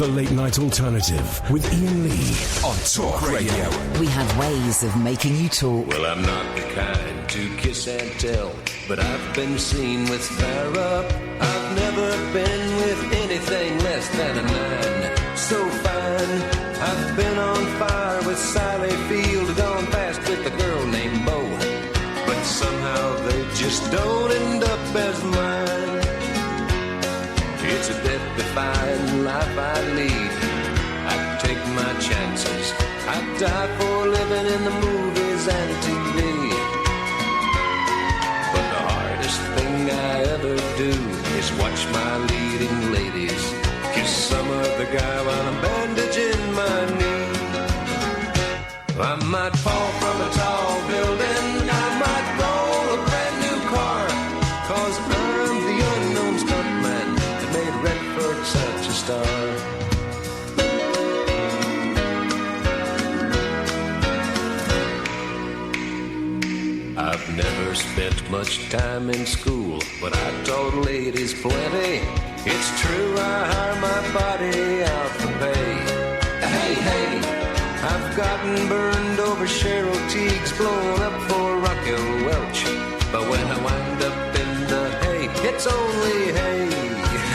The Late Night Alternative with Iain Lee on Talk Radio. We have ways of making you talk. Well, I'm not the kind to kiss and tell, but I've been seen with fire up. I've never been with anything less than a 9. So fine, I've been on fire with Sally Field, gone past with a girl named Bo, but somehow they just don't end up as mine. It's a death-defying life I lead. I take my chances. I die for living in the movies and TV. But the hardest thing I ever do is watch my leading ladies kiss some other guy while I'm bandaging my knee. I might fall from a tall building, I might roll a brand new car, 'cause I'm the unknown stuntman that made Redford such a star. I've never spent much time in school, but I taught ladies plenty. It's true, I hire my body out for pay. Hey, hey, I've gotten burned over Cheryl Teague's, blown up for Raquel Welch. But when I wind up in the hay, it's only hay.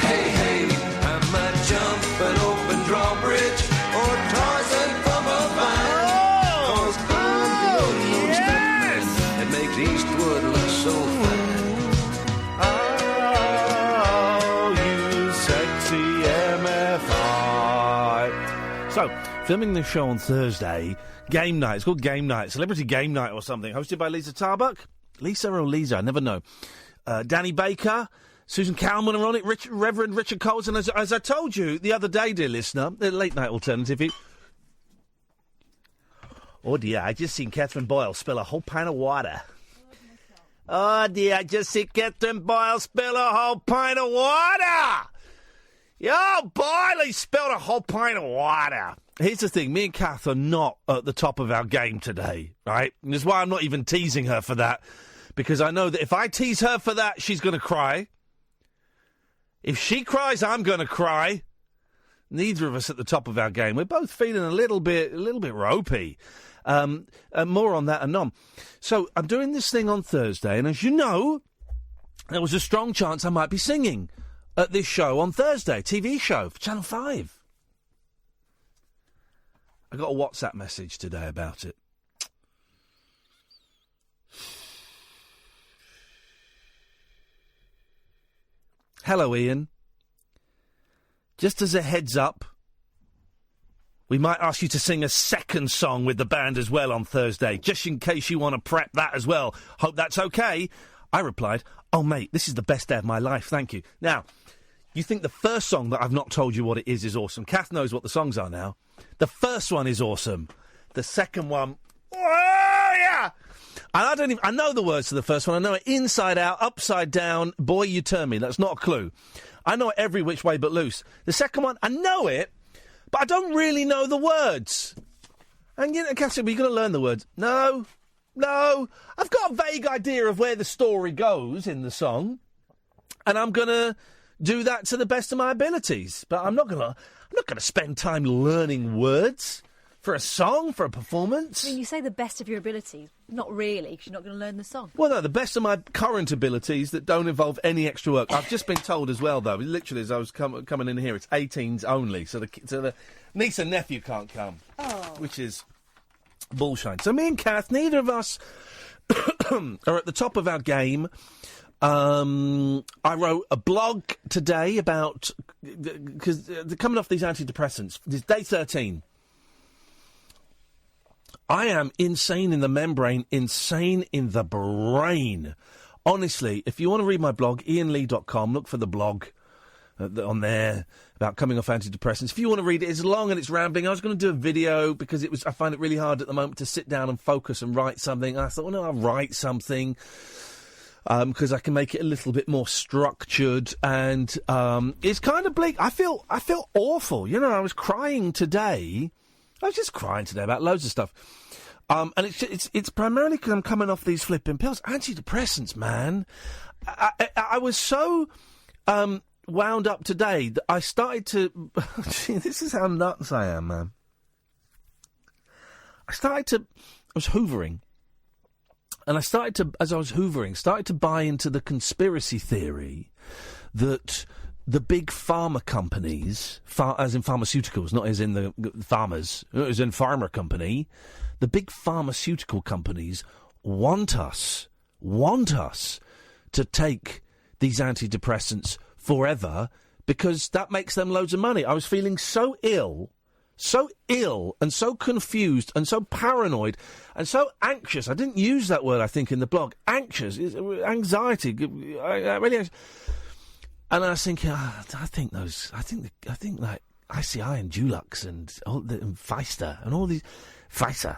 Hey, hey, I might jump an open drawbridge or Tarzan from a vine. 'Cause I'm the unknown stuntman that makes Eastwood look so fine. Oh, you sexy MFI. So, filming this show on Thursday, game night. It's called Game Night, Celebrity Game Night or something, hosted by Lisa Tarbuck. Lisa or Lisa, I never know. Danny Baker, Susan Calman are on it, Reverend Richard Colton. As I told you the other day, dear listener, the Late Night Alternative. Oh dear, I just seen Catherine Boyle spill a whole pint of water. Oh dear, I just seen Catherine Boyle spill a whole pint of water. Yo, Boyle, he spilled a whole pint of water. Here's the thing, me and Kath are not at the top of our game today, right? And that's why I'm not even teasing her for that, because I know that if I tease her for that, she's going to cry. If she cries, I'm going to cry. Neither of us at the top of our game. We're both feeling a little bit ropey. More on that anon. So I'm doing this thing on Thursday, and as you know, there was a strong chance I might be singing at this show on Thursday, TV show for Channel 5. I got a WhatsApp message today about it. Hello, Ian. Just as a heads up, we might ask you to sing a second song with the band as well on Thursday, just in case you want to prep that as well. Hope that's okay. I replied, oh, mate, this is the best day of my life, thank you. Now, you think the first song that I've not told you what it is awesome. Kath knows what the songs are now. The first one is awesome. The second one, oh, yeah! And I know the words to the first one. I know it inside out, upside down, boy, you turn me. That's not a clue. I know it every which way but loose. The second one, I know it, but I don't really know the words. And, you know, Kath said, well, you're going to learn the words. No. I've got a vague idea of where the story goes in the song, and I'm going to do that to the best of my abilities. But I'm not going to spend time learning words for a song, for a performance. I mean, you say the best of your abilities. Not really, because you're not going to learn the song. Well, no, the best of my current abilities that don't involve any extra work. I've just been told as well, though, literally as I was coming in here, it's 18s only, so the niece and nephew can't come, which is bullshit. So me and Kath, neither of us are at the top of our game. I wrote a blog today about, because they're coming off these antidepressants. It's day 13. I am insane in the membrane, insane in the brain. Honestly, if you want to read my blog, iainlee.com, look for the blog on there about coming off antidepressants. If you want to read it, it's long and it's rambling. I was going to do a video because I find it really hard at the moment to sit down and focus and write something. And I thought, well, no, I'll write something because I can make it a little bit more structured. And it's kind of bleak. I feel awful. You know, I was crying today. I was just crying today about loads of stuff. And it's primarily because I'm coming off these flipping pills. Antidepressants, man. I was so wound up today. I started to... This is how nuts I am, man. I was hoovering. And I started to, as I was hoovering, buy into the conspiracy theory that the big pharma companies, as in pharmaceuticals, not as in the farmers, as in pharma company, the big pharmaceutical companies want us to take these antidepressants forever because that makes them loads of money. I was feeling so ill and so confused and so paranoid and so anxious. I didn't use that word, I think, in the blog. Anxious, anxiety. I really. And I was thinking, I think like ICI and Dulux and Pfizer and all these Pfizer,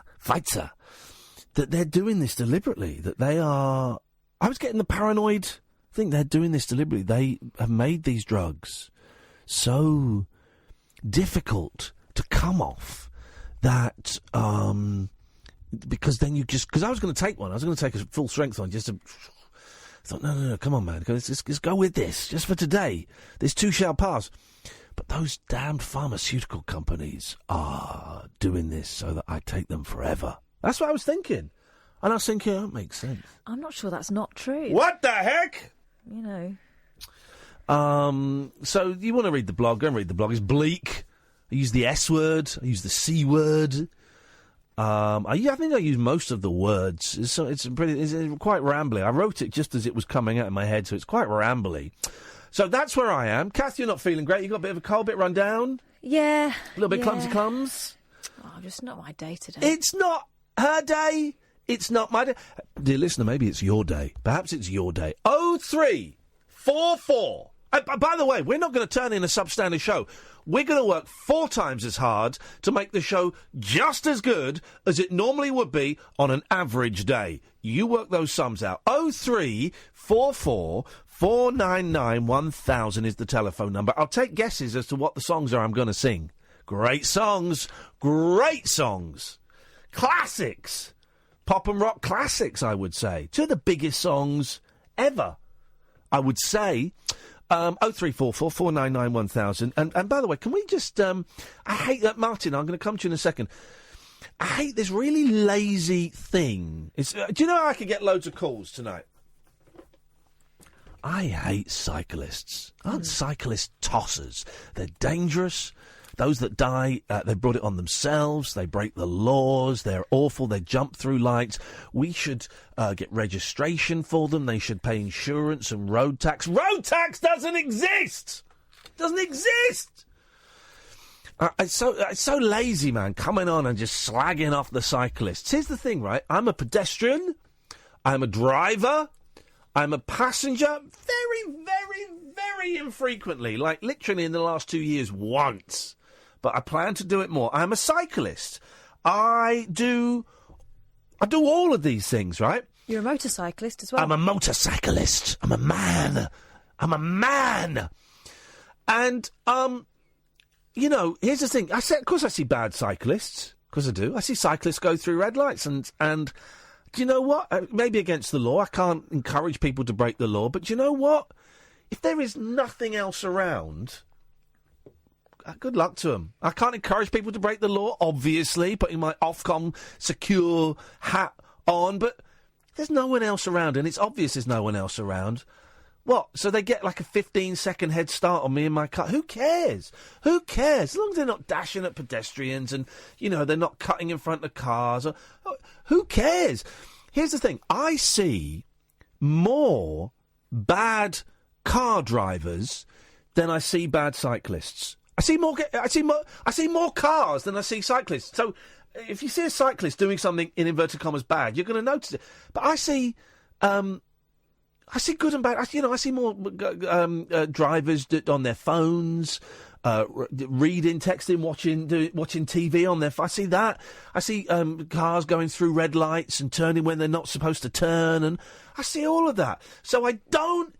that they're doing this deliberately. That they are. I was getting the paranoid. I think they're doing this deliberately. They have made these drugs so difficult to come off that because then because I was going to take one. I was going to take a full strength one just to. I thought, no, come on, man. Let's go with this, just for today. This too shall pass. But those damned pharmaceutical companies are doing this so that I take them forever. That's what I was thinking. And I was thinking, that makes sense. I'm not sure that's not true. What the heck? You know. So you want to read the blog, go and read the blog. It's bleak. I use the S word. I use the C word. I think I use most of the words. It's quite rambly. I wrote it just as it was coming out of my head, so it's quite rambly. So that's where I am. Kath, you're not feeling great. You got a bit of a cold, bit run down? Yeah. A little bit clumsy. Oh, just not my day today. It's not her day. It's not my day. Dear listener, maybe it's your day. Perhaps it's your day. 0344. By the way, we're not going to turn in a substandard show. We're going to work 4 times as hard to make the show just as good as it normally would be on an average day. You work those sums out. 0344 499 1000 is the telephone number. I'll take guesses as to what the songs are I'm going to sing. Great songs. Great songs. Classics. Pop and rock classics, I would say. 2 of the biggest songs ever, I would say. 0344 499 1000. And by the way, can we just... I hate that, Martin, I'm going to come to you in a second. I hate this really lazy thing. Do you know how I could get loads of calls tonight? I hate cyclists. Aren't cyclists tossers? They're dangerous. Those that die, they brought it on themselves. They break the laws. They're awful. They jump through lights. We should get registration for them. They should pay insurance and road tax. Road tax doesn't exist! Doesn't exist! It's so lazy, man, coming on and just slagging off the cyclists. Here's the thing, right? I'm a pedestrian. I'm a driver. I'm a passenger. Very, very, very infrequently. Like, literally in the last 2 years, once. But I plan to do it more. I'm a cyclist. I do all of these things, right? You're a motorcyclist as well. I'm a motorcyclist. I'm a man. And, you know, here's the thing. Of course I see bad cyclists. Of course I do. I see cyclists go through red lights and do you know what? Maybe against the law. I can't encourage people to break the law. But do you know what? If there is nothing else around... good luck to them. I can't encourage people to break the law, obviously, putting my Ofcom secure hat on, but there's no one else around, and it's obvious there's no one else around. What? So they get like a 15-second head start on me in my car? Who cares? Who cares? As long as they're not dashing at pedestrians and, you know, they're not cutting in front of cars. Who cares? Here's the thing. I see more bad car drivers than I see bad cyclists. I see more cars than I see cyclists. So if you see a cyclist doing something in inverted commas bad, you're going to notice it. But I see good and bad. I see more drivers on their phones, reading, texting, watching TV on their. I see that. I see cars going through red lights and turning when they're not supposed to turn, and I see all of that. So I do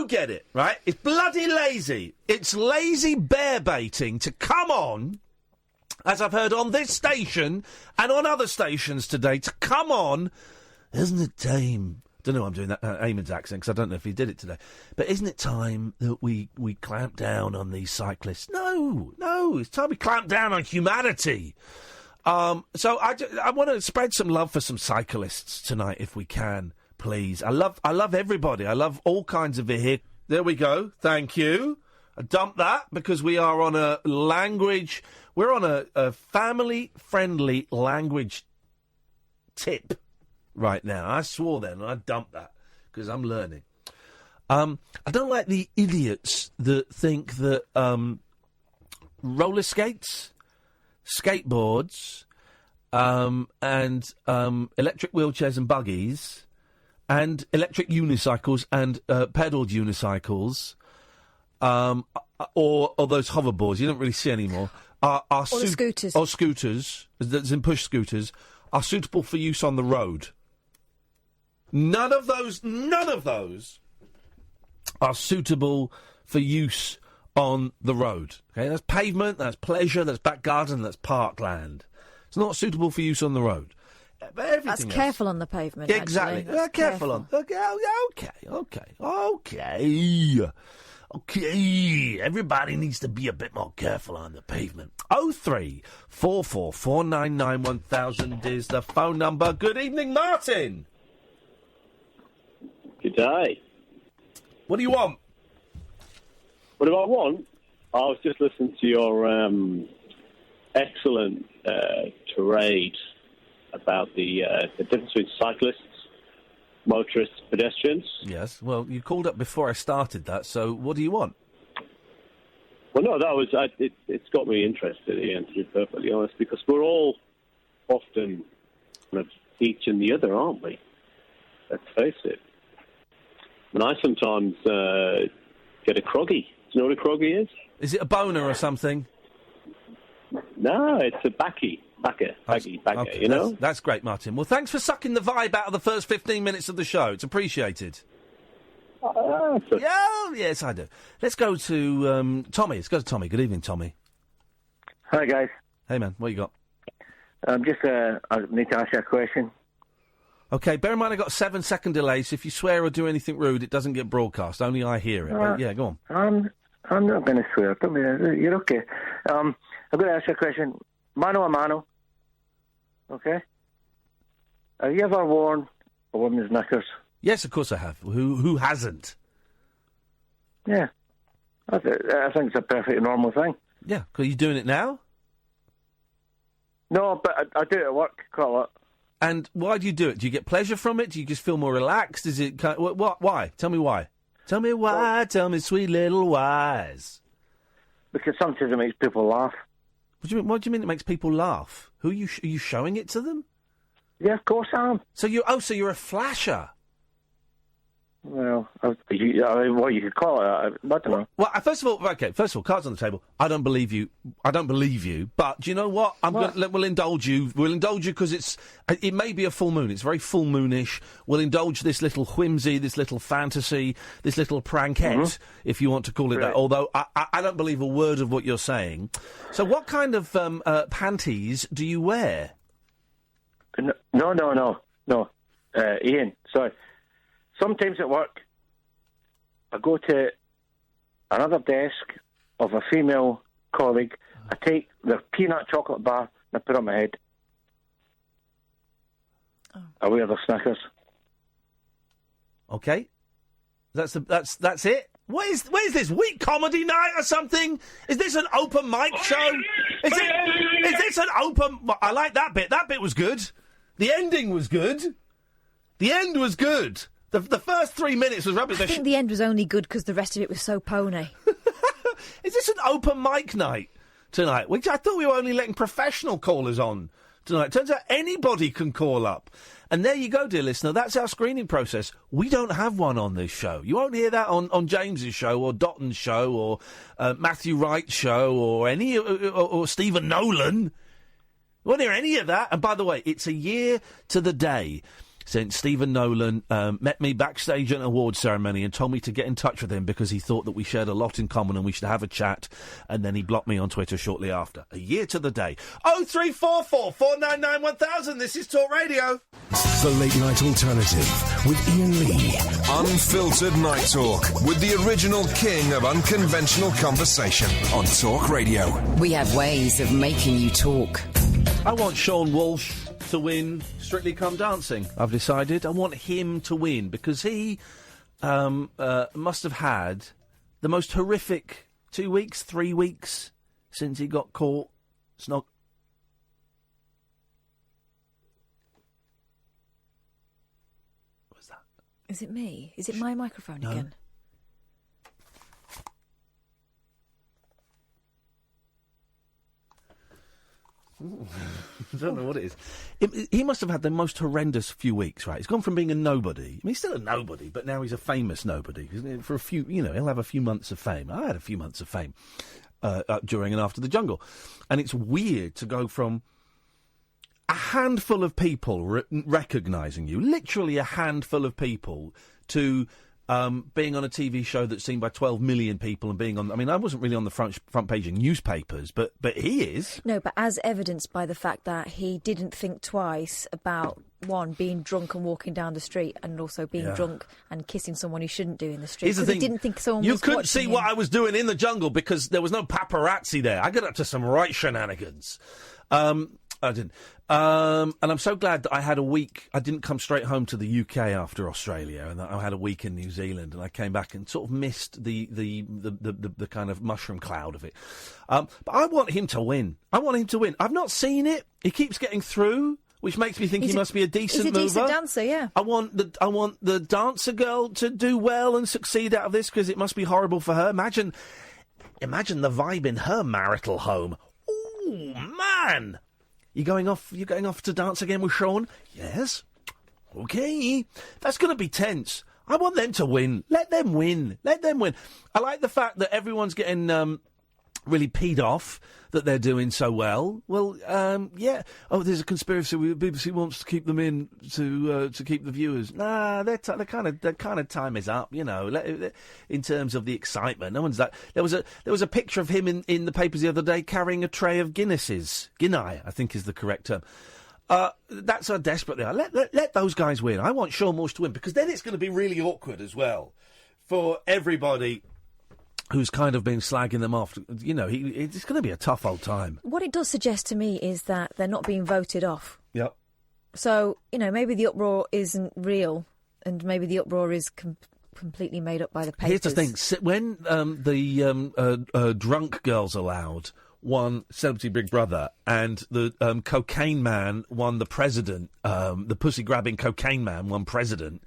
get it, right? It's bloody lazy. It's lazy bear baiting to come on, as I've heard on this station and on other stations today, to come on. Isn't it time Don't know why I'm doing that Eamon's accent, because I don't know if he did it today. But isn't it time that we clamp down on these cyclists? No, it's time we clamp down on humanity. So I want to spread some love for some cyclists tonight, if we can, please. I love everybody. I love all kinds of vehicles. There we go. Thank you. I dumped that because we are on a language... We're on a family-friendly language tip right now. I swore then, and I dumped that because I'm learning. I don't like the idiots that think that roller skates, skateboards, and electric wheelchairs and buggies, and electric unicycles and pedalled unicycles, or those hoverboards you don't really see anymore, or the scooters. Or scooters, as in push scooters, are suitable for use on the road. None of those are suitable for use on the road. Okay, that's pavement, that's pleasure, that's back garden, that's parkland. It's not suitable for use on the road. But everything That's else, careful on the pavement. exactly. Actually. Careful on. Okay. Everybody needs to be a bit more careful on the pavement. 03444991000 is the phone number. Good evening, Martin. Good day. What do you want? What do I want? I was just listening to your excellent tirade about the difference between cyclists, motorists, pedestrians. Yes, well, you called up before I started that, so what do you want? Well, no, it's got me interested, Ian, to be perfectly honest, because we're all often kind of each and the other, aren't we? Let's face it. And I sometimes get a croggy. Do you know what a croggy is? Is it a boner or something? No, it's a baggy, okay, you know? That's great, Martin. Well, thanks for sucking the vibe out of the first 15 minutes of the show. It's appreciated. Yes, I do. Let's go to Tommy. Let's go to Tommy. Good evening, Tommy. Hi, guys. Hey, man. What you got? I need to ask you a question. Okay, bear in mind I've got a 7-second delay, so if you swear or do anything rude, it doesn't get broadcast. Only I hear it. But, yeah, go on. I'm not going to swear. You're okay. I'm going to ask you a question. Mano a mano. Okay? Have you ever worn a woman's knickers? Yes, of course I have. Who hasn't? Yeah. I think it's a perfectly normal thing. Yeah. Are you doing it now? No, but I do it at work quite a lot. And why do you do it? Do you get pleasure from it? Do you just feel more relaxed? Is it... What? Why? Tell me why. Tell me why. Well, tell me sweet little whys. Because sometimes it makes people laugh. What do you mean it makes people laugh? Are you showing it to them? Yeah, of course I am. So you're a flasher. Well, what you could call it, I don't know. Well, first of all, cards on the table. I don't believe you. But do you know what? We'll indulge you. We'll indulge you because it may be a full moon. It's very full moonish. We'll indulge this little whimsy, this little fantasy, this little prankette, if you want to call it that. Although I don't believe a word of what you're saying. So, what kind of panties do you wear? No. Ian, sorry. Sometimes at work, I go to another desk of a female colleague, I take their peanut chocolate bar and I put it on my head. Oh. I wear their Snickers. Okay. That's it? What is this, week comedy night or something? Is this an open mic show? Is this an open... I like that bit. That bit was good. The ending was good. The end was good. The first 3 minutes was rubbish. I think the end was only good because the rest of it was so pony. Is this an open mic night tonight? Which I thought we were only letting professional callers on tonight. Turns out anybody can call up. And there you go, dear listener. That's our screening process. We don't have one on this show. You won't hear that on James's show or Dotton's show or Matthew Wright's show or or Stephen Nolan. You won't hear any of that. And by the way, it's a year to the day since Stephen Nolan met me backstage at an awards ceremony and told me to get in touch with him because he thought that we shared a lot in common and we should have a chat, and then he blocked me on Twitter shortly after. A year to the day. 0344 499 1000. This is Talk Radio. The Late Night Alternative with Iain Lee. Unfiltered Night Talk with the original king of unconventional conversation on Talk Radio. We have ways of making you talk. I want Sean Walsh to win Strictly Come Dancing. I've decided I want him to win because he must have had the most horrific 2 weeks, 3 weeks since he got caught snog. What's that? Is it me? Is it my microphone again? I don't know what it is. He must have had the most horrendous few weeks, right? He's gone from being a nobody. I mean, he's still a nobody, but now he's a famous nobody. For a few, he'll have a few months of fame. I had a few months of fame during and after the Jungle. And it's weird to go from a handful of people recognising you, literally a handful of people, to being on a TV show that's seen by 12 million people and being on... I mean, I wasn't really on the front page of newspapers, but he is. No, but as evidenced by the fact that he didn't think twice about, one, being drunk and walking down the street, and also being drunk and kissing someone he shouldn't do in the street. Because he didn't think someone was watching him. You couldn't see what I was doing in the jungle because there was no paparazzi there. I got up to some right shenanigans. I didn't. And I'm so glad that I had a week. I didn't come straight home to the UK after Australia, and I had a week in New Zealand, and I came back and sort of missed the kind of mushroom cloud of it. But I want him to win. I've not seen it. He keeps getting through, which makes me think he must be a decent mover. He's a decent dancer, yeah. I want the dancer girl to do well and succeed out of this because it must be horrible for her. Imagine the vibe in her marital home. Ooh, man. You going off to dance again with Sean? Yes. Okay. That's going to be tense. I want them to win. Let them win. I like the fact that everyone's getting really peed off that they're doing so well. Well, yeah. Oh, there's a conspiracy. BBC wants to keep them in to keep the viewers. Nah, their kind of time is up. In terms of the excitement, no one's that. There was a picture of him in the papers the other day carrying a tray of Guinnesses. Guinness, I think is the correct term. That's how desperate they are. Let those guys win. I want Sean Walsh to win because then it's going to be really awkward as well for everybody who's kind of been slagging them off. It's going to be a tough old time. What it does suggest to me is that they're not being voted off. Yep. So, maybe the uproar isn't real, and maybe the uproar is completely made up by the papers. Here's the thing. When the Drunk Girls Aloud won Celebrity Big Brother and the Cocaine Man won the president, the pussy-grabbing Cocaine Man won president,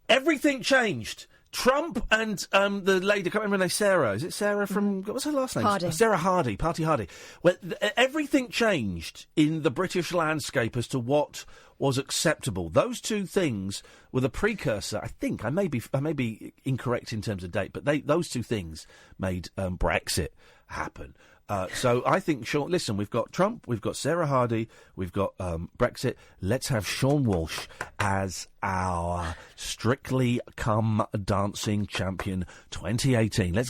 everything changed. Trump and the lady, I can't remember her name, Sarah. Is it Sarah from... What's her last name? Hardy. Sarah Hardy, Party Hardy. Well, everything changed in the British landscape as to what was acceptable. Those two things were the precursor, I think. I may be incorrect in terms of date, but those two things made Brexit happen. So I think, Sean, listen, we've got Trump, we've got Sarah Hardy, we've got Brexit. Let's have Sean Walsh as our Strictly Come Dancing champion 2018. Let's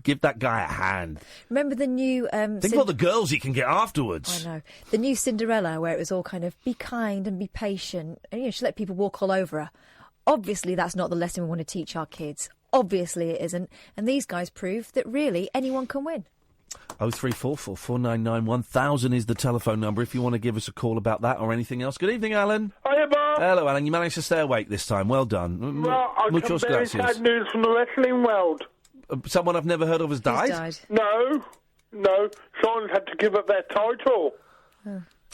give that guy a hand. Remember the new... think of all the girls he can get afterwards. I know. The new Cinderella, where it was all kind of be kind and be patient. And, she let people walk all over her. Obviously, that's not the lesson we want to teach our kids. Obviously, it isn't. And these guys prove that really anyone can win. 0344 499 1000 is the telephone number if you want to give us a call about that or anything else. Good evening, Alan. Hiya, Bob. Hello, Alan. You managed to stay awake this time. Well done. Well, I've got very sad news from the wrestling world. Someone I've never heard of has died? No. Someone's had to give up their title.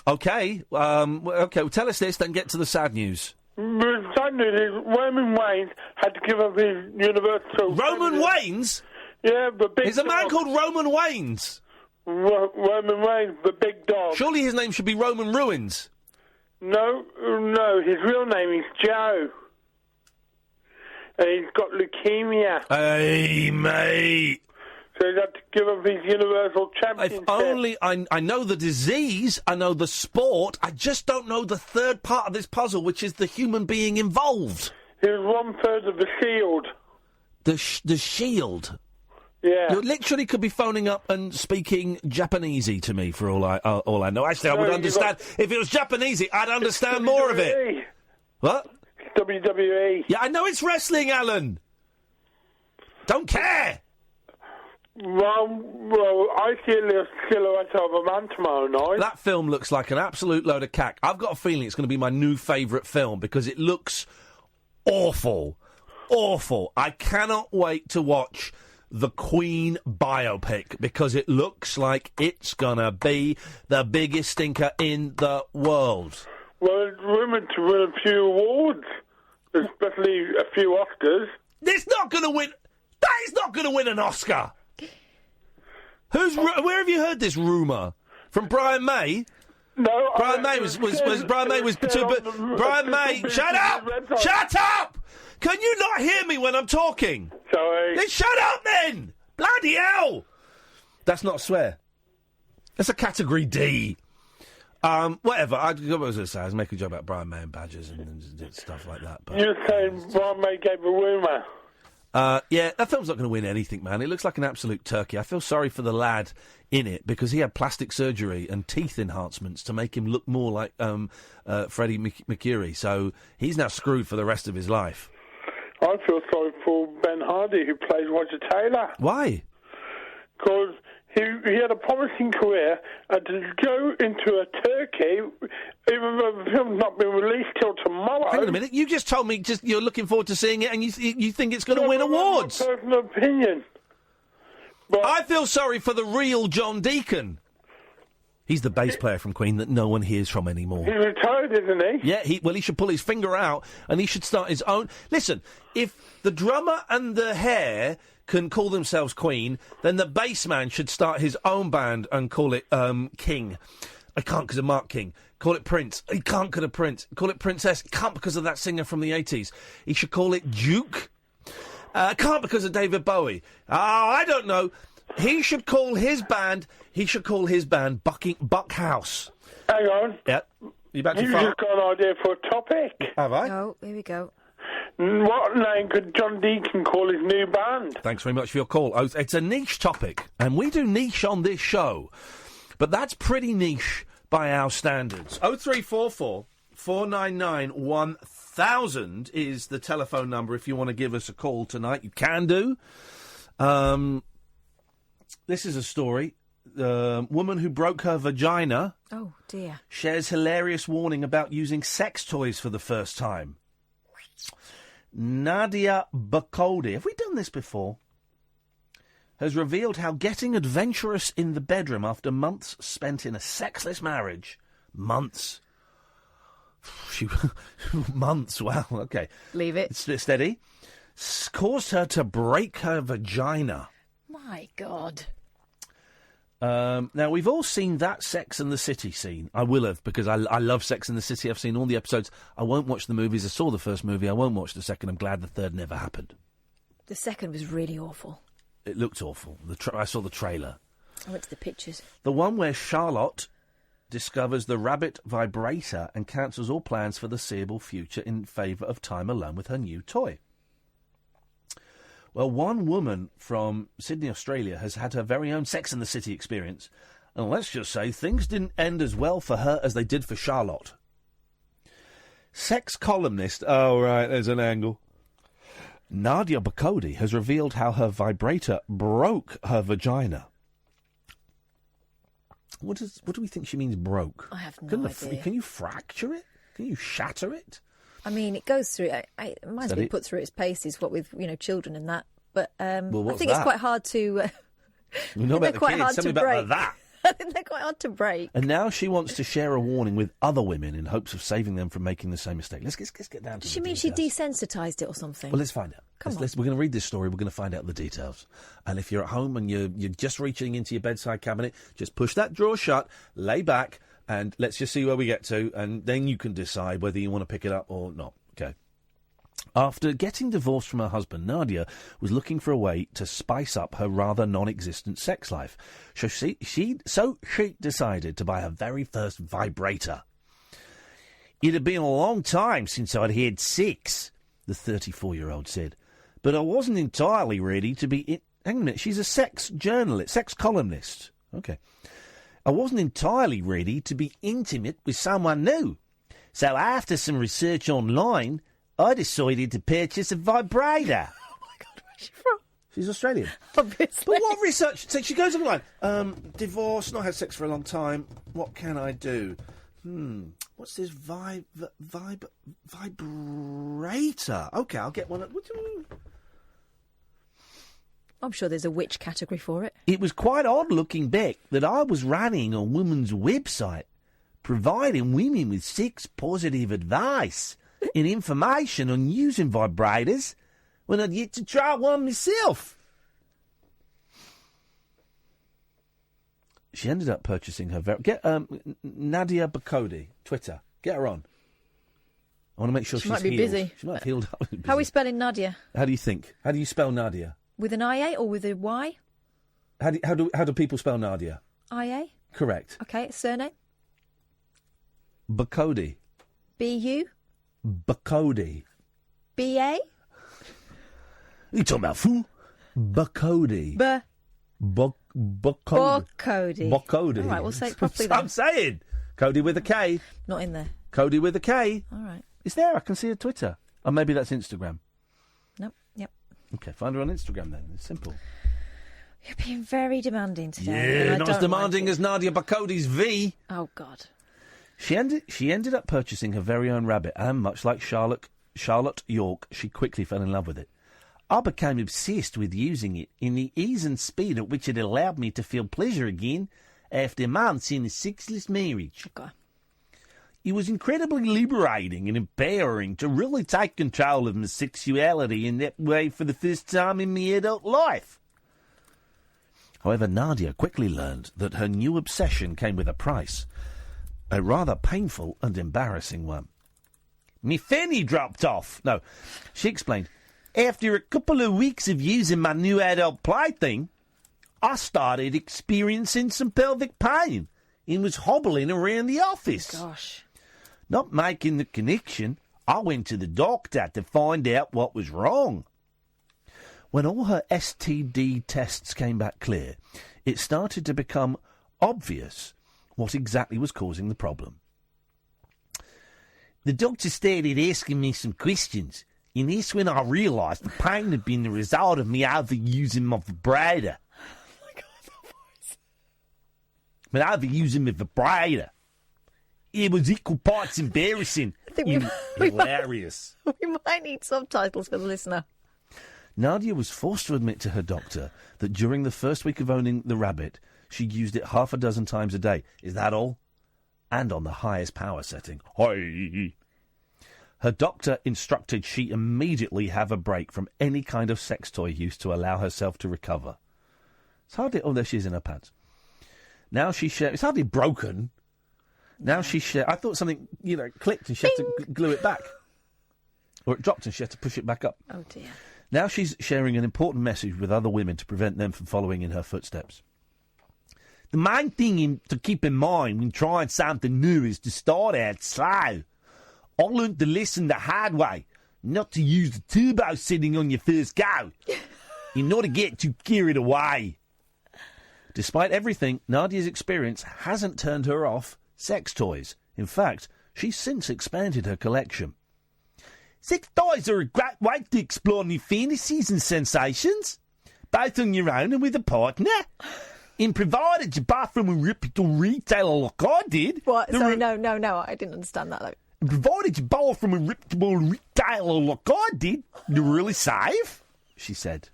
Okay. Okay, well, tell us this, then get to the sad news. The sad news is Roman Reigns had to give up his Universal... Roman Reigns? Yeah, the big There's a man called Roman Reigns. Roman Reigns, the big dog. Surely his name should be Roman Ruins. No, his real name is Joe. And he's got leukemia. Hey, mate. So he's had to give up his Universal Championship. If only I know the disease, I know the sport, I just don't know the third part of this puzzle, which is the human being involved. He was 1/3 of the Shield. The Shield? Yeah. You literally could be phoning up and speaking Japanesey to me for all I know. Actually, I would understand. If it was Japanesey, I'd understand more of it. What? WWE. Yeah, I know it's wrestling, Alan. Don't care. Well, I see a silhouette of a man tomorrow night. That film looks like an absolute load of cack. I've got a feeling it's going to be my new favourite film because it looks awful. Awful. I cannot wait to watch the Queen biopic because it looks like it's going to be the biggest stinker in the world. Well, it's rumoured to win a few awards, especially a few Oscars. It's not going to win. That is not going to win an Oscar. Where have you heard this rumour? From Brian May? No, Brian May was Brian May was Brian May. Shut up! Shut up! Can you not hear me when I'm talking? Sorry. Then shut up, then! Bloody hell! That's not a swear. That's a category D. Whatever. I was going to say, I was making a joke about Brian May and badges and stuff like that. But you're saying Brian May gave a rumour. Yeah, that film's not going to win anything, man. It looks like an absolute turkey. I feel sorry for the lad in it because he had plastic surgery and teeth enhancements to make him look more like Freddie Mercury. So he's now screwed for the rest of his life. I feel sorry for Ben Hardy, who plays Roger Taylor. Why? Because he had a promising career, and to go into a turkey, even though the film's not been released till tomorrow. Hang on a minute. You just told me you're looking forward to seeing it, and you think it's going to win awards. That's my personal opinion. But I feel sorry for the real John Deacon. He's the bass player from Queen that no one hears from anymore. He's retired, isn't he? Yeah, he should pull his finger out and he should start his own. Listen, if the drummer and the hair can call themselves Queen, then the bass man should start his own band and call it King. I can't because of Mark King. Call it Prince. He can't because of Prince. Call it Princess. Can't because of that singer from the 80s. He should call it Duke. Can't because of David Bowie. I don't know. He should call his band Buck House. Hang on. Yeah. You about to You've fart? just got an idea for a topic. Have I? Oh, here we go. What name could John Deacon call his new band? Thanks very much for your call. Oh, it's a niche topic, and we do niche on this show, but that's pretty niche by our standards. 0344 499 1000 is the telephone number if you want to give us a call tonight. You can do. This is a story. Woman who broke her vagina. Oh, dear. Shares hilarious warning about using sex toys for the first time. Nadia Bakodi, have we done this before? Has revealed how getting adventurous in the bedroom after months spent in a sexless marriage. Months. Months, wow, okay. Leave it. Steady. Caused her to break her vagina. My God. Now, we've all seen that Sex and the City scene. I will have, because I love Sex and the City. I've seen all the episodes. I won't watch the movies. I saw the first movie. I won't watch the second. I'm glad the third never happened. The second was really awful. It looked awful. I saw the trailer. I went to the pictures. The one where Charlotte discovers the rabbit vibrator and cancels all plans for the seeable future in favour of time alone with her new toy. Well, one woman from Sydney, Australia, has had her very own Sex and the City experience. And let's just say things didn't end as well for her as they did for Charlotte. Sex columnist... Oh, right, there's an angle. Nadia Bakodi has revealed how her vibrator broke her vagina. What do we think she means broke? I have no idea. Can you fracture it? Can you shatter it? I mean, it goes through. It reminds me put through its paces. What with children and that. But I think it's quite hard to. You know about the kids. Tell me about that. I think they're quite hard to break. And now she wants to share a warning with other women in hopes of saving them from making the same mistake. Let's get down to Does she mean she desensitised it or something? Well, let's find out. We're going to read this story. We're going to find out the details. And if you're at home and you're just reaching into your bedside cabinet, just push that drawer shut, lay back, and let's just see where we get to, and then you can decide whether you want to pick it up or not. Okay. After getting divorced from her husband, Nadia was looking for a way to spice up her rather non-existent sex life. So she decided to buy her very first vibrator. It had been a long time since I'd had sex, the 34-year-old said, but I wasn't entirely ready to be... Hang on a minute, she's a sex journalist, sex columnist. Okay. I wasn't entirely ready to be intimate with someone new. So after some research online, I decided to purchase a vibrator. Oh, my God, where's she from? She's Australian. Obviously. But what research? So she goes online. Divorce, not had sex for a long time. What can I do? What's this vibrator? Okay, I'll get one. What do you mean? I'm sure there's a witch category for it. It was quite odd looking back that I was running a woman's website, providing women with sex-positive advice and information on using vibrators when I'd yet to try one myself. She ended up purchasing her... Get Nadia Bakodi, Twitter. Get her on. I want to make sure she's might be healed. busy. She might have healed up. How are we spelling Nadia? How do you think? How do you spell Nadia? With an IA or with a Y? How do people spell Nadia? IA? Correct. Okay, surname? Bakodi. B-U? Bakodi. B-A? You talking about fool? Bakodi. Bakodi. Bakodi. All right, we'll say it properly then. I'm saying. Cody with a K. Not in there. Cody with a K. All right. It's there. I can see her Twitter. Or maybe that's Instagram. Nope. Yep. Okay, find her on Instagram then. It's simple. You're being very demanding today. Yeah, not as demanding as Nadia Bakodi's V. Oh, God. She ended up purchasing her very own rabbit, and much like Charlotte York, she quickly fell in love with it. I became obsessed with using it in the ease and speed at which it allowed me to feel pleasure again after months in a sexless marriage. Okay. It was incredibly liberating and empowering to really take control of my sexuality in that way for the first time in my adult life. However, Nadia quickly learned that her new obsession came with a price, a rather painful and embarrassing one. Me fanny dropped off. No, she explained, after a couple of weeks of using my new adult plaything, I started experiencing some pelvic pain and was hobbling around the office. Oh, gosh. Not making the connection, I went to the doctor to find out what was wrong. When all her STD tests came back clear, it started to become obvious what exactly was causing the problem. The doctor started asking me some questions, and that's when I realised the pain had been the result of me overusing my vibrator. Oh, my God, that voice. But overusing my vibrator. It was equal parts embarrassing and hilarious. We might need subtitles for the listener. Nadia was forced to admit to her doctor that during the first week of owning the rabbit, she used it half a dozen times a day. Is that all? And on the highest power setting. Hi. Her doctor instructed she immediately have a break from any kind of sex toy use to allow herself to recover. It's hardly... Oh, there she is in her pants. Now she shares... It's hardly broken. Now she shares... I thought something, clicked and she had to glue it back. Or it dropped and she had to push it back up. Oh, dear. Now she's sharing an important message with other women to prevent them from following in her footsteps. The main thing to keep in mind when trying something new is to start out slow. I learned the lesson the hard way, not to use the turbo setting on your first go, and not to get too carried away. Despite everything, Nadia's experience hasn't turned her off sex toys. In fact, she's since expanded her collection. Sex toys are a great way to explore new fantasies and sensations, both on your own and with a partner. And provided you buy from a reputable retailer like I did... What? Sorry, no, I didn't understand that, though. Provided you buy from a reputable retailer like I did, you're really safe, she said.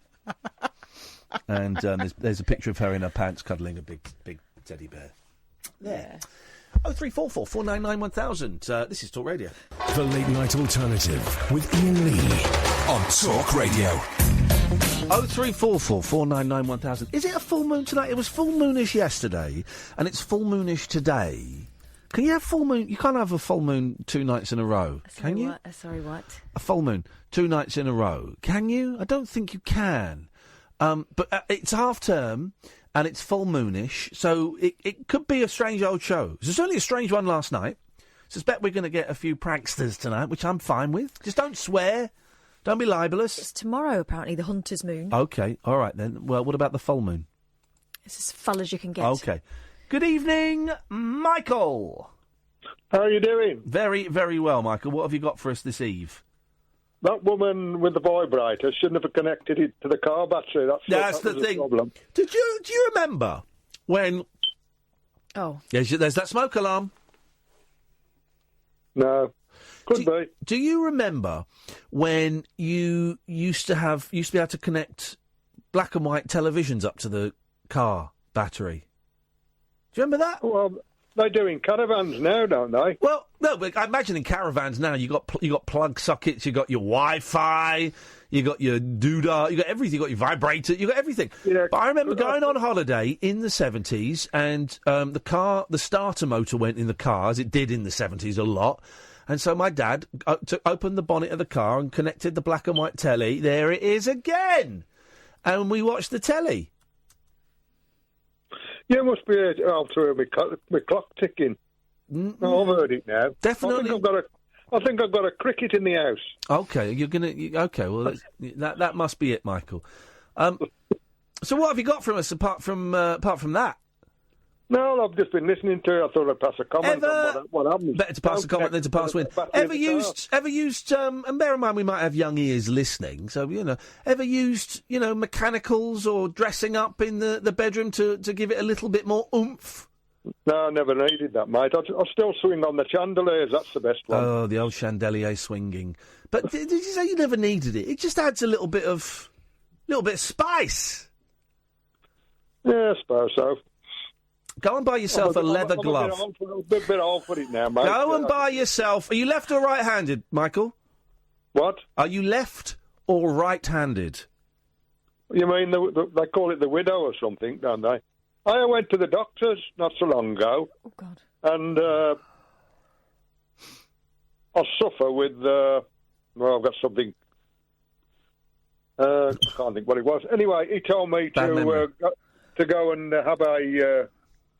And there's a picture of her in her pants cuddling a big teddy bear. There. Yeah. 0344 499 1000. This is Talk Radio. The Late Night Alternative with Iain Lee on Talk Radio. 0344 499 1000. Is it a full moon tonight? It was full moonish yesterday, and it's full moonish today. Can you have full moon? You can't have a full moon 2 nights in a row, can you? Sorry, what? A full moon 2 nights in a row, can you? I don't think you can. But it's half term and it's full moonish, so it could be a strange old show. It was certainly a strange one last night. Suspect we're going to get a few pranksters tonight, which I'm fine with. Just don't swear. Don't be libelous. It's tomorrow, apparently, the Hunter's Moon. OK, all right then. Well, what about the full moon? It's as full as you can get. OK. Good evening, Michael. How are you doing? Very, very well, Michael. What have you got for us this eve? That woman with the vibrator shouldn't have connected it to the car battery. That's the thing. Problem. Do you remember when... Oh. There's that smoke alarm. No. Could be. Do you remember when you used to be able to connect black and white televisions up to the car battery? Do you remember that? Well, they do in caravans now, don't they? Well, no, but I imagine in caravans now you got plug sockets, you got your Wi-Fi, you got your doodah, you got everything, you got your vibrator, you got everything. Yeah, but I remember going on holiday in the 70s, and the starter motor went in the car, as it did in the 70s a lot. And so my dad opened the bonnet of the car and connected the black and white telly. There it is again, and we watched the telly. Yeah, it must be after my clock ticking. No, I've heard it now. Definitely. I think I've got a cricket in the house. Okay, okay, well, that must be it, Michael. So what have you got from us apart from that? No, I've just been listening to it. I thought I'd pass a comment on what happened. Better to pass a comment than to pass a win. Ever used, and bear in mind we might have young ears listening, so, ever used, mechanicals or dressing up in the bedroom to give it a little bit more oomph? No, I never needed that, mate. I still swing on the chandeliers. That's the best one. Oh, the old chandelier swinging. But did you say you never needed it? It just adds a little bit of spice. Yeah, I suppose so. Go and buy yourself a leather glove. A bit old for it now, mate. Go and buy yourself... Are you left or right-handed, Michael? What? Are you left or right-handed? You mean they call it the widow or something, don't they? I went to the doctors not so long ago. Oh, God. And I suffer with... I've got something... I can't think what it was. Anyway, he told me to go and have a...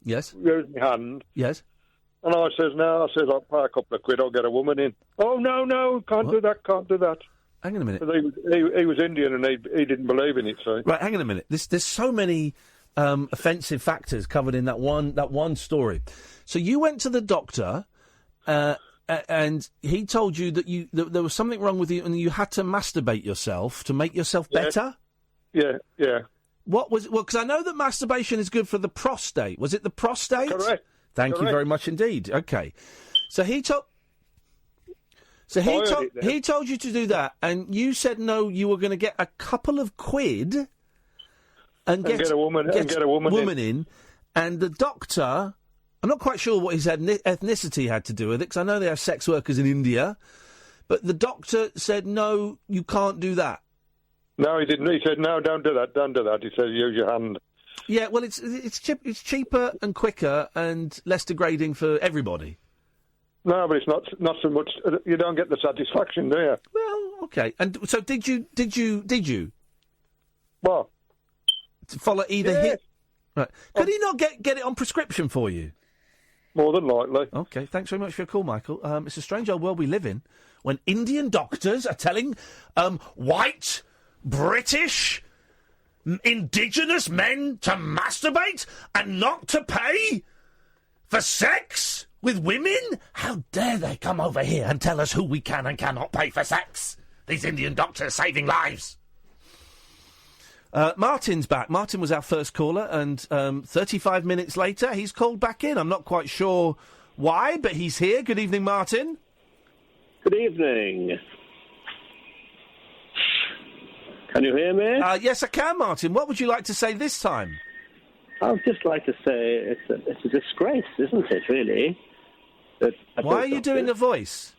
Yes. Use my hand. Yes. And I says, no. I says, I'll pay a couple of quid, I'll get a woman in. Oh, no, can't do that. Hang on a minute. He was Indian and he didn't believe in it, so... Right, hang on a minute. There's so many offensive factors covered in that one story. So you went to the doctor and he told you that there was something wrong with you and you had to masturbate yourself to make yourself better? Yeah. What was... Well, because I know that masturbation is good for the prostate. Was it the prostate? Correct. Thank you very much indeed. Okay. So he told you to do that, and you said no, you were going to get a couple of quid and get a woman in. And the doctor... I'm not quite sure what his ethnicity had to do with it, because I know they have sex workers in India, but the doctor said, no, you can't do that. No, he didn't. He said, no, don't do that. He said, use your hand. Yeah, well, it's cheaper and quicker and less degrading for everybody. No, but it's not so much. You don't get the satisfaction, do you? Well, okay. And so did you? What? To follow either hit? Right. Could he not get it on prescription for you? More than likely. Okay, thanks very much for your call, Michael. It's a strange old world we live in when Indian doctors are telling white... British indigenous men to masturbate and not to pay for sex with women? How dare they come over here and tell us who we can and cannot pay for sex? These Indian doctors saving lives. Martin's back. Martin was our first caller, and 35 minutes later he's called back in. I'm not quite sure why, but he's here. Good evening, Martin. Good evening. Can you hear me? Yes, I can, Martin. What would you like to say this time? I would just like to say it's a disgrace, isn't it, really? Why are you doing a voice?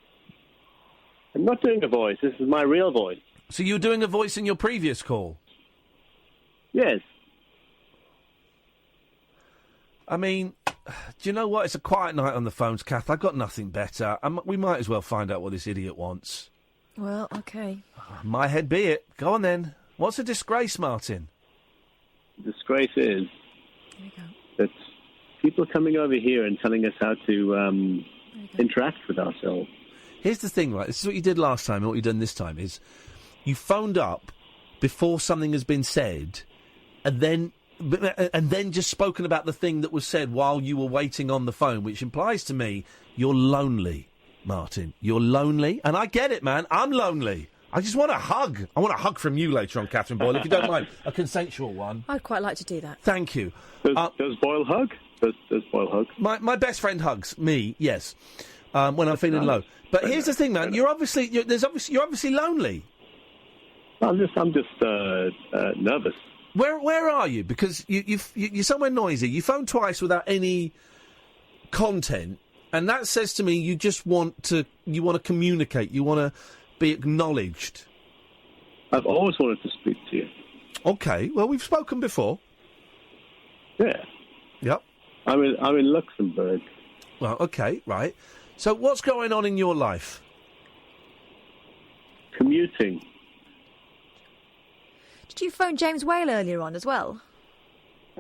I'm not doing a voice. This is my real voice. So you were doing a voice in your previous call? Yes. I mean, Do you know what? It's a quiet night on the phones, Kath. I've got nothing better. We might as well find out what this idiot wants. Well, OK. My head be it. Go on, then. What's a disgrace, Martin? The disgrace is that people are coming over here and telling us how to interact with ourselves. Here's the thing, right? This is what you did last time, and what you've done this time is you phoned up before something has been said, and then just spoken about the thing that was said while you were waiting on the phone, which implies to me you're lonely, Martin. You're lonely, and I get it, man. I'm lonely. I just want a hug. I want a hug from you later on, Catherine Boyle, if you don't mind. A consensual one. I'd quite like to do that. Thank you. Does Boyle hug? Does Boyle hug? My best friend hugs me, yes, when I'm feeling low. But here's the thing, man. You're obviously lonely. I'm just nervous. Where are you? Because you're somewhere noisy. You phoned twice without any content, and that says to me you just want to communicate. You want to be acknowledged. I've always wanted to speak to you. Okay. Well, we've spoken before. Yeah. Yep. I'm in Luxembourg. Well, okay, right. So what's going on in your life? Commuting. Did you phone James Whale earlier on as well?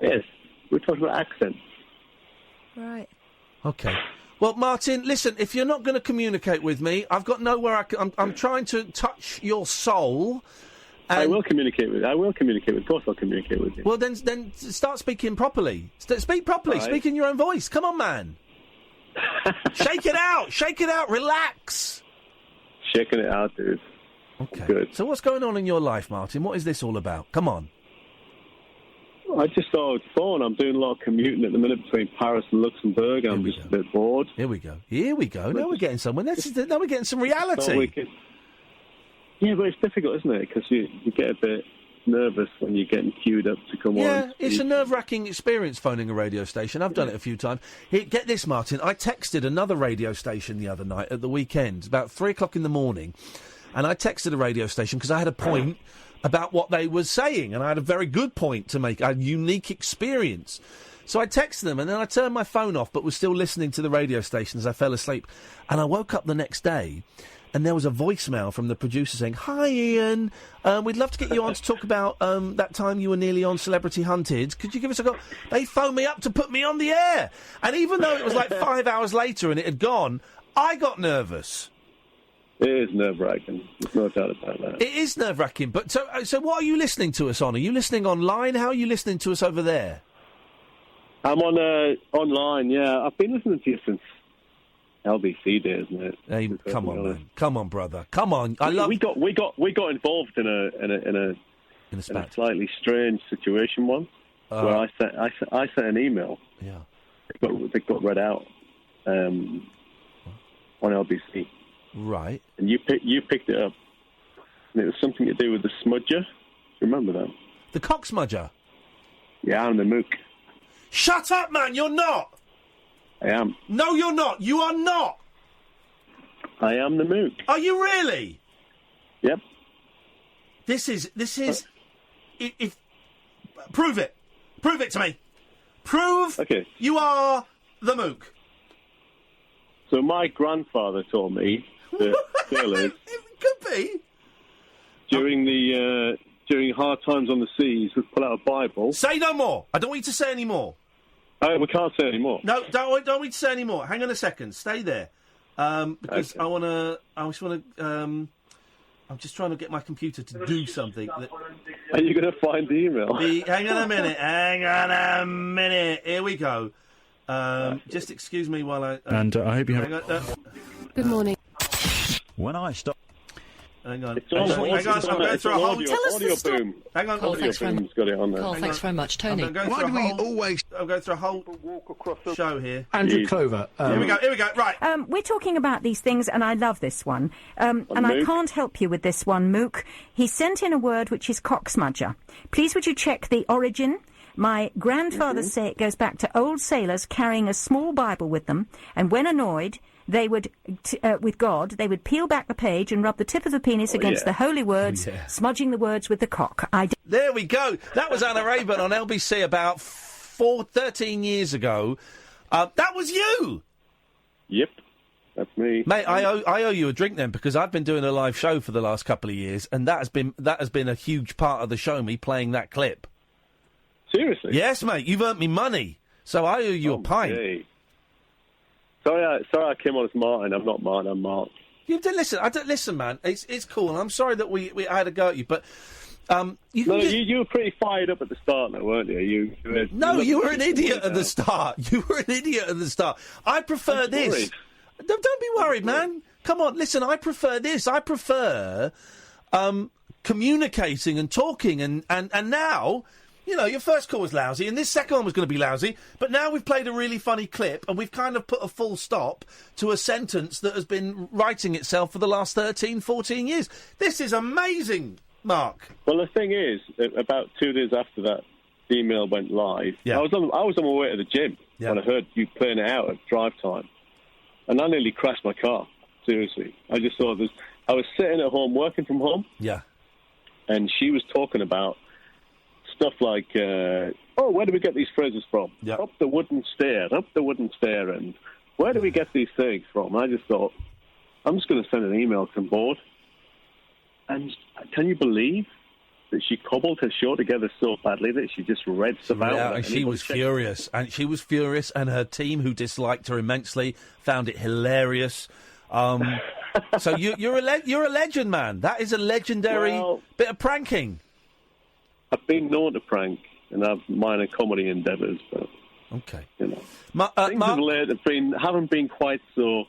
Yes. We're talking about accents. Right. Okay. Well, Martin, listen, if you're not going to communicate with me, I've got nowhere I'm trying to touch your soul. I will communicate with you. Of course I'll communicate with you. Well, then start speaking properly. Speak properly. Right. Speak in your own voice. Come on, man. Shake it out. Shake it out. Relax. Shaking it out, dude. Okay. Good. So what's going on in your life, Martin? What is this all about? Come on. I just thought I'd phone. I'm doing a lot of commuting at the minute between Paris and Luxembourg. I'm just a bit bored. Here we go. Now we're getting somewhere. Now we're getting some reality. Yeah, but it's difficult, isn't it? Because you get a bit nervous when you're getting queued up to come on. Yeah, it's a nerve-wracking experience phoning a radio station. I've done it a few times. Get this, Martin. I texted another radio station the other night at the weekend, about 3 o'clock in the morning, and I texted a radio station because I had a point about what they were saying, and I had a very good point to make, a unique experience. So I texted them, and then I turned my phone off, but was still listening to the radio station as I fell asleep. And I woke up the next day, and there was a voicemail from the producer saying, "Hi, Ian, we'd love to get you on to talk about that time you were nearly on Celebrity Hunted. Could you give us a call?" They phoned me up to put me on the air. And even though it was like 5 hours later and it had gone, I got nervous. It is nerve-wracking. There's no doubt about that. It is nerve-wracking. But so what are you listening to us on? Are you listening online? How are you listening to us over there? I'm on online, yeah. I've been listening to you since LBC days, mate. Hey, come on, man. Come on, brother. Come on. We got involved in a slightly strange situation once where I sent an email. Yeah. It got read out on LBC. Right. And you picked it up, and it was something to do with the smudger. Do you remember that? The cock smudger? Yeah, I'm the mook. Shut up, man! You're not! I am. No, you're not! You are not! I am the mook. Are you really? Yep. This is... If prove it. Prove it to me. Prove you are the mook. So my grandfather told me that sailors... It could be. During hard times on the seas, would pull out a Bible. Say no more. I don't want you to say any more. We can't say any more. No, don't want you to say any more. Hang on a second. Stay there. Because okay. I'm just trying to get my computer to do something. Are you going to find the email? Hang on a minute. Here we go. Just excuse me while I... and I hope you have... Good morning. When I stop... Hang on. Hang on. I'm going through a whole... Tell us the story. Hang on. Carl, thanks very much. Tony. Why do we always... I'm going through a whole show here. Andrew Clover. Here we go. Right. We're talking about these things, and I love this one. And I can't help you with this one, Mook. He sent in a word which is cocksmudger. Please would you check the origin? My grandfather say it goes back to old sailors carrying a small Bible with them, and when annoyed... They would, with God, they would peel back the page and rub the tip of the penis against the holy words, smudging the words with the cock. There we go. That was Anna Rayburn on LBC about 13 years ago. That was you! Yep, that's me. Mate, I owe you a drink then, because I've been doing a live show for the last couple of years, and that has been a huge part of the show, me playing that clip. Seriously? Yes, mate, you've earned me money, so I owe you a pint. Hey. Sorry, I came on as Martin. I'm not Martin, I'm Mark. You didn't listen. Listen, man. It's cool. And I'm sorry that we had a go at you, but you were pretty fired up at the start, though, weren't you? You were an idiot at the start. You were an idiot at the start. I prefer this. Worried. Don't be worried, man. Come on, listen. I prefer this. I prefer communicating and talking, and now. You know, your first call was lousy, and this second one was going to be lousy, but now we've played a really funny clip, and we've kind of put a full stop to a sentence that has been writing itself for the last 13, 14 years. This is amazing, Mark. Well, the thing is, about 2 days after that email went live, I was on my way to the gym when I heard you playing it out at drive time, and I nearly crashed my car, seriously. I just thought I was sitting at home, working from home, and she was talking about stuff like, where do we get these phrases from? Up the wooden stair, and where do we get these things from? And I just thought, I'm just going to send an email to the board. And can you believe that she cobbled her show together so badly that she just read stuff out? Yeah, and she was furious. And her team, who disliked her immensely, found it hilarious. So you're a legend, man. That is a legendary bit of pranking. I've been known to prank, and I've minor comedy endeavours, but you know, things haven't been quite so.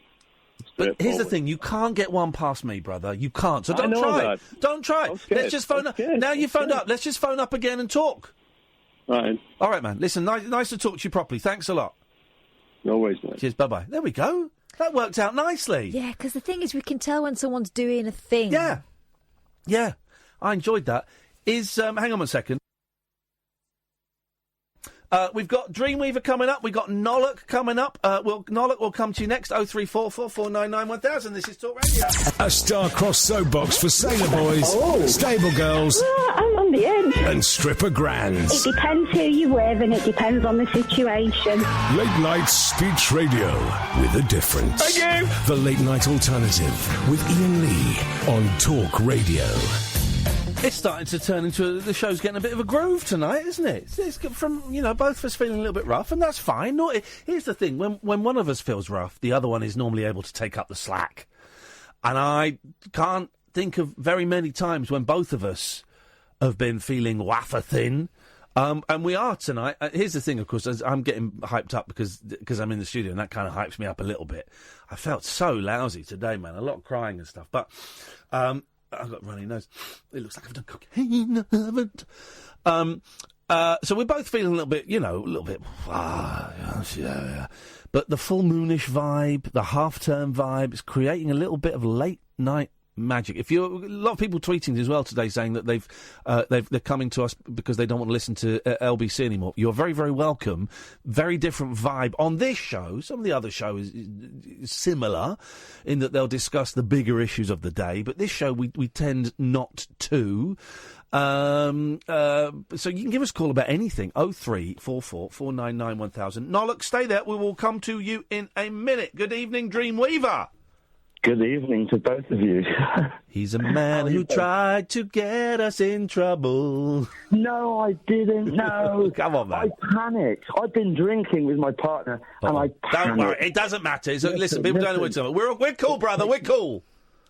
But here's the thing: you can't get one past me, brother. You can't. So don't try. That. Don't try. Let's just phone up. Now you phoned up. Let's just phone up again and talk. Right. All right, man. Listen, nice to talk to you properly. Thanks a lot. No worries, mate. Cheers. Bye bye. There we go. That worked out nicely. Yeah, because the thing is, we can tell when someone's doing a thing. Yeah. I enjoyed that. Hang on one second. We've got Dreamweaver coming up. We've got Nollock coming up. Nollock will come to you next. 03444991000. This is Talk Radio. A star-crossed soapbox for sailor boys, stable girls, I'm on the edge. and stripper grands. It depends who you're with, and it depends on the situation. Late night speech radio with a difference. Thank you. The Late Night Alternative with Iain Lee on Talk Radio. It's starting to turn into the show's getting a bit of a groove tonight, isn't it? It's from, both of us feeling a little bit rough, and that's fine. Here's the thing, when one of us feels rough, the other one is normally able to take up the slack. And I can't think of very many times when both of us have been feeling wafer thin. And we are tonight. Here's the thing, of course, I'm getting hyped up because I'm in the studio, and that kind of hypes me up a little bit. I felt so lousy today, man. A lot of crying and stuff. But I've got a runny nose. It looks like I've done cocaine. I haven't. So we're both feeling a little bit, But the full moonish vibe, the half-term vibe, is creating a little bit of late-night magic. A lot of people tweeting as well today saying that they're coming to us because they don't want to listen to LBC anymore. You're very, very welcome. Very different vibe on this show. Some of the other shows is similar in that they'll discuss the bigger issues of the day, but this show we tend not to. So you can give us a call about anything. 03444991000. Nollock, stay there. We will come to you in a minute. Good evening, Dreamweaver. Good evening to both of you. He's a man who tried to get us in trouble. No, I didn't. No. Come on, man. I panicked. I've been drinking with my partner, and I panicked. Don't worry. It doesn't matter. Listen, people don't know what's on. We're cool, brother. We're cool.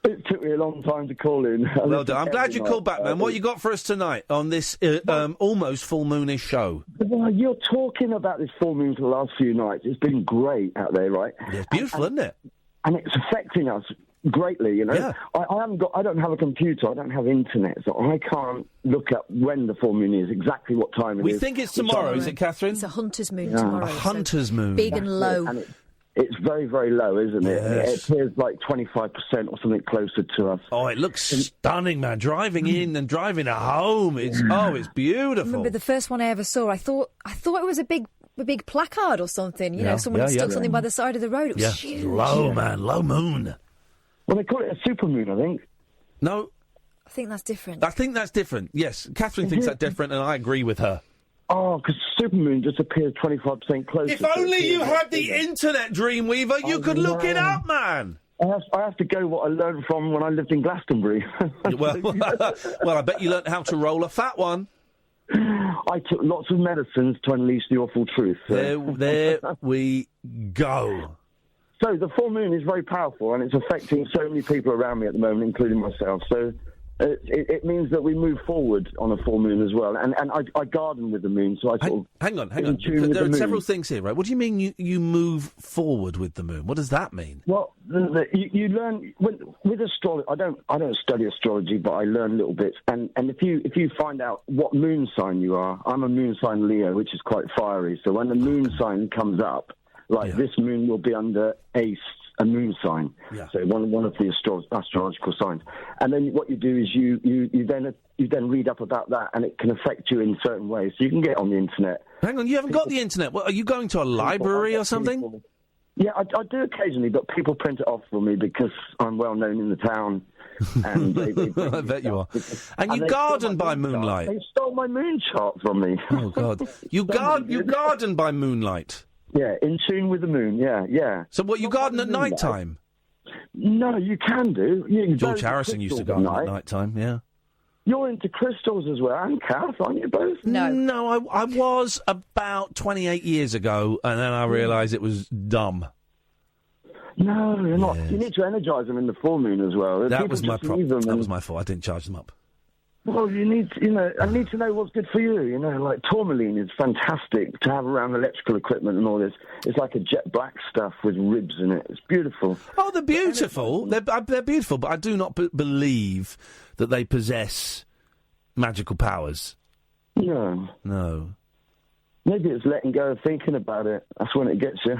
It took me a long time to call in. Well done. I'm glad you called back, man. What you got for us tonight on this almost full moonish show? Well, you're talking about this full moon for the last few nights. It's been great out there, right? Yeah, it's beautiful, isn't it? And it's affecting us greatly, Yeah. I don't have a computer, I don't have internet, so I can't look up when the full moon is, exactly what time it is. We think it's tomorrow, is it, Catherine? It's a hunter's moon tomorrow. A hunter's moon. Big and low. And it's very, very low, isn't it? Yes. It appears like 25% or something closer to us. Oh, it looks stunning, man. Driving in and driving home. It's beautiful. I remember the first one I ever saw, I thought it was a big placard or something. Someone had stuck something by the side of the road. It was huge. Low, man. Low moon. Well, they call it a supermoon, I think. No. I think that's different. Yes. Catherine thinks that's different, and I agree with her. Oh, because supermoon just appears 25% closer. If only you had the internet, Dreamweaver, you could look it up, man. I have to go what I learned from when I lived in Glastonbury. Well, I bet you learnt how to roll a fat one. I took lots of medicines to unleash the awful truth. There we go. So the full moon is very powerful, and it's affecting so many people around me at the moment, including myself. So it means that we move forward on a full moon as well. And I garden with the moon, so I sort of... Hang on. There are several things here, right? What do you mean you move forward with the moon? What does that mean? Well, you learn... With astrology, I don't study astrology, but I learn little bits. And if you find out what moon sign you are, I'm a moon sign Leo, which is quite fiery. So when the moon sign comes up, this moon will be under a moon sign, so one of the astrological signs. And then what you do is you then read up about that, and it can affect you in certain ways. So you can get on the internet. Hang on, you haven't got the internet. What, are you going to a library or something? Yeah, I do occasionally, but people print it off for me because I'm well known in the town. And I bet you are. And you garden by moonlight. They stole my moon chart from me. Oh God! You garden by moonlight. Yeah, in tune with the moon, yeah. So what, you garden at night time? No, you can do. George Harrison used to garden at night time, yeah. You're into crystals as well, and Kath, aren't you both? No, I was about 28 years ago, and then I realised it was dumb. No, you're not. You need to energise them in the full moon as well. That was my problem. That was my fault. I didn't charge them up. Well, I need to know what's good for you. Like tourmaline is fantastic to have around electrical equipment and all this. It's like a jet black stuff with ribs in it. It's beautiful. Oh, they're beautiful. They're beautiful, but I do not believe that they possess magical powers. No. Maybe it's letting go of thinking about it. That's when it gets you.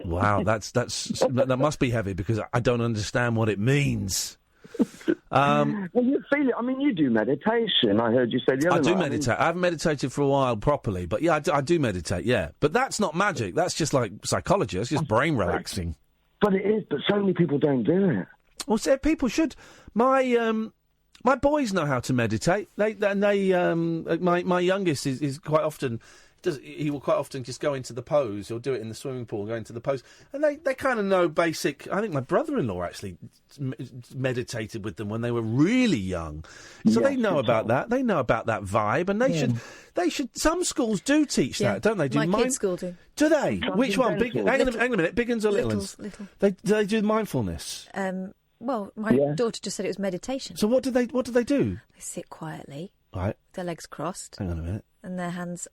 Wow, that must be heavy because I don't understand what it means. Well, you feel it. I mean, you do meditation. I heard you say the other night. I do meditate. I haven't meditated for a while properly, but yeah, I do meditate, yeah. But that's not magic. That's just like psychology. It's just brain relaxing. But it is, but so many people don't do it. Well, so people should. My boys know how to meditate. My youngest is quite often... He will quite often just go into the pose. He'll do it in the swimming pool, go into the pose. And they kind of know basic... I think my brother-in-law actually meditated with them when they were really young. So they know about that. They know about that vibe. And they should... Some schools do teach that, don't they? My kids' school do. Do they? Which one? Hang on a minute. Big uns or little ones? Little. They do mindfulness? Well, my daughter just said it was meditation. So what do they do? They sit quietly. Right. Their legs crossed. Hang on a minute. And their hands...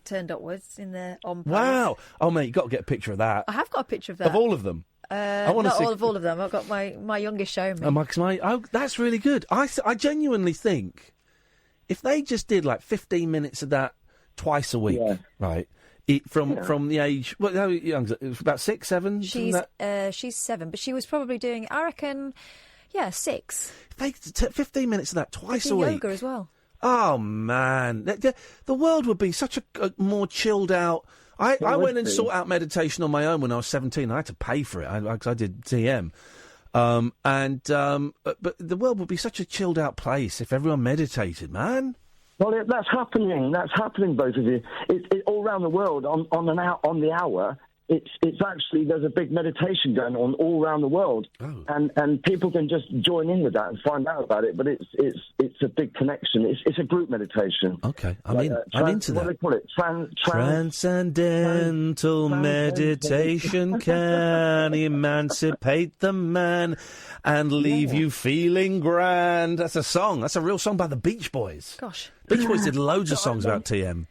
turned upwards in their on pose. Wow! Oh, mate, you've got to get a picture of that. I have got a picture of that. Of all of them? I want to see... all of them. I've got my youngest showing me. That's really good. I genuinely think if they just did like 15 minutes of that twice a week, right? From the age... Well, how young is it? It was about 6, 7? She's 7, but she was probably doing, I reckon, 6. If they 15 minutes of that twice a week. Yoga as well. Oh, man. The world would be such a more chilled out... I went and sought out meditation on my own when I was 17. I had to pay for it because I did TM. But the world would be such a chilled out place if everyone meditated, man. Well, that's happening. That's happening, both of you. It's all around the world on the hour. It's actually, there's a big meditation going on all around the world, and people can just join in with that and find out about it. But it's a big connection. It's a group meditation. Okay, I'm into that. What do they call it? Transcendental meditation can emancipate the man and leave you feeling grand. That's a song. That's a real song by the Beach Boys. Gosh, Beach Boys did loads of songs about TM.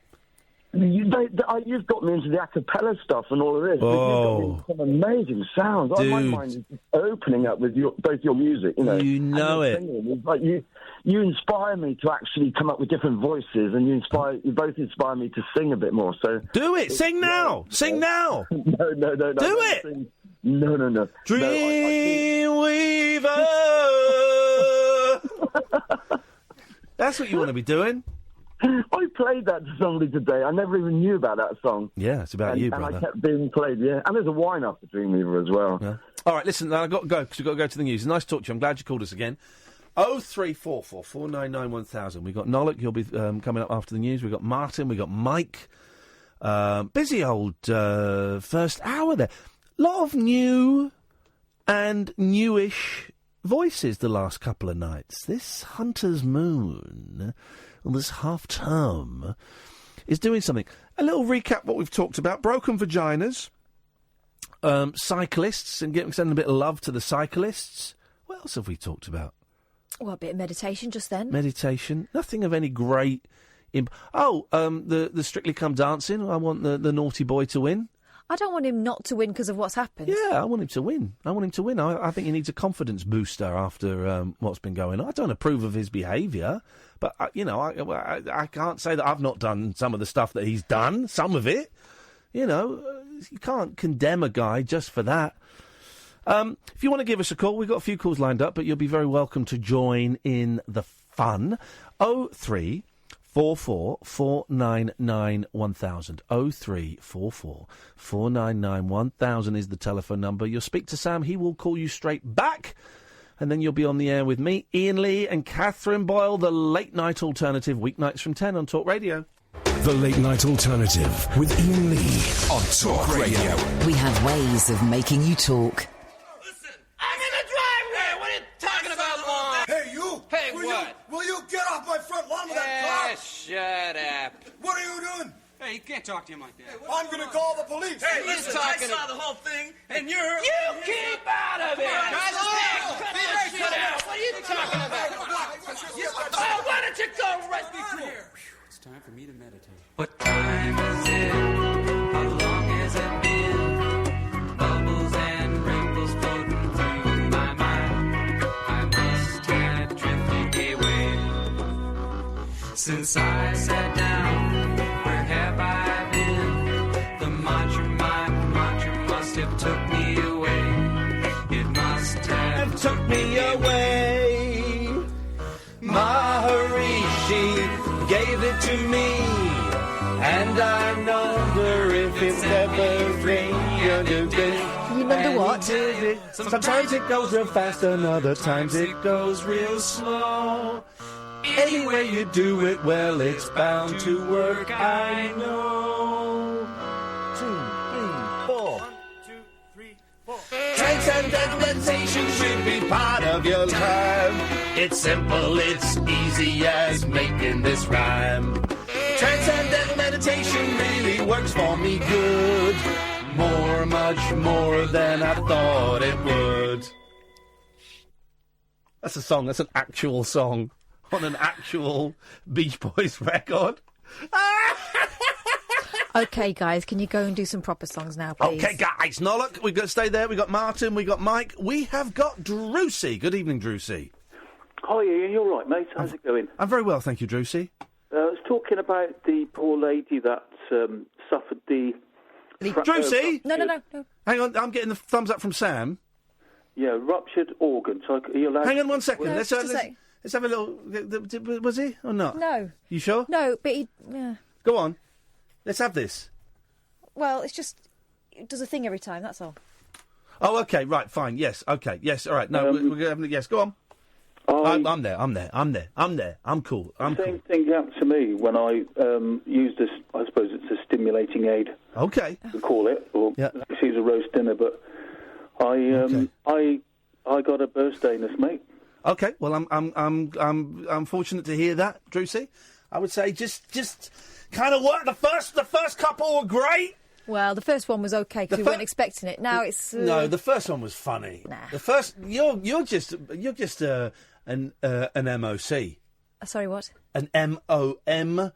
You've got me into the a cappella stuff and all of this. Oh. You've got some amazing sounds. Dude. My mind is opening up with both your music. You know it. It's like you inspire me to actually come up with different voices, and you both inspire me to sing a bit more. So do it. Sing now. Sing now. No. Do it. No. Dreamweaver. That's what you want to be doing. I played that to somebody today. I never even knew about that song. Yeah, it's about you, brother. And I kept being played, yeah. And there's a wine after Dreamweaver as well. Yeah. All right, listen, I've got to go because we've got to go to the news. Nice to talk to you. I'm glad you called us again. 0344 499 1000. We've got Nolik, he'll be coming up after the news. We've got Martin, we've got Mike. Busy old first hour there. Lot of new and newish voices the last couple of nights. This Hunter's Moon, this half-term, is doing something. A little recap what we've talked about. Broken vaginas, cyclists, and sending a bit of love to the cyclists. What else have we talked about? Well, a bit of meditation just then. Meditation. Nothing of any great... the Strictly Come Dancing. I want the naughty boy to win. I don't want him not to win because of what's happened. Yeah, I want him to win. I think he needs a confidence booster after what's been going on. I don't approve of his behaviour, but, I can't say that I've not done some of the stuff that he's done, some of it. You can't condemn a guy just for that. If you want to give us a call, we've got a few calls lined up, but you'll be very welcome to join in the fun. 0344 499 1000. 0344 499 1000 is the telephone number. You'll speak to Sam, he will call you straight back, and then you'll be on the air with me, Iain Lee and Catherine Boyle, the Late Night Alternative, weeknights from 10 on Talk Radio. The Late Night Alternative with Iain Lee on Talk Radio. We have ways of making you talk. I'm in the driveway! What are you talking about, Mom? Hey, you! Hey, Will you get off my front lawn with that car? Shut up. What are you doing? Hey, you can't talk to him like that. Hey, I'm going to call the police. Hey, listen, I saw the whole thing, and you're... You keep out of it! Shut up! What are you talking about? Oh, why don't you go rest me through? It's time for me to meditate. What time is it? How long has it been? Bubbles and wrinkles floating through my mind. I must have drifted away. Since I sat down, where have I been? The mantra must have took me away. It must have took me away. Maharishi gave it to me, and I wonder if it's ever free. You wonder what? Sometimes it goes real fast, and other times it goes real slow. Any way you do it, well, it's bound to work, I know. 2, 3, 4. Transcendentation should be part of your life. It's simple, it's easy as making this rhyme. Transcendental meditation really works for me good. Much more than I thought it would. That's a song, that's an actual song on an actual Beach Boys record. OK, guys, can you go and do some proper songs now, please? OK, guys, Nolik, we've got to stay there. We've got Martin, we've got Mike. We have got Drusy. Good evening, Drusy. Hi, Ian, you all right, mate? How's it going? I'm very well, thank you, Drusy. I was talking about the poor lady that suffered the... Drusy? No. Hang on, I'm getting the thumbs up from Sam. Yeah, ruptured organ. So are you allowed... Hang on 1 second. No, let's have a little... Was he or not? No. You sure? No, but he... Yeah. Go on. Let's have this. Well, it's just... It does a thing every time, that's all. Oh, OK, right, fine. Yes, OK, yes, all right. No, we're going to have... Yes, go on. I'm there. I'm cool. Same thing happened to me when I used this, I suppose it's a stimulating aid. Okay. To call it, or actually it's a roast dinner, but I got a birthday in this, mate. Okay, well I'm fortunate to hear that, Drusy. I would say just kind of work. The first couple were great. Well, the first one was okay because we weren't expecting it. Now it's no. The first one was funny. Nah. The first you're just an MOC. Sorry, what? An MOC.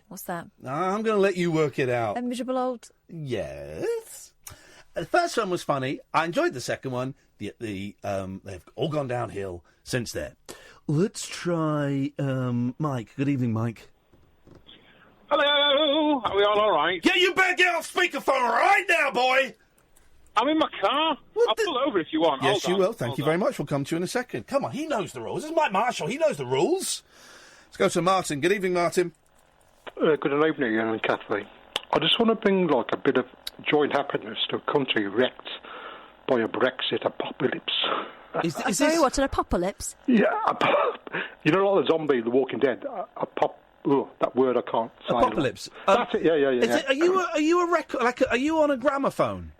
What's that? I'm going to let you work it out. A miserable old. Yes. The first one was funny. I enjoyed the second one. They've all gone downhill since then. Let's try Mike. Good evening, Mike. Hello, are we all right? Yeah, you better get off speakerphone right now, boy! I'm in my car. I'll pull over if you want. Yes, you will. Thank you very much. We'll come to you in a second. Come on, he knows the rules. This is Mike Marshall. He knows the rules. Let's go to Martin. Good evening, Martin. Good evening, Iain and Katherine. I just want to bring a bit of joy and happiness to a country wrecked by a Brexit apocalypse. Is Sorry, this... what, an apocalypse? Yeah, you know, like the zombie, The Walking Dead. That word I can't say. Apocalypse. That's it. Yeah. Is it, are you a record? Are you on a gramophone?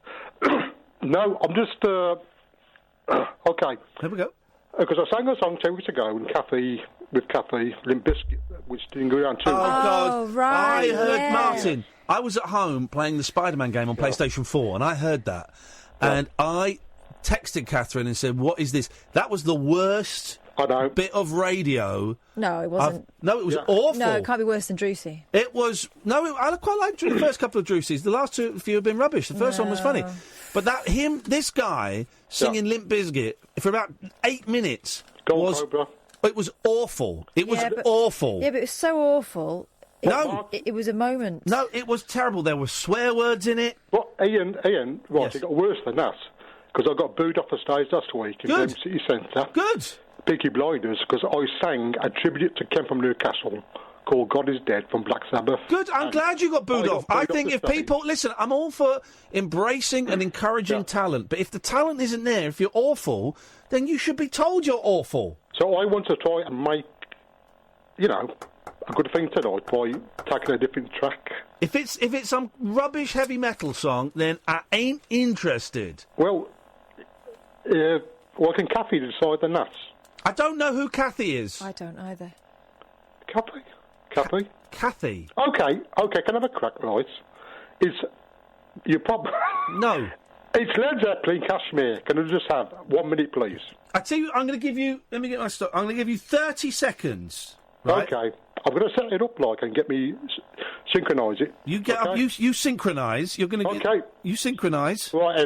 No, I'm just. Okay. Here we go. Because I sang a song 2 weeks ago with Kathy, Limp Bizkit, which didn't go around too Oh, well. God. right, I heard yeah. Martin. I was at home playing the Spider-Man game on PlayStation 4, and I heard that. And I texted Catherine and said, what is this? That was the worst bit of radio. No, it wasn't. No, it was awful. No, it can't be worse than Drewsy. It was... No, I quite liked the first couple of Drewsies. The last few have been rubbish. The first one was funny. But this guy singing Limp Bizkit for about 8 minutes it was awful. It was awful. Yeah, but it was so awful. It was a moment. No, it was terrible. There were swear words in it. Well, Ian, right, it got worse than that. Because I got booed off the stage last week in the City Centre. Good. Peaky Blinders, because I sang a tribute to Ken from Newcastle called God is Dead from Black Sabbath. Good, I'm glad you got booed off. I think if people... Listen, I'm all for embracing and encouraging talent, but if the talent isn't there, if you're awful, then you should be told you're awful. So I want to try and make, a good thing tonight by tackling a different track. If it's some rubbish heavy metal song, then I ain't interested. Well, can Kathy decide the nuts? I don't know who Kathy is. I don't either. Kathy? Kathy. Okay, can I have a crack, right? No. It's Led Zeppelin, Kashmir. Can I just have 1 minute, please? I tell you, I'm going to give you... Let me get my stuff. I'm going to give you 30 seconds. Right? Okay. I'm going to set it up and get me... synchronise it. You get up, you synchronise. You're going to get... Okay. You synchronise. Right,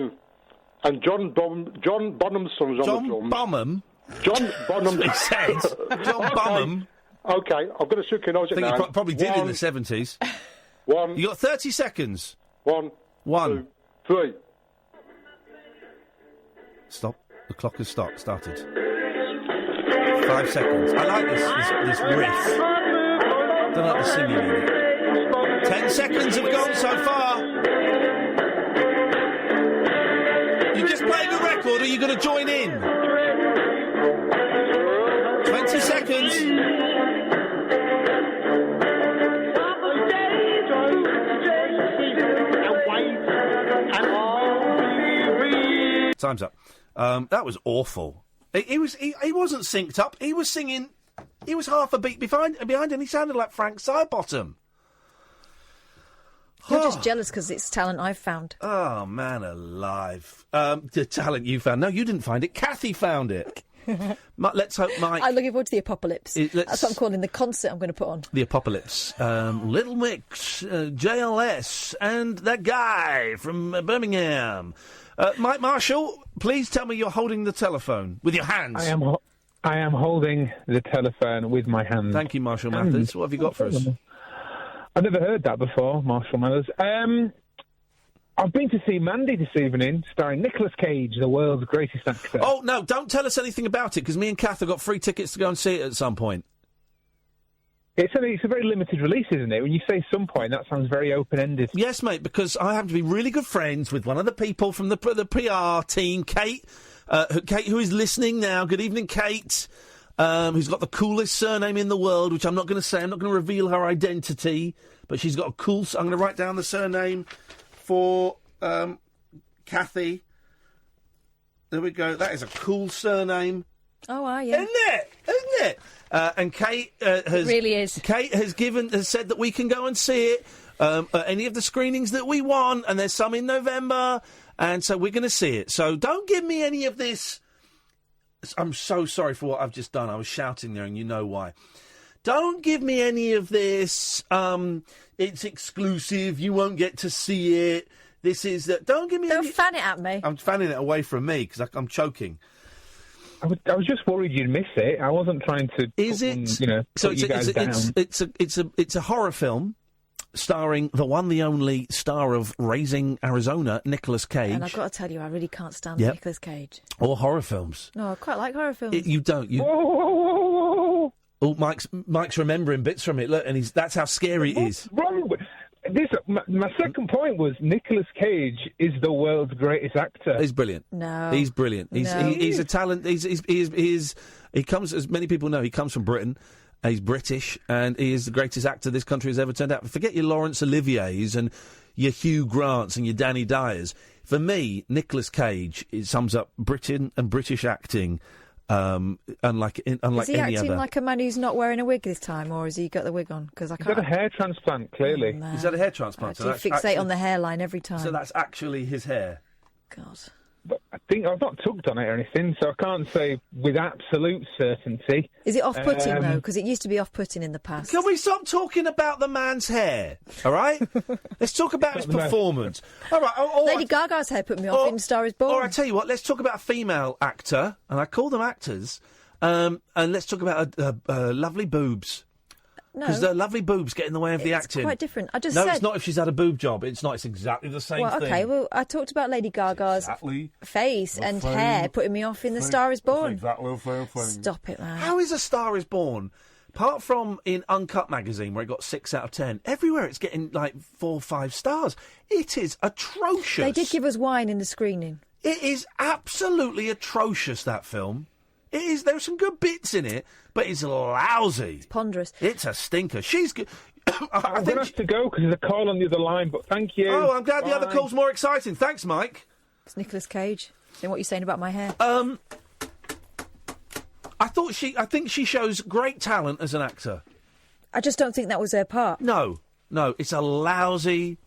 and John Bonham's son's on the drums. John Bonham. He says. John Bonham. Okay, I'm going to synchronise it now. I think he probably did in the 70s. You got 30 seconds. 1, 2, 3. Stop. The clock has started. 5 seconds. I like this riff. Don't like the singing in it. 10 seconds have gone so far. You just playing a record, or are you going to join in? 20 seconds. Time's up. That was awful. He wasn't synced up. He was singing. He was half a beat behind, and he sounded like Frank Sidebottom. You're just jealous because it's talent I've found. Oh, man alive. The talent you found. No, you didn't find it. Kathy found it. Let's hope Mike... I'm looking forward to the apocalypse. That's what I'm calling the concert I'm going to put on. The apocalypse. Little Mix, JLS, and that guy from Birmingham. Mike Marshall, please tell me you're holding the telephone with your hands. I am holding the telephone with my hands. Thank you, Marshall Mathers. What have you got for us? I've never heard that before, Marshall Mathers. I've been to see Mandy this evening, starring Nicolas Cage, the world's greatest actor. Oh, no, don't tell us anything about it, because me and Kath have got free tickets to go and see it at some point. It's a very limited release, isn't it? When you say some point, that sounds very open-ended. Yes, mate, because I happen to be really good friends with one of the people from the PR team, Kate, who is listening now. Good evening, Kate, who's got the coolest surname in the world, which I'm not going to say. I'm not going to reveal her identity, but she's got a cool... I'm going to write down the surname for Kathy. There we go. That is a cool surname. Oh, are you? Isn't it? And Kate has... It really is. Kate has said that we can go and see it at any of the screenings that we want, and there's some in November, and so we're going to see it. So don't give me any of this... I'm so sorry for what I've just done. I was shouting there, and you know why. Don't give me any of this, it's exclusive, you won't get to see it, this is... Don't give me Don't fan it at me. I'm fanning it away from me, because I'm choking. I was just worried you'd miss it. I wasn't trying to... Is it? So it's a horror film starring the one, the only star of Raising Arizona, Nicolas Cage. And I've got to tell you, I really can't stand Nicolas Cage. Or horror films. No, I quite like horror films. You don't. Oh, Mike's remembering bits from it. Look, and that's how scary it is. Wrong. My second point was Nicolas Cage is the world's greatest actor. He's brilliant. No. He's brilliant. He's a talent. He comes, as many people know, he comes from Britain. He's British, and he is the greatest actor this country has ever turned out. Forget your Laurence Oliviers and your Hugh Grants and your Danny Dyers. For me, Nicolas Cage, it sums up Britain and British acting, unlike Is he any acting other. like a man who's not wearing a wig this time, or has he got the wig on? Because I He's can't. got a hair transplant, clearly. Oh, He's had a hair transplant. I do fixate on the hairline every time. So that's actually his hair. God. But I think I've not tugged on it or anything, so I can't say with absolute certainty. Is it off-putting, though? Because it used to be off-putting in the past. Can we stop talking about the man's hair? All right? Let's talk about his performance. All right. Lady Gaga's hair put me off in Star is Born. Or I tell you what, let's talk about a female actor, and I call them actors, and let's talk about lovely boobs. No. Because the lovely boobs get in the way of the acting. It's quite different. I just no, said... it's not if she's had a boob job. It's not. It's exactly the same thing. Okay, well, I talked about Lady Gaga's face and hair putting me off in The Star is Born. Exactly the same thing. Stop it, man. How is A Star is Born? Apart from in Uncut magazine, where it got 6 out of 10, everywhere it's getting like 4 or 5 stars. It is atrocious. They did give us wine in the screening. It is absolutely atrocious, that film. It is. There's some good bits in it, but it's lousy. It's ponderous. It's a stinker. She's good. I'm going to have to go because there's a call on the other line, but thank you. Oh, I'm glad the other Bye. call's more exciting. Thanks, Mike. It's Nicolas Cage. Then what are you saying about my hair? I think she shows great talent as an actor. I just don't think that was her part. No, it's a lousy,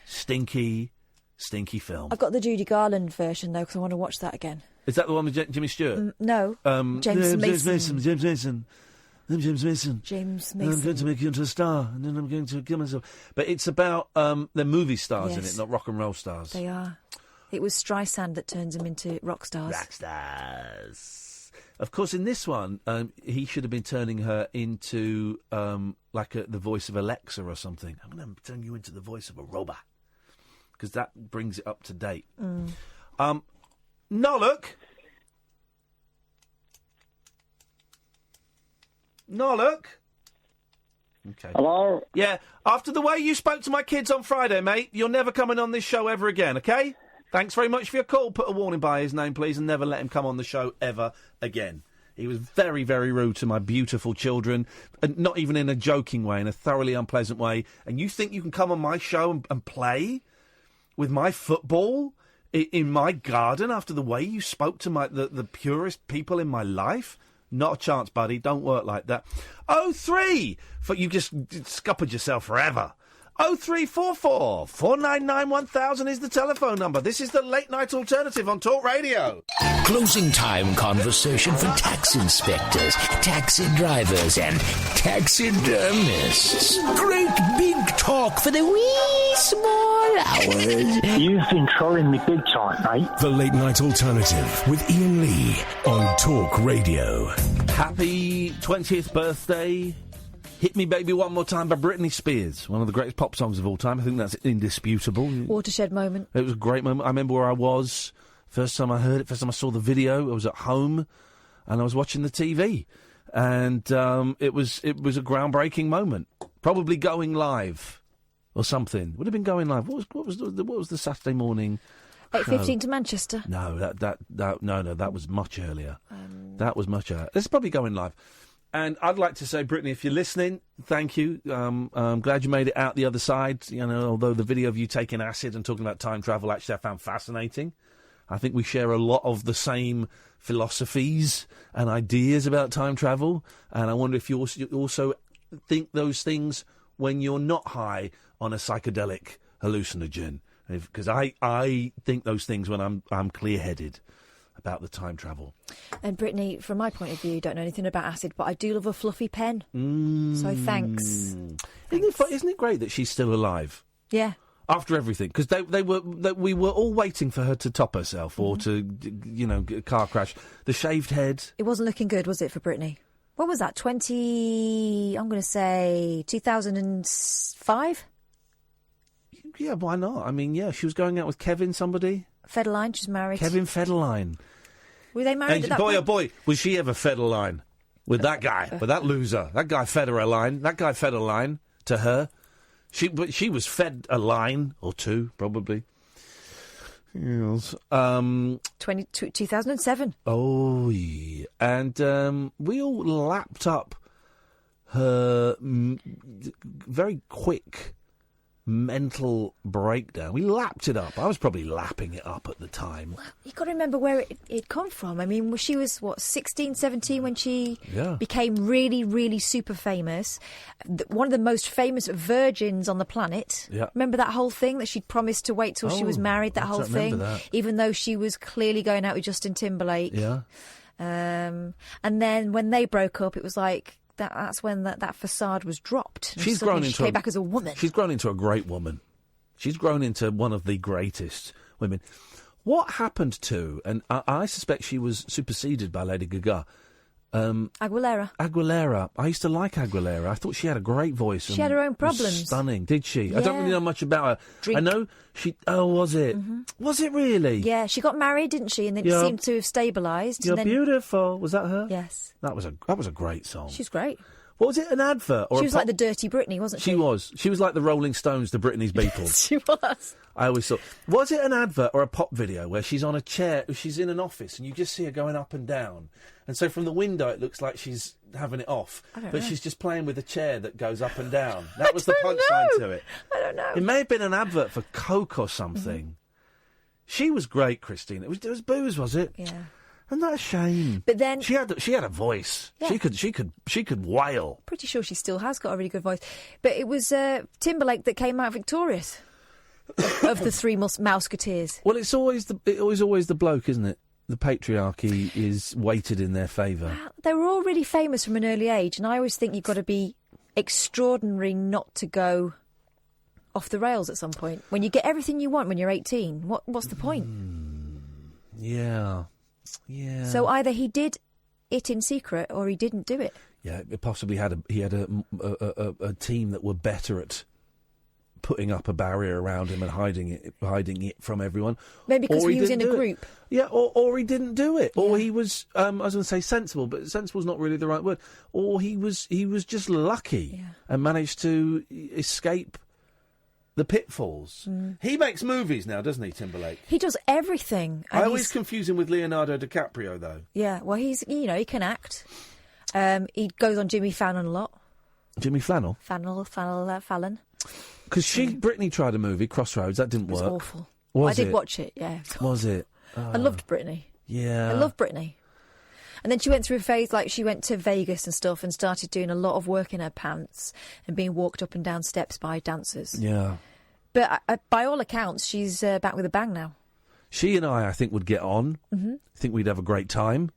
stinky film. I've got the Judy Garland version, though, because I want to watch that again. Is that the one with Jimmy Stewart? No. James Mason. James Mason. James I'm Mason. going to make you into a star, and then I'm going to kill myself. But it's about they're movie stars in Yes. it, not rock and roll stars. They are. It was Streisand that turns him into rock stars. Rock stars. Of course, in this one, he should have been turning her into the voice of Alexa or something. I'm going to turn you into the voice of a robot, because that brings it up to date. Nollook. Okay. Hello? Yeah, after the way you spoke to my kids on Friday, mate, you're never coming on this show ever again, okay? Thanks very much for your call. Put a warning by his name, please, and never let him come on the show ever again. He was very, very rude to my beautiful children, and not even in a joking way, in a thoroughly unpleasant way. And you think you can come on my show and play with my football in my garden after the way you spoke to the purest people in my life? Not a chance, buddy. Don't work like that. 03! You just scuppered yourself forever. 0344 499 1000 is the telephone number. This is the Late Night Alternative on Talk Radio. Closing time conversation for tax inspectors, taxi drivers, and taxidermists. Great big talk for the wee small hours. You've been trolling me big time, mate. The Late Night Alternative with Iain Lee on Talk Radio. Happy 20th birthday. Hit Me Baby One More Time by Britney Spears. One of the greatest pop songs of all time. I think that's indisputable. Watershed moment. It was a great moment. I remember where I was. First time I heard it, first time I saw the video, I was at home and I was watching the TV. And it was a groundbreaking moment. Probably going live or something. Would have been going live. What was the Saturday morning? 8:15 to Manchester. No, that was much earlier. That was much earlier. It's probably going live. And I'd like to say, Brittany, if you're listening, thank you. I'm glad you made it out the other side. You know, although the video of you taking acid and talking about time travel, actually, I found fascinating. I think we share a lot of the same philosophies and ideas about time travel. And I wonder if you also think those things when you're not high on a psychedelic hallucinogen. Because I think those things when I'm clear-headed about the time travel. And Brittany, from my point of view, don't know anything about acid, but I do love a fluffy pen. So thanks. Isn't it great that she's still alive? Yeah. After everything, because we were all waiting for her to top herself or to, car crash. The shaved head. It wasn't looking good, was it, for Britney? When was that? 2005? Yeah, why not? I mean, yeah, she was going out with Kevin, somebody. Federline, she's married. Kevin Federline. Were they married at that boy, point? oh boy, was she ever Federline with that guy, with that loser. That guy Federline to her. But she was fed a line or two, probably. Yes. 2007. Oh, yeah. And we all lapped up her very quick mental breakdown. We lapped it up. I was probably lapping it up at the time. Well, you've got to remember where it'd come from. I mean, she was, 16, 17 when she became really, really super famous. One of the most famous virgins on the planet. Yeah. Remember that whole thing that she'd promised to wait till she was married, that whole thing? That. Even though she was clearly going out with Justin Timberlake. Yeah. And then when they broke up, it was like... That's when that facade was dropped. She came back as a woman. She's grown into a great woman. She's grown into one of the greatest women. What happened to, and I suspect she was superseded by Lady Gaga. Aguilera. I used to like Aguilera. I thought she had a great voice. She had her own problems. Stunning, did she? Yeah. I don't really know much about her. Drink. I know she... Oh, was it? Mm-hmm. Was it really? Yeah, she got married, didn't she? And then it seemed to have stabilised. You're beautiful. Was that her? Yes. That was a great song. She's great. What was it, an advert? Or she was like the Dirty Britney, wasn't she? She was. She was like the Rolling Stones to Britney's Beatles. She was. I always thought, was it an advert or a pop video where she's on a chair, she's in an office, and you just see her going up and down? And so from the window it looks like she's having it off, but she's just playing with a chair that goes up and down. That was the punchline to it. I don't know. It may have been an advert for Coke or something. Mm-hmm. She was great, Christine. It was booze, was it? Yeah. Isn't that a shame? But then she had a voice. Yeah. She could wail. Pretty sure she still has got a really good voice. But it was Timberlake that came out victorious of the three Mouseketeers. Well, it's always the bloke, isn't it? The patriarchy is weighted in their favour. Well, they were all really famous from an early age, and I always think you've got to be extraordinary not to go off the rails at some point. When you get everything you want when you're 18, what's the point? Yeah. Yeah. So either he did it in secret or he didn't do it. Yeah, it possibly had a team that were better at putting up a barrier around him and hiding it from everyone. Maybe because he was in a group. Yeah, or he didn't do it, or he was. I was going to say sensible, but sensible is not really the right word. Or he was just lucky and managed to escape the pitfalls. He makes movies now, doesn't he, Timberlake? He does everything. I always confuse him with Leonardo DiCaprio, though. Yeah, well, he can act. He goes on Jimmy Fallon a lot. Jimmy Flannel? Fallon. Because Britney tried a movie, Crossroads, that didn't work. It was awful. I did watch it, yeah. Was it? I loved Britney. Yeah. I love Britney. And then she went through a phase, like she went to Vegas and stuff and started doing a lot of work in her pants and being walked up and down steps by dancers. Yeah. But by all accounts, she's back with a bang now. She and I think, would get on. Mm-hmm. I think we'd have a great time.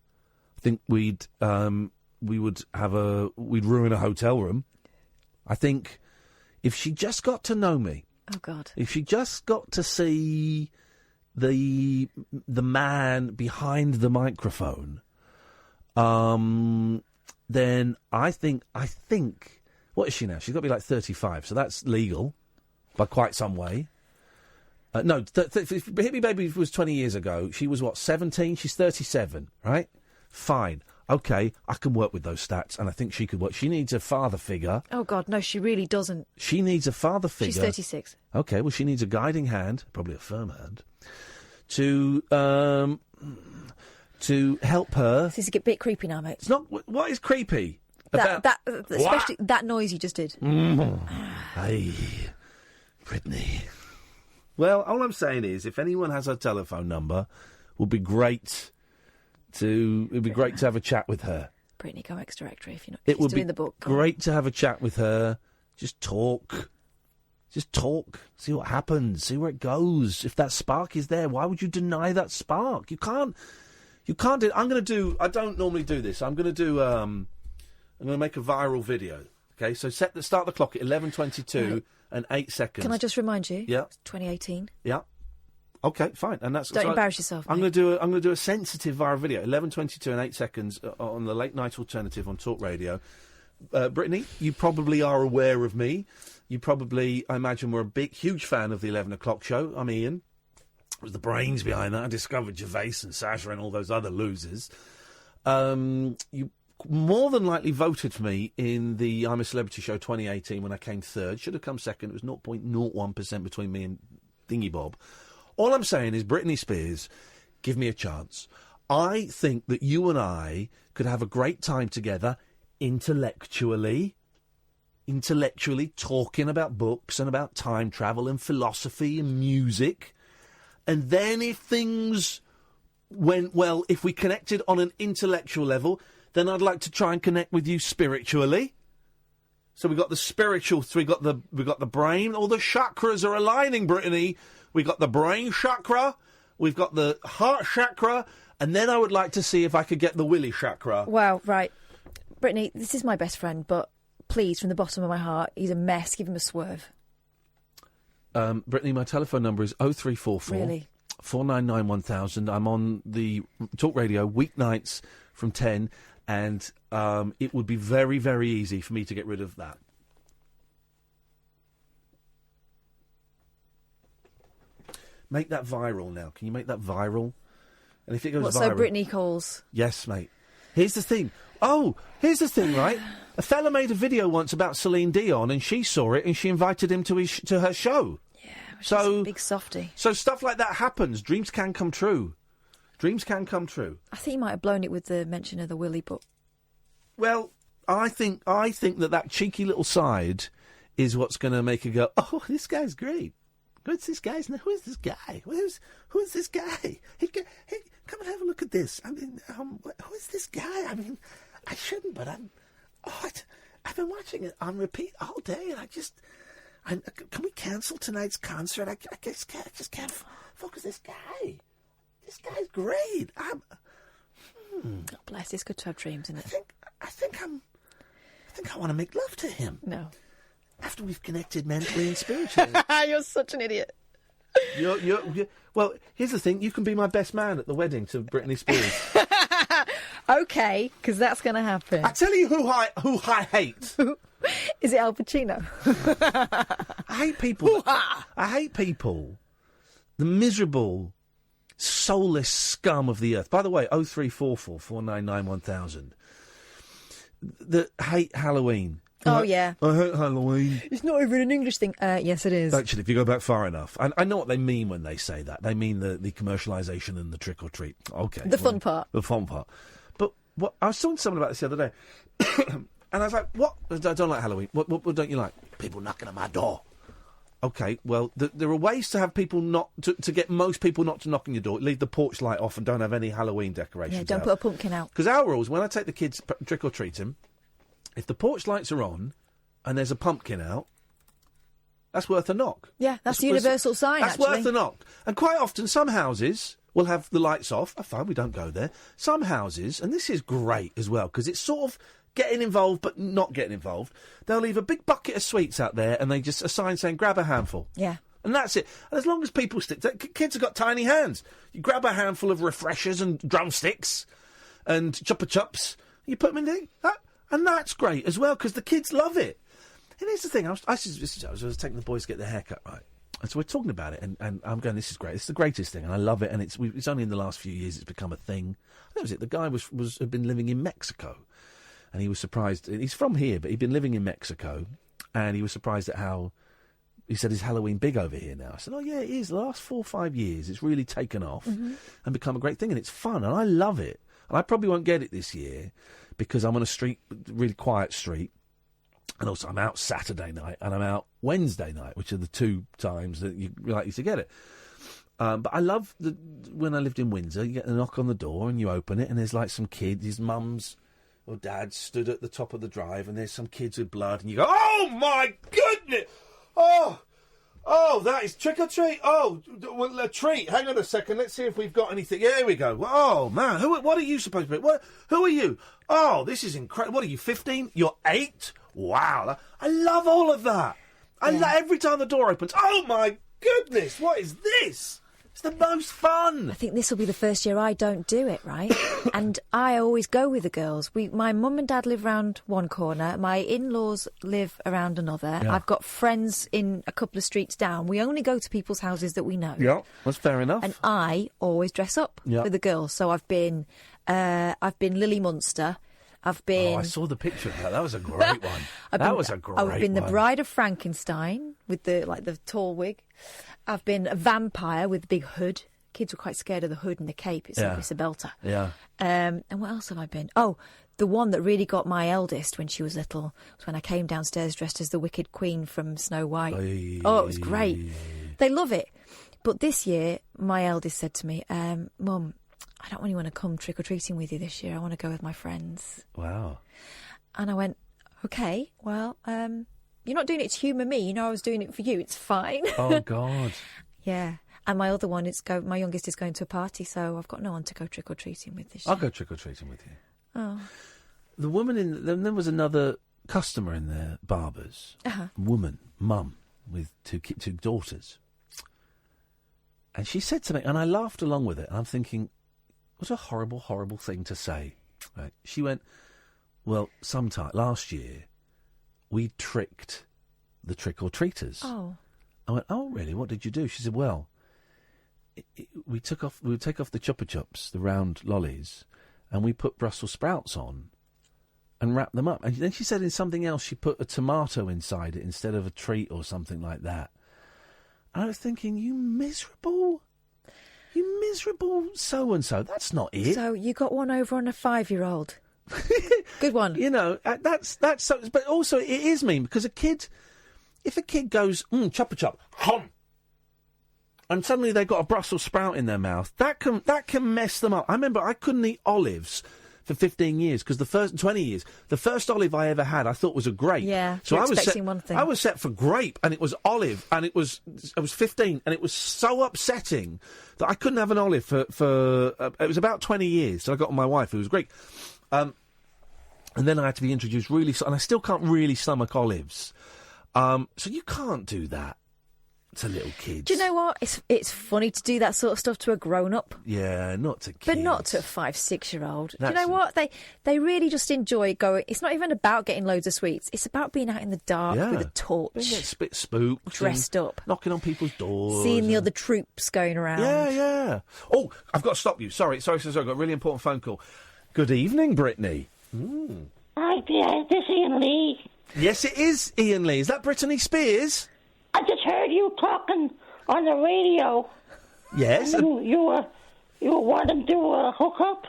I think we'd ruin a hotel room. I think if she just got to know me. Oh, God. If she just got to see the man behind the microphone, then I think, what is she now? She's got to be like 35, so that's legal by quite some way. No, Hit Me Baby was 20 years ago. She was, 17? She's 37, right? Fine. Okay, I can work with those stats, and I think she could work. She needs a father figure. Oh, God, no, she really doesn't. She needs a father figure. She's 36. Okay, well, she needs a guiding hand, probably a firm hand, to help her. This is a bit creepy now, mate. It's not. What is creepy? Especially that noise you just did. Hey, Britney. Well, all I'm saying is, if anyone has her telephone number, it'd be great to have a chat with her. Britney, go extra if you're not. It would be the book. Great to have a chat with her. Just talk. See what happens. See where it goes. If that spark is there, why would you deny that spark? You can't do. I don't normally do this. I'm going to make a viral video. Okay, so start the clock at 11:22 and 8 seconds. Can I just remind you? Yeah. It's 2018. Yeah. Okay, fine. And that's don't embarrass yourself. I'm going to do a sensitive viral video. 11:22 and 8 seconds on the Late Night Alternative on Talk Radio. Brittany, you probably are aware of me. You probably, I imagine, were a huge fan of the 11 o'clock show. I'm Ian. It was the brains behind that. I discovered Gervais and Sasha and all those other losers. You more than likely voted for me in the I'm a Celebrity Show 2018 when I came third. Should have come second. It was 0.01% between me and Thingy Bob. All I'm saying is, Britney Spears, give me a chance. I think that you and I could have a great time together intellectually talking about books and about time travel and philosophy and music. And then if things went well, if we connected on an intellectual level, then I'd like to try and connect with you spiritually. So we got the spiritual, we got the brain, all the chakras are aligning, Brittany. We got the brain chakra, we've got the heart chakra, and then I would like to see if I could get the willy chakra. Wow, right. Brittany, this is my best friend, but please, from the bottom of my heart, he's a mess. Give him a swerve. Brittany, my telephone number is 0344 Really? 499 1000. I'm on the Talk Radio weeknights from 10, and it would be very, very easy for me to get rid of that. Make that viral now. Can you make that viral? And if it goes viral... So Brittany calls? Yes, mate. Here's the thing. Here's the thing, right? A fella made a video once about Celine Dion, and she saw it, and she invited him to her show. Yeah, she's a big softie. So stuff like that happens. Dreams can come true. Dreams can come true. I think you might have blown it with the mention of the willy, but... Well, I think that cheeky little side is what's going to make her go, oh, this guy's great. Who's this guy? Who is this guy? Who's this guy? Hey, come and have a look at this. I mean, who is this guy? I mean, I shouldn't, but I've been watching it on repeat all day, and can we cancel tonight's concert? I just can't focus. This guy's great. God bless. It's good to have dreams, isn't it? I think I want to make love to him. No. After we've connected mentally and spiritually. You're such an idiot. Well, here's the thing. You can be my best man at the wedding to Britney Spears. Okay, because that's going to happen. I tell you who I hate. Is it Al Pacino? I hate people. I hate people. The miserable, soulless scum of the earth. By the way, 0344 499 1000. That hate Halloween. Oh, yeah. I hate Halloween. It's not even an English thing. Yes, it is. Actually, if you go back far enough. I know what they mean when they say that. They mean the commercialisation and the trick-or-treat. Okay. The fun part. The fun part. But I was talking to someone about this the other day, and I was like, what? I don't like Halloween. What don't you like? People knocking at my door. Okay, well, there are ways to have people not... to get most people not to knock on your door. Leave the porch light off and don't have any Halloween decorations Yeah, don't put a pumpkin out. Because our rules, when I take the kids trick-or-treating... If the porch lights are on and there's a pumpkin out, that's worth a knock. Yeah, that's the universal sign, That's actually. worth a knock. And quite often, some houses will have the lights off. Oh, fine, we don't go there. Some houses, and this is great as well, because it's sort of getting involved but not getting involved, they'll leave a big bucket of sweets out there and they just a sign saying, grab a handful. Yeah. And that's it. And as long as people stick to it, kids have got tiny hands. You grab a handful of refreshers and drumsticks and chupa chups, you put them in there. And that's great as well, because the kids love it. And here's the thing, I was taking the boys to get their hair cut, right? And so we're talking about it, and I'm going, this is great. It's the greatest thing, and I love it, and it's only in the last few years it's become a thing. That was it. The guy had been living in Mexico, and he was surprised. He's from here, but he'd been living in Mexico, and he was surprised at how... He said, is Halloween big over here now? I said, oh, yeah, it is. The last 4 or 5 years, it's really taken off and become a great thing, and it's fun, and I love it. And I probably won't get it this year, because I'm on a street, really quiet street, and also I'm out Saturday night and I'm out Wednesday night, which are the 2 times that you're likely to get it. But I love when I lived in Windsor, you get a knock on the door and you open it, and there's like some kids, his mums or dads stood at the top of the drive, and there's some kids with blood, and you go, oh my goodness! Oh, that is trick or treat. Oh, well, a treat. Hang on a second. Let's see if we've got anything. Yeah, here we go. Oh, man. What are you supposed to be? Who are you? Oh, this is incredible. What are you, 15? You're 8? Wow. I love all of that. Every time the door opens. Oh, my goodness. What is this? It's the most fun. I think this will be the first year I don't do it, right? And I always go with the girls. My mum and dad live round one corner. My in-laws live around another. Yeah. I've got friends in a couple of streets down. We only go to people's houses that we know. Yeah, that's fair enough. And I always dress up with the girls. So I've been Lily Munster. I've been... Oh, I saw the picture of that. That was a great one. I've been the Bride of Frankenstein with the tall wig. I've been a vampire with the big hood. Kids were quite scared of the hood and the cape. It's a belter. Yeah. And what else have I been? Oh, the one that really got my eldest when she was little was when I came downstairs dressed as the Wicked Queen from Snow White. Oh, it was great. They love it. But this year, my eldest said to me, Mum, I don't really want to come trick-or-treating with you this year. I want to go with my friends. Wow. And I went, OK, well, you're not doing it to humour me. You know I was doing it for you. It's fine. Oh, God. Yeah. And my other one, my youngest is going to a party, so I've got no one to go trick-or-treating with this year. I'll go trick-or-treating with you. Oh. The woman then there was another customer in there, Barbers. Woman, mum, with two daughters. And she said something, and I laughed along with it, and I'm thinking, what a horrible, horrible thing to say. Right? She went, well, sometime last year, we tricked the trick-or-treaters. Oh. I went, oh, really? What did you do? She said, well, we would take off the Chupa Chups, the round lollies, and we put Brussels sprouts on and wrap them up. And then she said in something else, she put a tomato inside it instead of a treat or something like that. And I was thinking, you miserable so-and-so. That's not it. So you got one over on a 5-year-old. Good one. You know, that's so... But also, it is mean, because if a kid goes, Chupa Chup, hum, and suddenly they've got a Brussels sprout in their mouth, that can mess them up. I remember I couldn't eat olives for 15 years, because the first olive I ever had I thought was a grape. Yeah, so you're I was expecting one thing. I was set for grape, and it was olive, and I was 15, and it was so upsetting that I couldn't have an olive for it was about 20 years. So I got with my wife, who was Greek, and then I had to be introduced and I still can't really stomach olives. So you can't do that to little kids. Do you know what? It's funny to do that sort of stuff to a grown-up. Yeah, not to kids. But not to a 5-6-year-old. Do you know what? They really just enjoy going... It's not even about getting loads of sweets. It's about being out in the dark with a torch. They get a bit spooked. Dressed up. Knocking on people's doors. Seeing the other troops going around. Yeah. Oh, I've got to stop you. Sorry. I've got a really important phone call. Good evening, Britney. Hi, Pierre. This is Ian Lee. Yes, it is Ian Lee. Is that Britney Spears? I just heard you talking on the radio. Yes. You were wanting to do a hookup?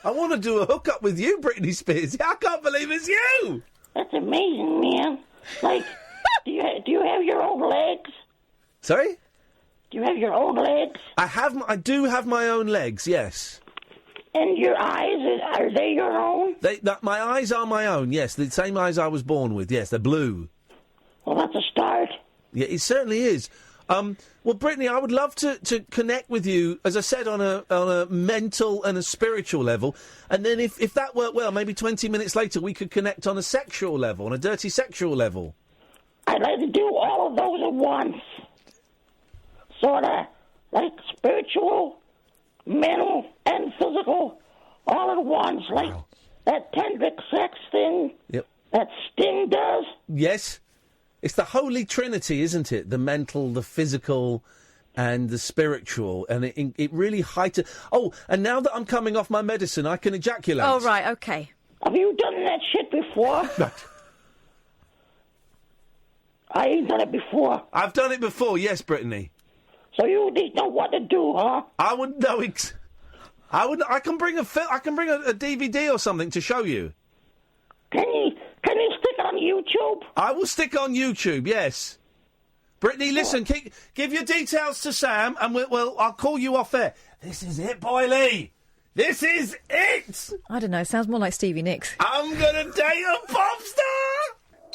I want to do a hookup with you, Britney Spears. I can't believe it's you. That's amazing, man. Like, do you have your own legs? Sorry? Do you have your own legs? I do have my own legs, yes. And your eyes, are they your own? My eyes are my own, yes. The same eyes I was born with, yes. They're blue. Well, that's a start. Yeah, it certainly is. Well, Britney, I would love to connect with you, as I said, on a mental and a spiritual level. And then if that worked well, maybe 20 minutes later we could connect on a sexual level, on a dirty sexual level. I'd like to do all of those at once. Sort of like spiritual, mental, and physical, all at once. Like that tantric sex thing that Sting does. Yes. It's the Holy Trinity, isn't it? The mental, the physical, and the spiritual. And it really heightens... Oh, and now that I'm coming off my medicine, I can ejaculate. Oh, right, OK. Have you done that shit before? I ain't done it before. I've done it before, yes, Brittany. So you need to know what to do, huh? I wouldn't know... I can bring a DVD or something to show you. Can you stick it on YouTube? I will stick on YouTube, yes. Brittany, listen, give your details to Sam, and I'll call you off air. This is it, Boy Lee. This is it. I don't know. Sounds more like Stevie Nicks. I'm gonna date a pop star.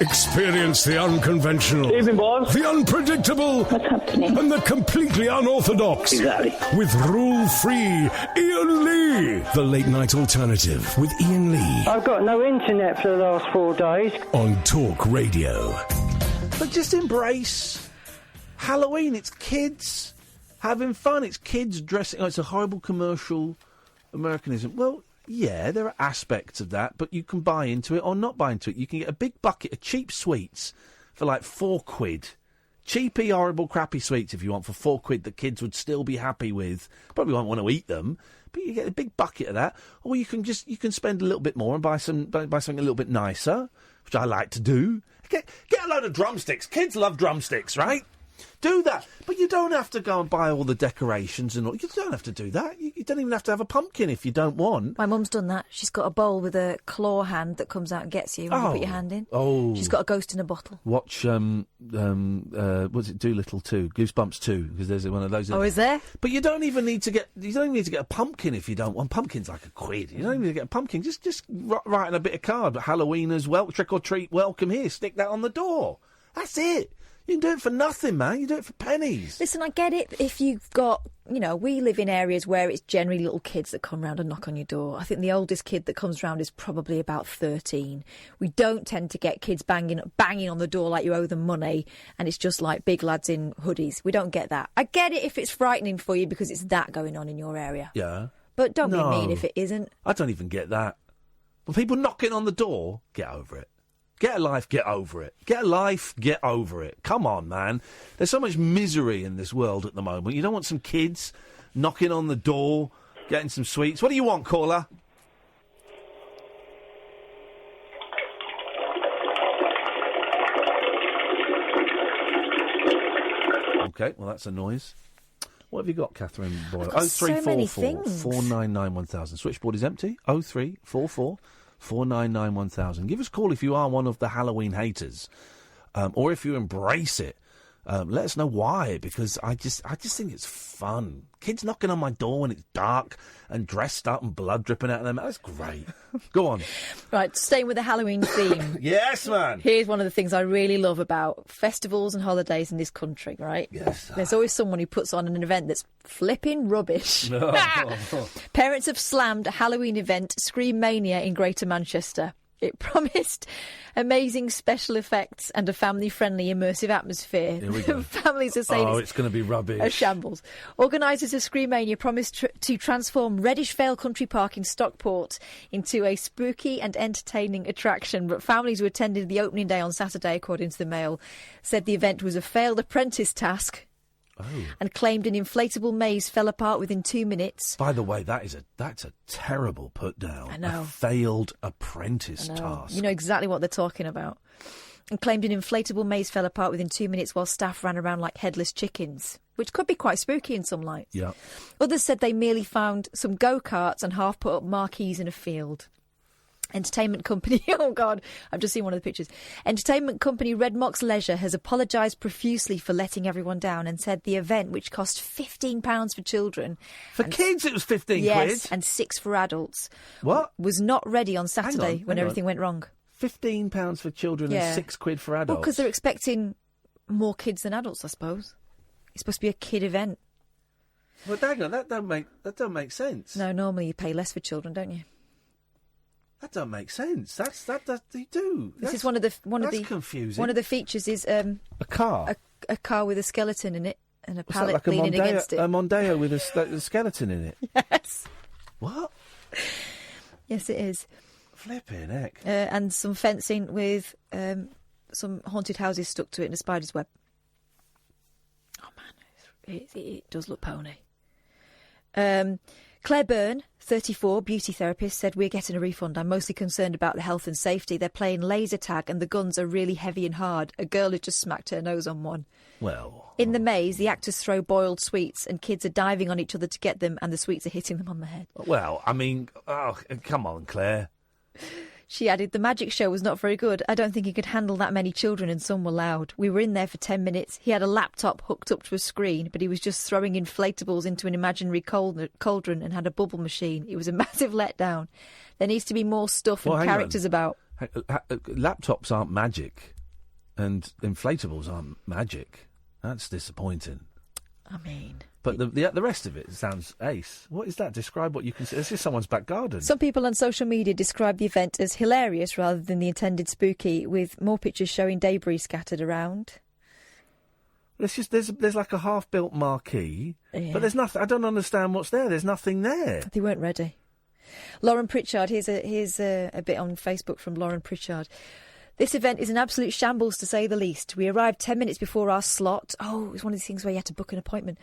Experience the unconventional, the unpredictable, and the completely unorthodox. Exactly. With rule-free Ian Lee. The Late Night Alternative with Ian Lee. I've got no internet for the last 4 days. On Talk Radio. But just embrace Halloween. It's kids having fun. It's kids dressing. Oh, it's a horrible commercial Americanism. Well, yeah, there are aspects of that, but you can buy into it or not buy into it. You can get a big bucket of cheap sweets for like £4. cheapy, horrible, crappy sweets if you want for £4 that kids would still be happy with. Probably won't want to eat them, but you get a big bucket of that. Or you can spend a little bit more and buy something a little bit nicer, which I like to do. Get a load of drumsticks. Kids love drumsticks, right? Do that. But you don't have to go and buy all the decorations and all. You don't have to do that. You don't even have to have a pumpkin if you don't want. My mum's done that. She's got a bowl with a claw hand that comes out and gets you when you put your hand in. Oh. She's got a ghost in a bottle. Watch, what's it, Doolittle 2, Goosebumps 2, because there's one of those. Oh, is there? But you don't even need to get a pumpkin if you don't want. Pumpkin's like £1. You don't even need to get a pumpkin. Just write in a bit of card. Halloween as well. Trick or treat, welcome here. Stick that on the door. That's it. You can do it for nothing, man. You do it for pennies. Listen, I get it if you've got, we live in areas where it's generally little kids that come round and knock on your door. I think the oldest kid that comes round is probably about 13. We don't tend to get kids banging on the door like you owe them money and it's just like big lads in hoodies. We don't get that. I get it if it's frightening for you because it's that going on in your area. Yeah. But don't be mean if it isn't. I don't even get that. When people knocking on the door, get over it. Get a life, get over it. Get a life, get over it. Come on, man. There's so much misery in this world at the moment. You don't want some kids knocking on the door, getting some sweets. What do you want, caller? OK, well, that's a noise. What have you got, Catherine Boyle? 0344 499 1000. Switchboard is empty. 0344 499 1000. Give us a call if you are one of the Halloween haters, or if you embrace it. Let us know why, because I just think it's fun. Kids knocking on my door when it's dark and dressed up and blood dripping out of them. That's great. Go on. Right, staying with the Halloween theme. Yes, man. Here's one of the things I really love about festivals and holidays in this country, right? Yes. There's always someone who puts on an event that's flipping rubbish. Parents have slammed a Halloween event, Scream Mania, in Greater Manchester. It promised amazing special effects and a family-friendly immersive atmosphere. Here we go. Families are saying it's going to be rubbish. A shambles. Organisers of Screamania promised to transform Reddish Vale Country Park in Stockport into a spooky and entertaining attraction. But families who attended the opening day on Saturday, according to the Mail, said the event was a failed apprentice task. And claimed an inflatable maze fell apart within 2 minutes. By the way, that's a terrible put down. I know. A failed apprentice task. You know exactly what they're talking about. And claimed an inflatable maze fell apart within 2 minutes while staff ran around like headless chickens, which could be quite spooky in some lights. Yeah. Others said they merely found some go-karts and half-put-up marquees in a field. Entertainment company, oh God, I've just seen one of the pictures. Entertainment company Red Mox Leisure has apologised profusely for letting everyone down and said the event, which cost £15 for children. For kids, it was 15 yes, quid? and £6 for adults. What? Was not ready on Saturday when everything went wrong. £15 for children and £6 for adults? Well, because they're expecting more kids than adults, I suppose. It's supposed to be a kid event. Well, hang on, that don't make sense. No, normally you pay less for children, don't you? That don't make sense. That you do. This is one of the confusing. One of the features is a car, a car with a skeleton in it and a What's pallet that, like leaning against it. A Mondeo with a skeleton in it. Yes. What? Yes, it is. Flipping heck. And some fencing with some haunted houses stuck to it and a spider's web. Oh man, it does look pony. Claire Byrne, 34, beauty therapist, said, "We're getting a refund. I'm mostly concerned about the health and safety. They're playing laser tag and the guns are really heavy and hard. A girl has just smacked her nose on one." Well. In the maze, the actors throw boiled sweets and kids are diving on each other to get them and the sweets are hitting them on the head. Well, I mean, come on, Claire. She added, "The magic show was not very good. I don't think he could handle that many children and some were loud. We were in there for 10 minutes. He had a laptop hooked up to a screen, but he was just throwing inflatables into an imaginary cauldron and had a bubble machine. It was a massive letdown. There needs to be more stuff and characters about." Laptops aren't magic and inflatables aren't magic. That's disappointing. I mean... But the rest of it sounds ace. What is that? Describe what you can see. This is someone's back garden. Some people on social media describe the event as hilarious rather than the intended spooky, with more pictures showing debris scattered around. There's like a half-built marquee, but there's nothing. I don't understand what's there. There's nothing there. They weren't ready. Lauren Pritchard, here's a bit on Facebook from Lauren Pritchard. This event is an absolute shambles, to say the least. We arrived 10 minutes before our slot. Oh, it was one of these things where you had to book an appointment.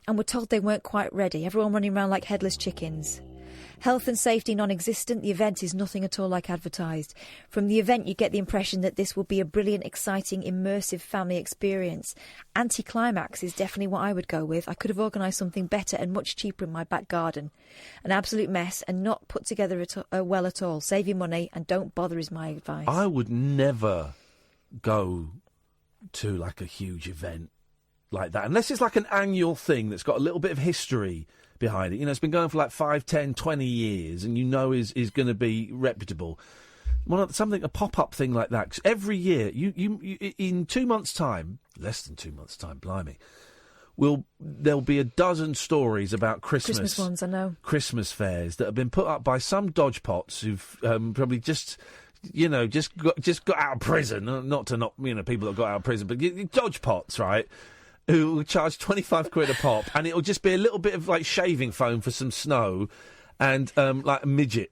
And we're told they weren't quite ready. Everyone running around like headless chickens. Health and safety non-existent. The event is nothing at all like advertised. From the event, you get the impression that this will be a brilliant, exciting, immersive family experience. Anti-climax is definitely what I would go with. I could have organised something better and much cheaper in my back garden. An absolute mess and not put together well at all. Save your money and don't bother is my advice. I would never go to, like, a huge event like that, unless it's like an annual thing that's got a little bit of history behind it. You know, it's been going for like 5, 10, 20 years, and you know is going to be reputable. A pop-up thing like that. 'Cause every year, you in 2 months' time, less than 2 months' time, blimey, there'll be a dozen stories about Christmas ones, I know. Christmas fairs that have been put up by some dodgepots who've probably just got out of prison. Not people that got out of prison, but dodgepots, right? Who will charge 25 quid a pop, and it'll just be a little bit of, like, shaving foam for some snow and, like, a midget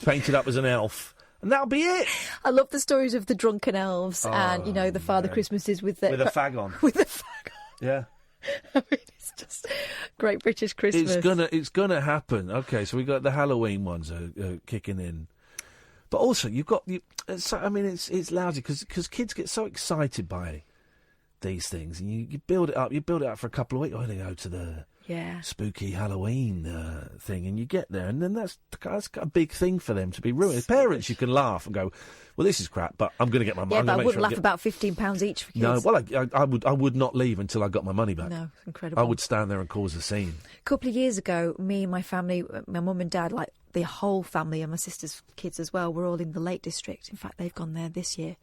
painted up as an elf. And that'll be it. I love the stories of the drunken elves and, the Father Christmases with a fag on. With a fag on. Yeah. I mean, it's just Great British Christmas. It's gonna happen. Okay, so we got the Halloween ones are kicking in. But also, you've got... it's lousy, because kids get so excited by these things, and you build it up. You build it up for a couple of weeks. Oh, they go to the spooky Halloween thing, and you get there, and then that's a big thing for them to be ruined. As parents, you can laugh and go, "Well, this is crap," but I'm going to get my money. Yeah, but I wouldn't laugh about £15 each for kids. No, well, I would not leave until I got my money back. No, it's incredible. I would stand there and cause a scene. A couple of years ago, me and my family, my mum and dad, like the whole family and my sister's kids as well, were all in the Lake District. In fact, they've gone there this year.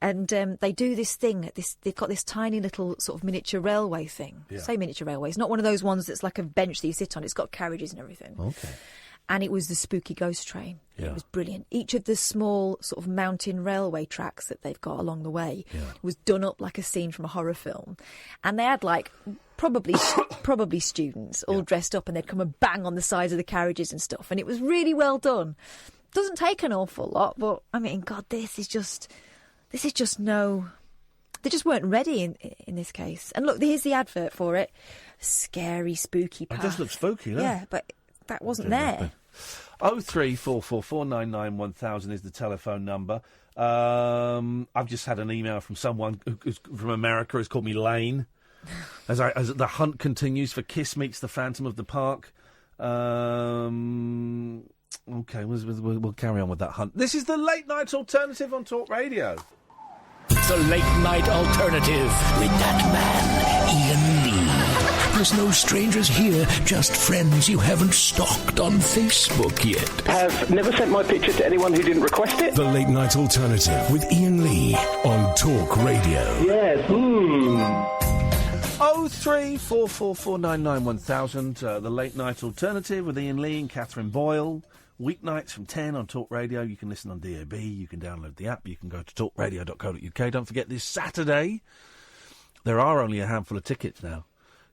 And they do this thing, they've got this tiny little sort of miniature railway thing. Yeah. Say miniature railway. It's not one of those ones that's like a bench that you sit on. It's got carriages and everything. Okay. And it was the spooky ghost train. Yeah. It was brilliant. Each of the small sort of mountain railway tracks that they've got along the way was done up like a scene from a horror film. And they had, like, probably students all dressed up, and they'd come and bang on the sides of the carriages and stuff. And it was really well done. Doesn't take an awful lot, but, I mean, God, this is just no... They just weren't ready in this case. And look, here's the advert for it. Scary, spooky path. It does look spooky, though. Yeah, but that wasn't there. 03444991000 is the telephone number. I've just had an email from someone who's from America who's called me Lane. As the hunt continues for Kiss Meets the Phantom of the Park. Okay, we'll carry on with that hunt. This is the Late Night Alternative on Talk Radio. The Late Night Alternative with that man, Iain Lee. There's no strangers here, just friends you haven't stalked on Facebook yet. Have never sent my picture to anyone who didn't request it. The Late Night Alternative with Iain Lee on Talk Radio. Yes. 03444991000. The Late Night Alternative with Iain Lee and Katherine Boyle. Weeknights from 10 on Talk Radio. You can listen on DAB. You can download the app. You can go to talkradio.co.uk. Don't forget, this Saturday, there are only a handful of tickets now.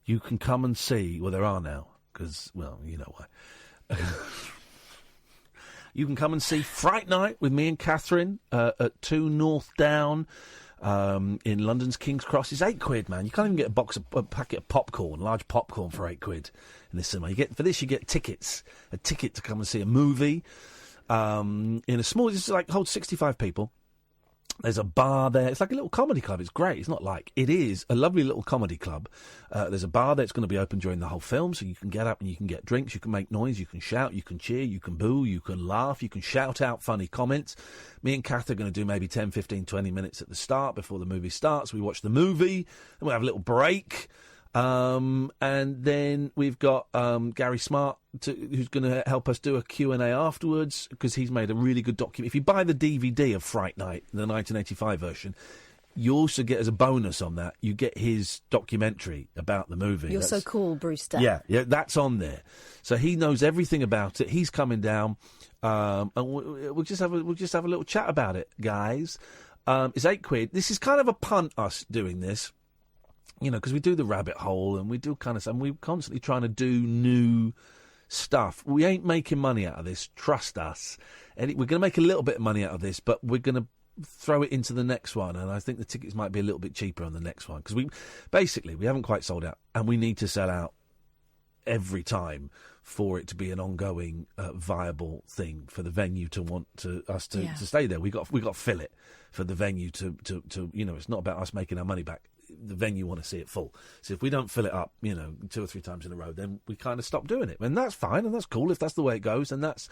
You can come and see... Well, there are now, because, well, you know why. You can come and see Fright Night with me and Katherine at 2 North Down in London's King's Cross. It's £8, man. You can't even get a packet of popcorn, large popcorn for £8 in the cinema. You get tickets, a ticket to come and see a movie in a small. It's like holds 65 people. There's a bar there. It's like a little comedy club. It's great. It's not like... It is a lovely little comedy club. There's a bar there. It's going to be open during the whole film, so you can get up and you can get drinks, you can make noise, you can shout, you can cheer, you can boo, you can laugh, you can shout out funny comments. Me and Kath are going to do maybe 10, 15, 20 minutes at the start before the movie starts. We watch the movie, then we'll have a little break. And then we've got Gary Smart, who's going to help us do a Q&A afterwards, because he's made a really good document. If you buy the DVD of Fright Night, the 1985 version, you also get, as a bonus on that, you get his documentary about the movie. You're so cool, Brewster. Yeah, that's on there. So he knows everything about it. He's coming down, and we'll just have a little chat about it, guys. It's £8. This is kind of a punt, us doing this. You know, because we do the rabbit hole and we do kind of stuff. We're constantly trying to do new stuff. We ain't making money out of this. Trust us. And we're going to make a little bit of money out of this, but we're going to throw it into the next one, and I think the tickets might be a little bit cheaper on the next one, because we haven't quite sold out, and we need to sell out every time for it to be an ongoing viable thing for the venue to want us to stay there. We got to fill it for the venue to it's not about us making our money back. The venue want to see it full. So if we don't fill it up, 2 or 3 times in a row, then we kind of stop doing it. And that's fine, and that's cool if that's the way it goes, and that's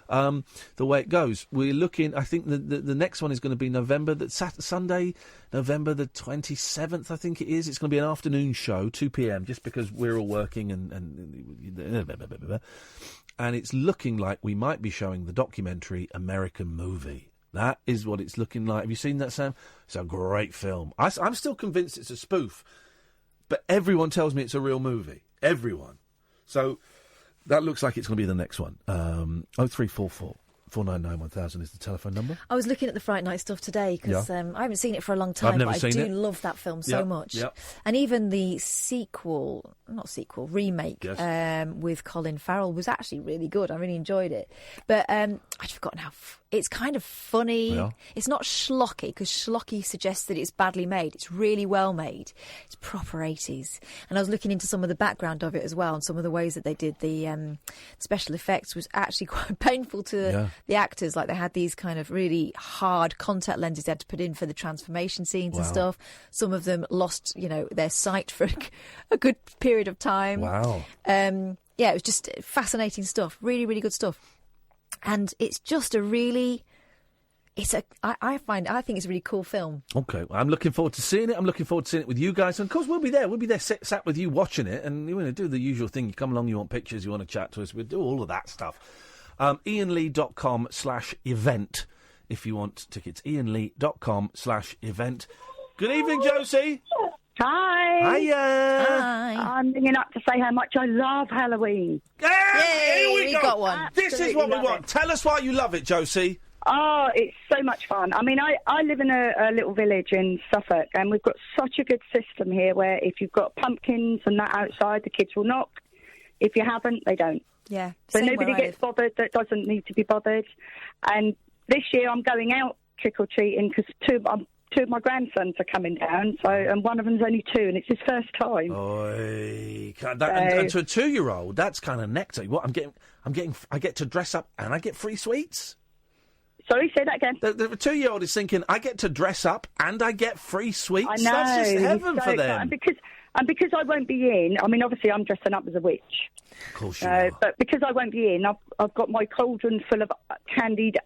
the way it goes. We're looking, I think the next one is going to be Sunday, November the 27th, I think it is. It's going to be an afternoon show, 2 p.m, just because we're all working and it's looking like we might be showing the documentary American Movie. That is what it's looking like. Have you seen that, Sam? It's a great film. I'm still convinced it's a spoof, but everyone tells me it's a real movie. Everyone. So that looks like it's going to be the next one. 0344 499 1000 is the telephone number. I was looking at the Fright Night stuff today because I haven't seen it for a long time, but I do love that film so much. Yep. And even the remake with Colin Farrell was actually really good. I really enjoyed it. But I'd forgotten how... It's kind of funny. Yeah. It's not schlocky, because schlocky suggests that it's badly made. It's really well made. It's proper 80s. And I was looking into some of the background of it as well, and some of the ways that they did the special effects was actually quite painful to the actors. Like, they had these kind of really hard contact lenses they had to put in for the transformation scenes and stuff. Some of them lost, their sight for a good period of time. Wow. It was just fascinating stuff. Really, really good stuff. And it's just I think it's a really cool film. Okay, well, I'm looking forward to seeing it. I'm looking forward to seeing it with you guys. And of course, we'll be there. We'll be there sat with you watching it. And you want to do the usual thing. You come along, you want pictures, you want to chat to us. We'll do all of that stuff. IanLee.com/event if you want tickets. IanLee.com/event. Good evening, Josie. Hi. Hiya. Hi. I'm ringing up to say how much I love Halloween. Here we go. Got one. This is what we want. Tell us why you love it, Josie. Oh, it's so much fun. I mean, I live in a little village in Suffolk, and we've got such a good system here where if you've got pumpkins and that outside, the kids will knock. If you haven't, they don't. Yeah. So nobody gets bothered that doesn't need to be bothered. And this year I'm going out trick-or-treating because two of my grandsons are coming down, and one of them's only 2, and it's his first time. Oy, and to a 2-year-old, that's kind of nectar. What I get to dress up and I get free sweets. Sorry, say that again. The 2-year-old is thinking, I get to dress up and I get free sweets. I know. That's just heaven for them. And because I won't be in, I mean, obviously I'm dressing up as a witch. Of course you are. But because I won't be in, I've got my cauldron full of candied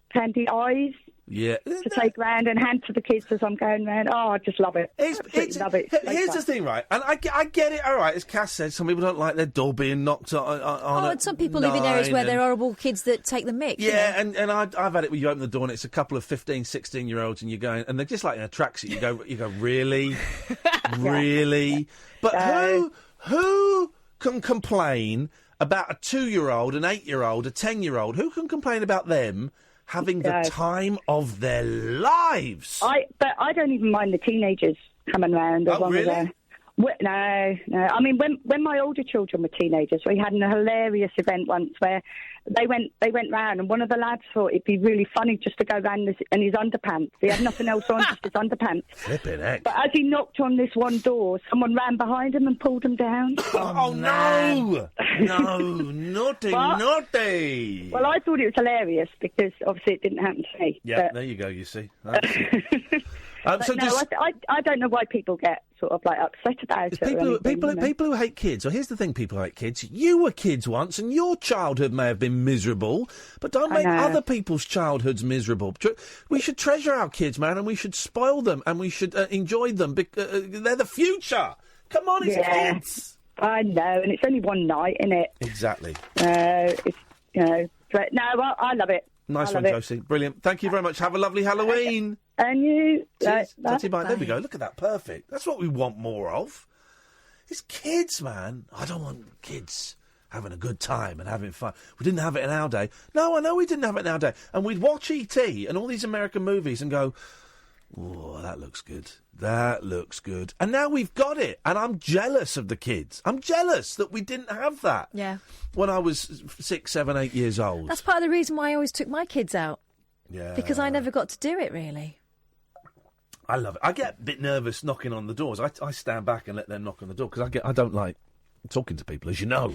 eyes. Yeah. To take round and hand to the kids as I'm going round. Oh, I just love it. Love it. Here's the thing, right? And I get it, all right, as Cass said, some people don't like their door being knocked on and some people live in areas where there are horrible kids that take the mick. Yeah, and I've had it where you open the door and it's a couple of 15, 16-year-olds and you're going, and they're just like in a tracksuit. You go, really? Really? But who can complain about a 2-year-old, an 8-year-old, a 10-year-old? Who can complain about them having the time of their lives? But I don't even mind the teenagers coming round. Oh, really? No. I mean, when my older children were teenagers, we had a hilarious event once where they went round, and one of the lads thought it'd be really funny just to go round in his underpants. He had nothing else on, just his underpants. Flippin' heck. But as he knocked on this one door, someone ran behind him and pulled him down. Oh no! No, naughty! Well, I thought it was hilarious because obviously it didn't happen to me. Yeah, there you go. You see. I don't know why people get sort of like upset about it. People who hate kids. Well, here's the thing: people who hate kids. You were kids once, and your childhood may have been miserable, but don't make other people's childhoods miserable. We should treasure our kids, man, and we should spoil them, and we should enjoy them. They're the future. Come on, it's kids. I know, and it's only one night, isn't it? Exactly. It's but no, I love it. Nice one, Josie. Brilliant. Thank you very much. Have a lovely Halloween. And you. Cheers. There we go. Look at that. Perfect. That's what we want more of. It's kids, man. I don't want kids having a good time and having fun. We didn't have it in our day. No, I know we didn't have it in our day. And we'd watch E.T. and all these American movies and go, oh, that looks good. That looks good. And now we've got it. And I'm jealous of the kids. I'm jealous that we didn't have that. Yeah. When I was 6, 7, 8 years old. That's part of the reason why I always took my kids out. Yeah. Because I never got to do it, really. I love it. I get a bit nervous knocking on the doors. I stand back and let them knock on the door because I don't like talking to people, as you know,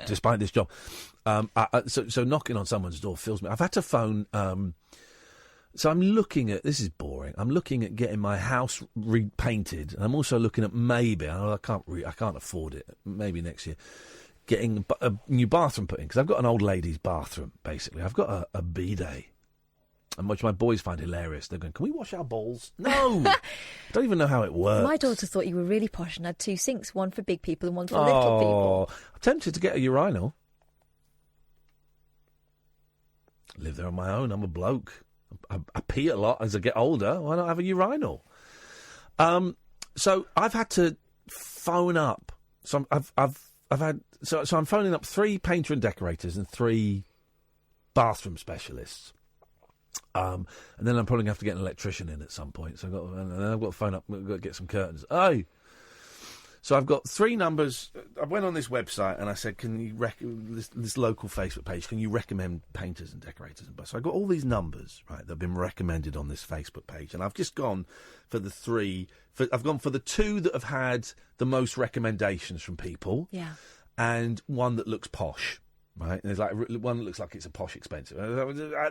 despite this job. So knocking on someone's door fills me. I've had to phone. So I'm looking at, this is boring, I'm looking at getting my house repainted, and I'm also looking at maybe, I can't afford it, maybe next year, getting a new bathroom put in, because I've got an old lady's bathroom, basically. I've got a bidet, and which my boys find hilarious. They're going, can we wash our balls? No! I don't even know how it works. My daughter thought you were really posh and had 2 sinks, one for big people and one for little people. I'm tempted to get a urinal. Live there on my own, I'm a bloke. I pee a lot as I get older. Why not have a urinal? So I've had to phone up. So I'm phoning up 3 painter and decorators and 3 bathroom specialists. And then I'm probably going to have to get an electrician in at some point. So I've got to phone up. I've got to get some curtains. Oh. So I've got 3 numbers. I went on this website and I said, "Can you this local Facebook page? Can you recommend painters and decorators?" So I got all these numbers, right, that have been recommended on this Facebook page, and I've just gone for the 3. I've gone for the 2 that have had the most recommendations from people, and one that looks posh, right? And there's like one that looks like it's a posh expensive.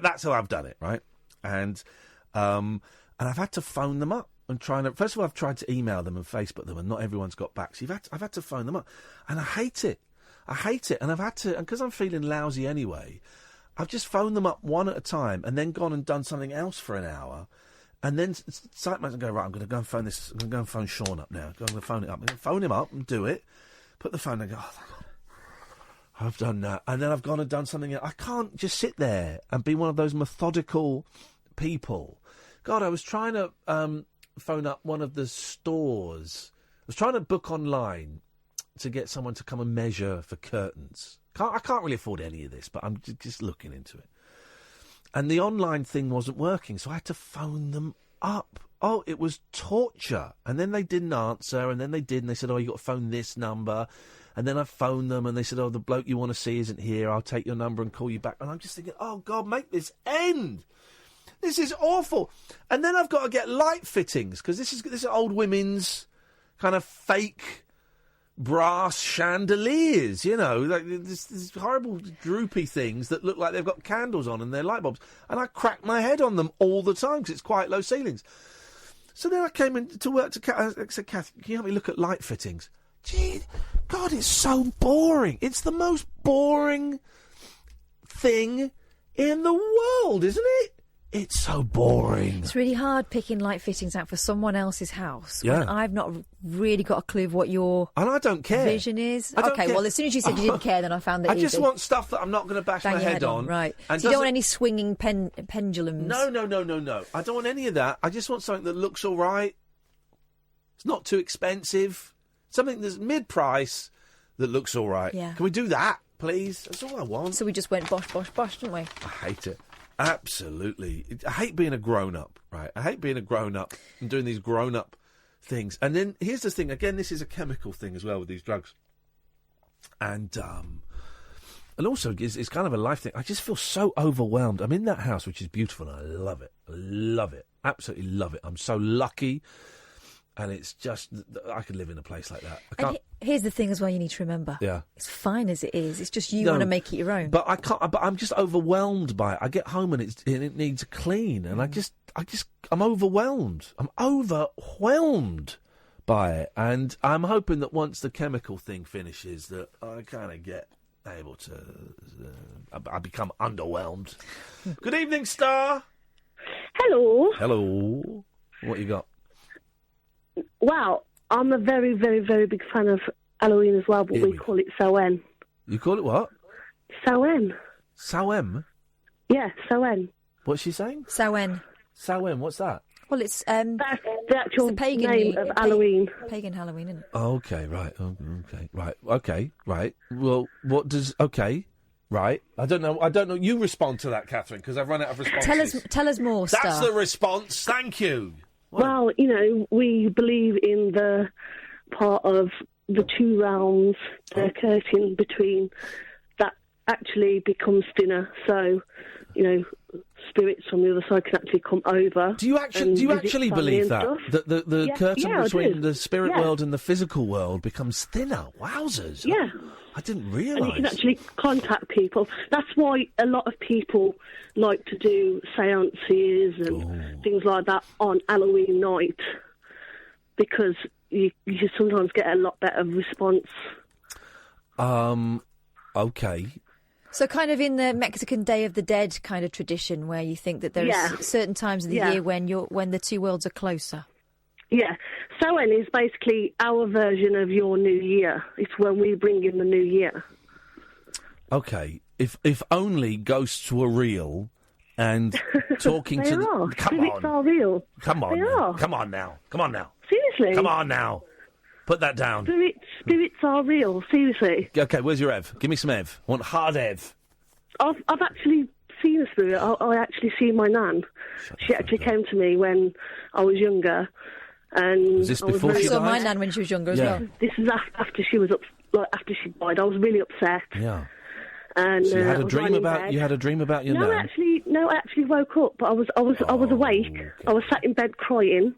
That's how I've done it, right? And I've had to phone them up. First of all, I've tried to email them and Facebook them, and not everyone's got back. So I've had to phone them up, and I hate it. And I've had to, and because I'm feeling lousy anyway, I've just phoned them up one at a time, and then gone and done something else for an hour, and then site manager go, right, I'm going to go and phone this. I'm going to go and phone Sean up now. I'm going to phone it up. I'm going to phone him up and do it. Put the phone and go, oh, I've done that, and then I've gone and done something else. I can't just sit there and be one of those methodical people. God, I was trying to phone up one of the stores. I was trying to book online to get someone to come and measure for curtains. I can't really afford any of this, but I'm just looking into it. And the online thing wasn't working, so I had to phone them up. Oh, it was torture. And then they didn't answer, and then they did, and they said, oh, you got to phone this number. And then I phoned them, and they said, oh, the bloke you want to see isn't here. I'll take your number and call you back. And I'm just thinking, oh, God, make this end. This is awful. And then I've got to get light fittings, because this is old women's kind of fake brass chandeliers, you know, like this horrible droopy things that look like they've got candles on and they're light bulbs. And I crack my head on them all the time because it's quite low ceilings. So then I came in to work to Kath. I said, Kath, can you help me look at light fittings? Gee, God, it's so boring. It's the most boring thing in the world, isn't it? It's so boring. It's really hard picking light fittings out for someone else's house. Yeah. When I've not really got a clue of what your and I don't care. Vision is. I don't Okay, care. well, as soon as you said you didn't care, then I found that I just easy. want stuff that I'm not going to bash Bang my your head on. Right. And So you don't want any swinging pendulums? No. I don't want any of that. I just want something that looks all right. It's not too expensive. Something that's mid-price that looks all right. Yeah. Can we do that, please? That's all I want. So we just went bosh, didn't we? I hate it. Absolutely. I hate being a grown-up, right? I hate being a grown-up and doing these grown-up things. And then here's the thing. Again, this is a chemical thing as well with these drugs. And also, it's kind of a life thing. I just feel so overwhelmed. I'm in that house, which is beautiful, and I love it. I love it. Absolutely love it. I'm so lucky. And it's just, I could live in a place like that. I can't. Here's the thing as well you need to remember. Yeah. It's fine as it is. It's just you want to make it your own. But I can't. But I'm just overwhelmed by it. I get home and it needs a clean, and I'm overwhelmed. I'm overwhelmed by it, and I'm hoping that once the chemical thing finishes, that I kind of get able to. I become underwhelmed. Good evening, Star. Hello. Hello. What you got? Wow, I'm a very, very, very big fan of Halloween as well, but we call it Samhain. You call it what? Samhain. Samhain? Yeah, Samhain. What's she saying? Samhain. Samhain, what's that? Well, it's that's the actual it's the pagan name of Halloween. Pagan Halloween, isn't it? Oh, okay, right. Okay, right. Well, what does... Okay, right. I don't know. You respond to that, Catherine, because I've run out of responses. Tell us more, Star. That's the response. Thank you. Well, you know, we believe in the part of the 2 realms, the curtain between, that actually becomes thinner. So, you know, spirits from the other side can actually come over. Do you actually believe that? That the curtain I between do. the spirit Yeah. world and the physical world becomes thinner? Wowzers! Yeah. I didn't And realise. you can actually contact people. That's why a lot of people like to do seances and things like that on Halloween night, because you sometimes get a lot better response. Okay. So kind of in the Mexican Day of the Dead kind of tradition, where you think that there is certain times of the year when the two worlds are closer. Yeah. Samhain is basically our version of your New Year. It's when we bring in the New Year. Okay. If only ghosts were real and talking They to are. the... Come Spirits on. are real. Come on. They now. are. Come on now. Come on now. Seriously. Come on now. Put that down. Spirits are real. Seriously. Okay, where's your Ev? Give me some Ev. I want hard Ev. I've actually seen a spirit. I actually see my nan. She actually came to me when I was younger. And Was this I was before very she I saw died? my nan when she was younger as Yeah. well. This is after she was after she died. I was really upset. Yeah. And So you had I a was dream lying in about bed. you had a dream about your No, nan. I actually woke up. But I was awake. I was sat in bed crying,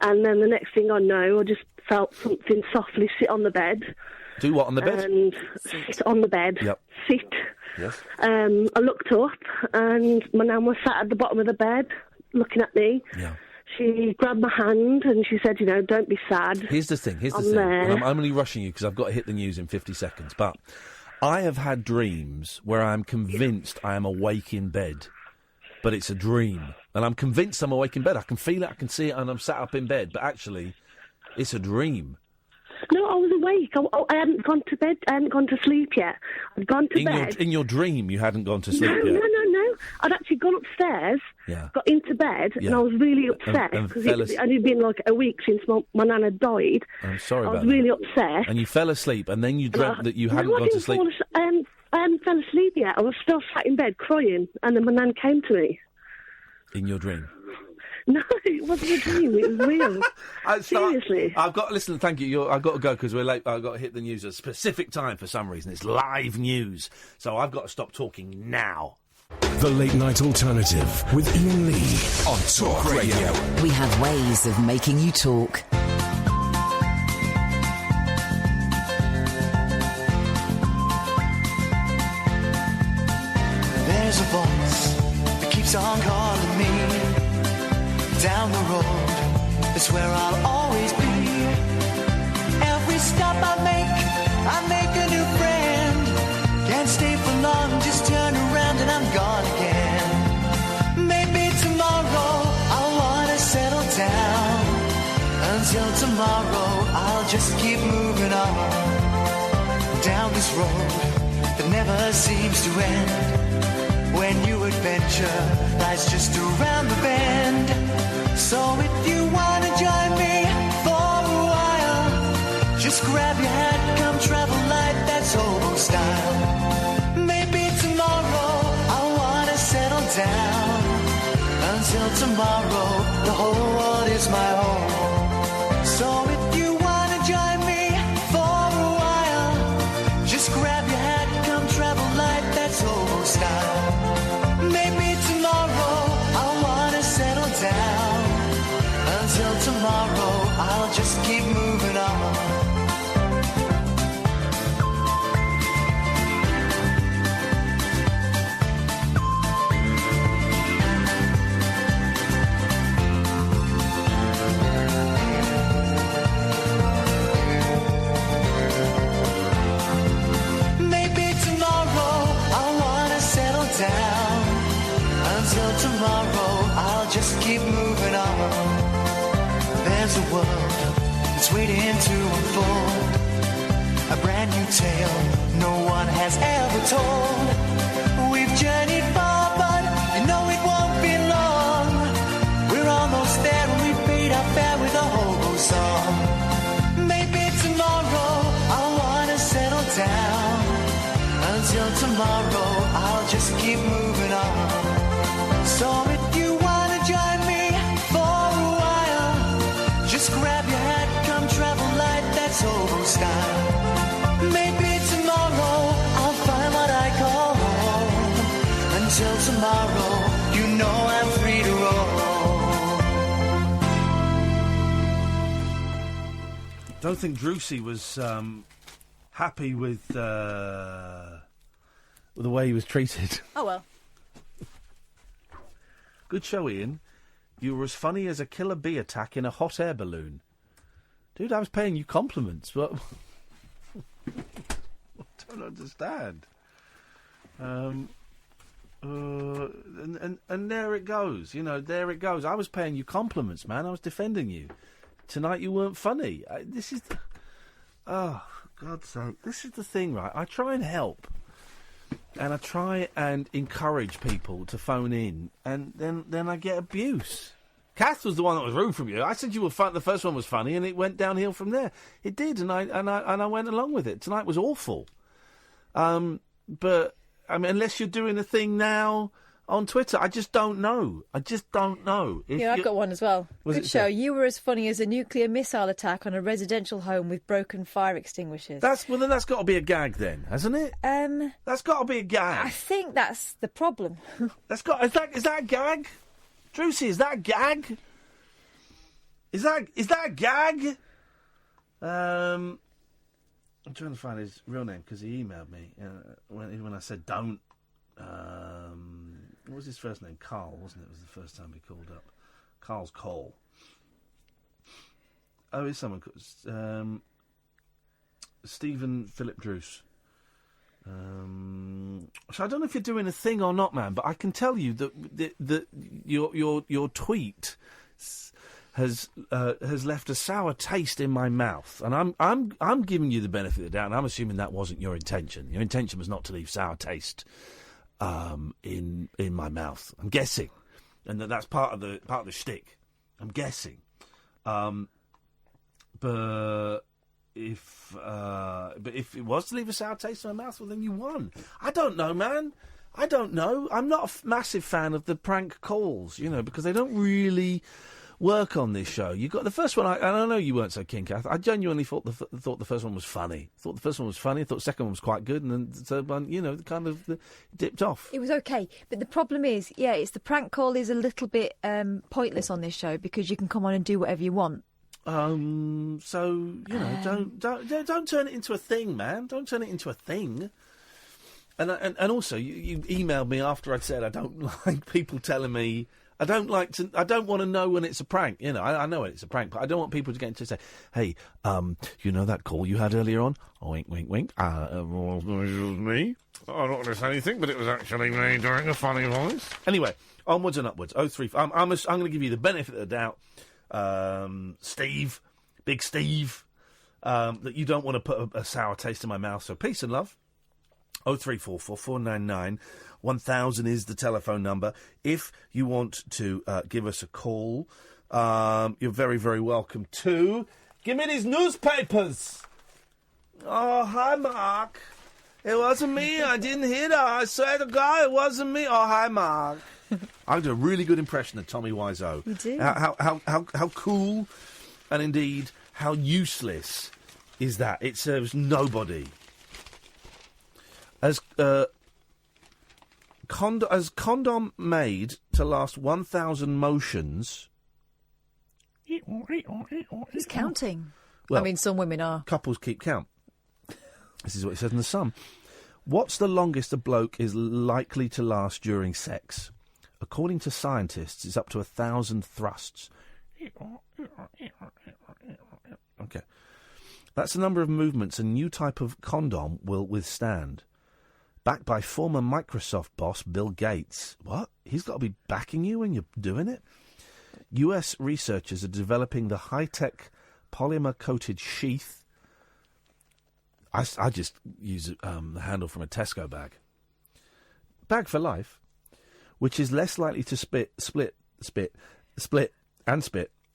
and then the next thing I know, I just felt something softly sit on the bed. Do what on the bed? And sit on the bed. Yep. Sit. Yes. I looked up, and my nan was sat at the bottom of the bed, looking at me. Yeah. She grabbed my hand and she said, don't be sad. Here's the thing. I'm there. And I'm only rushing you because I've got to hit the news in 50 seconds. But I have had dreams where I am convinced I am awake in bed, but it's a dream, and I'm convinced I'm awake in bed. I can feel it, I can see it, and I'm sat up in bed. But actually, it's a dream. No, I was awake. I hadn't gone to bed. I hadn't gone to sleep yet. I'd gone to bed. In your dream, you hadn't gone to sleep No. yet. I'd actually gone upstairs, Yeah. got into bed, Yeah. and I was really upset And because fell it only been like a week since my nan had died. I'm sorry I about was that. really upset. And you fell asleep, and then you dreamt that you hadn't no, I gone to didn't sleep. I hadn't fell asleep yet. I was still sat in bed crying, and then my nan came to me. In your dream. No, it wasn't a dream. It was real. Seriously. I've got listen. Thank you. I've got to go because we're late. I've got to hit the news at a specific time for some reason. It's live news, so I've got to stop talking now. The Late Night Alternative with Iain Lee on Talk Radio. We have ways of making you talk. There's a voice that keeps on calling me. Down the road, it's where I'll always be. Every stop I make a new friend. Can't stay for long, just turn around and I'm gone again. Maybe tomorrow I'll wanna settle down. Until tomorrow I'll just keep moving on. Down this road that never seems to end. When new adventure lies just around the bend. So if you wanna join me for a while, just grab your hat, come travel light, that's old style. Maybe tomorrow I wanna settle down. Until tomorrow, the whole world is my home. So if you wanna join me for a while, just grab your hat, come travel light, that's old style. Maybe tomorrow I wanna settle down. Until tomorrow, I'll just keep moving on. Maybe tomorrow I wanna settle down. Until tomorrow, I'll just keep moving on. There's a world that's waiting to unfold. A brand new tale no one has ever told. We've journeyed far, but you know it won't be long. We're almost there and we paid our fare with a hobo song. Maybe tomorrow I wanna settle down. Until tomorrow, I'll just keep moving on. So if you wanna join me for a while, just grab your hat, come travel light, that's old style. Maybe tomorrow I'll find what I call home. Until tomorrow, you know don't think Drusy was happy with the way he was treated. Oh, well. Good show, Ian. You were as funny as a killer bee attack in a hot air balloon. Dude, I was paying you compliments, but... I don't understand. And there it goes. You know, there it goes. I was paying you compliments, man. I was defending you. Tonight you weren't funny. This is... Oh, God's sake. This is the thing, right? I try and help. And I try and encourage people to phone in, and then I get abuse. Kath was the one that was rude from you. I said you were fun. The first one was funny, and it went downhill from there. It did, and I went along with it. Tonight was awful. But I mean, unless you're doing a thing now on Twitter, I just don't know. I've got one as well. Good show. Said? You were as funny as a nuclear missile attack on a residential home with broken fire extinguishers. Then that's got to be a gag, then, hasn't it? That's got to be a gag. I think that's the problem. Is that a gag? Drusy, is that a gag? Is that a gag? I'm trying to find his real name because he emailed me when I said don't. What was his first name? Carl, wasn't it? It was the first time he called up. Carl's call. Oh, is someone called Stephen Philip Druce. So I don't know if you're doing a thing or not, man, but I can tell you that your tweet has left a sour taste in my mouth, and I'm giving you the benefit of the doubt, and I'm assuming that wasn't your intention. Your intention was not to leave sour taste in my mouth. I'm guessing, and that's part of the shtick. I'm guessing, but if it was to leave a sour taste in my mouth, well, then you won. I don't know, man. I don't know. I'm not a massive fan of the prank calls, because they don't really work on this show. You got the first one, and I know you weren't so keen, Kath. I genuinely thought the first one was funny. I thought the first one was funny. I thought the second one was quite good, and then the third one, kind of dipped off. It was okay, but the problem is, it's the prank call is a little bit pointless on this show because you can come on and do whatever you want. Don't turn it into a thing, man. Don't turn it into a thing. And also, you emailed me after I said I don't like people telling me. I don't want to know when it's a prank. I know it's a prank, but I don't want people to get into say, hey, that call you had earlier on? Oh, wink, wink, wink. It was me. I don't want to say anything, but it was actually me doing a funny voice. Anyway, onwards and upwards. 03. I'm going to give you the benefit of the doubt, Steve, Big Steve, that you don't want to put a sour taste in my mouth. So peace and love. 0344 499 1000 is the telephone number. If you want to give us a call, you're very, very welcome to. Give me these newspapers. Oh, hi, Mark. It wasn't me. I didn't hear that. I swear to God, it wasn't me. Oh, hi, Mark. I do a really good impression of Tommy Wiseau. You do? How cool and indeed how useless is that? It serves nobody. As condom made to last 1,000 motions. Who's counting? Well, I mean, some women are. Couples keep count. This is what it says in the Sun. What's the longest a bloke is likely to last during sex? According to scientists, it's up to 1,000 thrusts. Okay. That's the number of movements a new type of condom will withstand. Backed by former Microsoft boss Bill Gates. What? He's got to be backing you when you're doing it? US researchers are developing the high-tech polymer-coated sheath. I just use the handle from a Tesco bag. Bag for life, which is less likely to split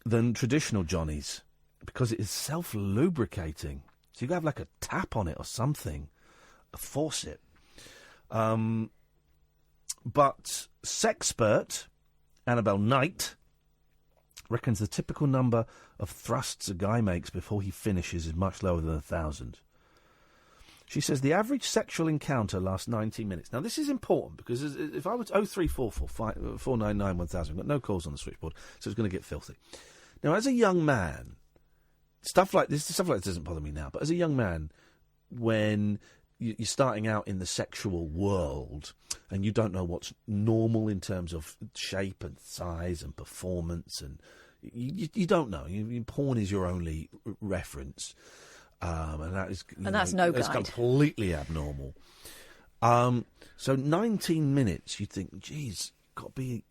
than traditional Johnnies because it is self-lubricating. So you got to have like a tap on it or something, a faucet. But sexpert Annabelle Knight reckons the typical number of thrusts a guy makes before he finishes is much lower than 1,000. She says the average sexual encounter lasts 90 minutes. Now, this is important because if I was 0344 499 1000, I've got no calls on the switchboard, so it's going to get filthy. Now, as a young man, stuff like this doesn't bother me now. But as a young man, when you're starting out in the sexual world and you don't know what's normal in terms of shape and size and performance, and you don't know. Porn is your only reference, and that is that's no It's guide. completely abnormal. So 19 minutes, you think, geez, got to be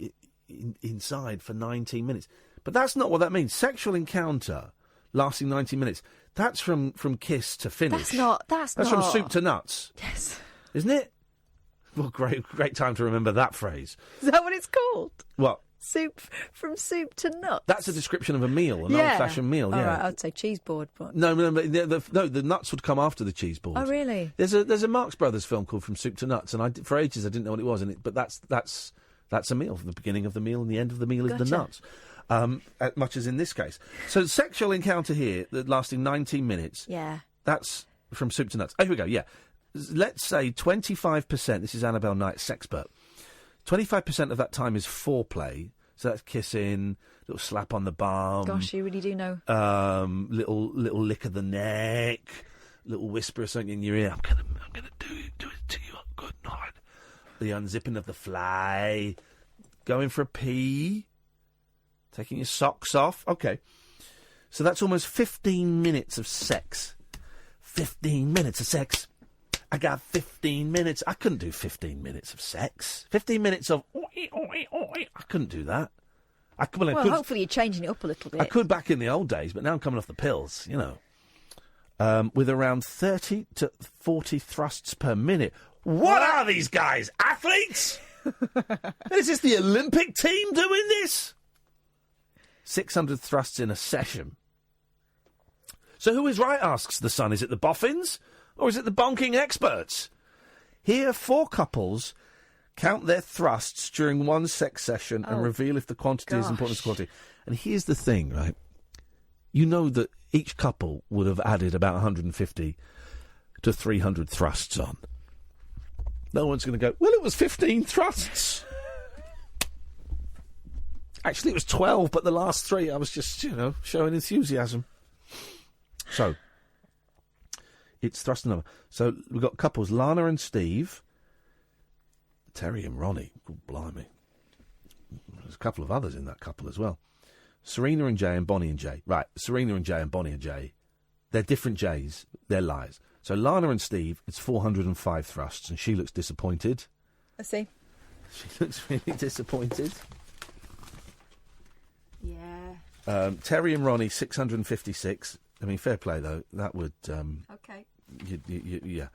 inside for 19 minutes. But that's not what that means. Sexual encounter lasting 19 minutes. That's from kiss to finish. That's from soup to nuts. Yes. Isn't it? Well, great time to remember that phrase. Is that what it's called? What? From soup to nuts. That's a description of a meal, an old-fashioned meal. All yeah. right, I'd say cheese board, but No, the nuts would come after the cheese board. Oh, really? There's a Marx Brothers film called From Soup to Nuts, and for ages I didn't know what it was. But that's a meal. The beginning of the meal and the end of the meal is the nuts. Much as in this case. So sexual encounter here that lasting 19 minutes. Yeah. That's from soup to nuts. Oh, here we go. Yeah. Let's say 25%. This is Annabelle Knight, sexpert. 25% of that time is foreplay. So that's kissing, little slap on the bum. Gosh, you really do know. Little lick of the neck, little whisper or something in your ear. I'm gonna do it to you. Good night. The unzipping of the fly, going for a pee, taking your socks off. Okay, so that's almost 15 minutes of sex. 15 minutes of sex. I got 15 minutes. I couldn't do 15 minutes of sex. 15 minutes of... I couldn't do that. I could, hopefully you're changing it up a little bit. I could back in the old days, but now I'm coming off the pills, you know. With around 30 to 40 thrusts per minute. What are these guys? Athletes? Is this the Olympic team doing this? 600 thrusts in a session. So who is right, asks the Sun. Is it the boffins? Or is it the bonking experts? Here, 4 couples count their thrusts during one sex session and reveal if the quantity is important to quality. And here's the thing, right? You know that each couple would have added about 150 to 300 thrusts on. No one's going to go, well, it was 15 thrusts. Actually, it was 12, but the last 3 I was just, showing enthusiasm. So... it's thrust and over. So we've got couples, Lana and Steve, Terry and Ronnie. Oh, blimey. There's a couple of others in that couple as well. Serena and Jay and Bonnie and Jay. Right, Serena and Jay and Bonnie and Jay. They're different Jays. They're liars. So Lana and Steve, it's 405 thrusts, and she looks disappointed. I see. She looks really disappointed. Yeah. Terry and Ronnie, 656. I mean, fair play, though. That would... okay. Yeah.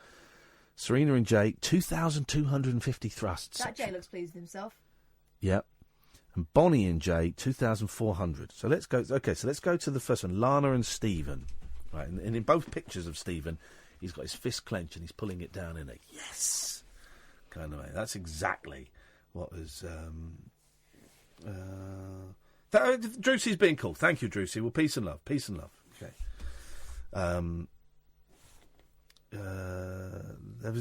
Serena and Jay, 2,250 thrusts. That Jay looks pleased with himself. Yeah. And Bonnie and Jay, 2,400. So let's go... OK, so let's go to the first one. Lana and Stephen. Right, and in both pictures of Stephen, he's got his fist clenched and he's pulling it down in a yes kind of way. That's exactly what was... Drewsy's being cool. Thank you, Drewsy. Well, peace and love. Peace and love. OK.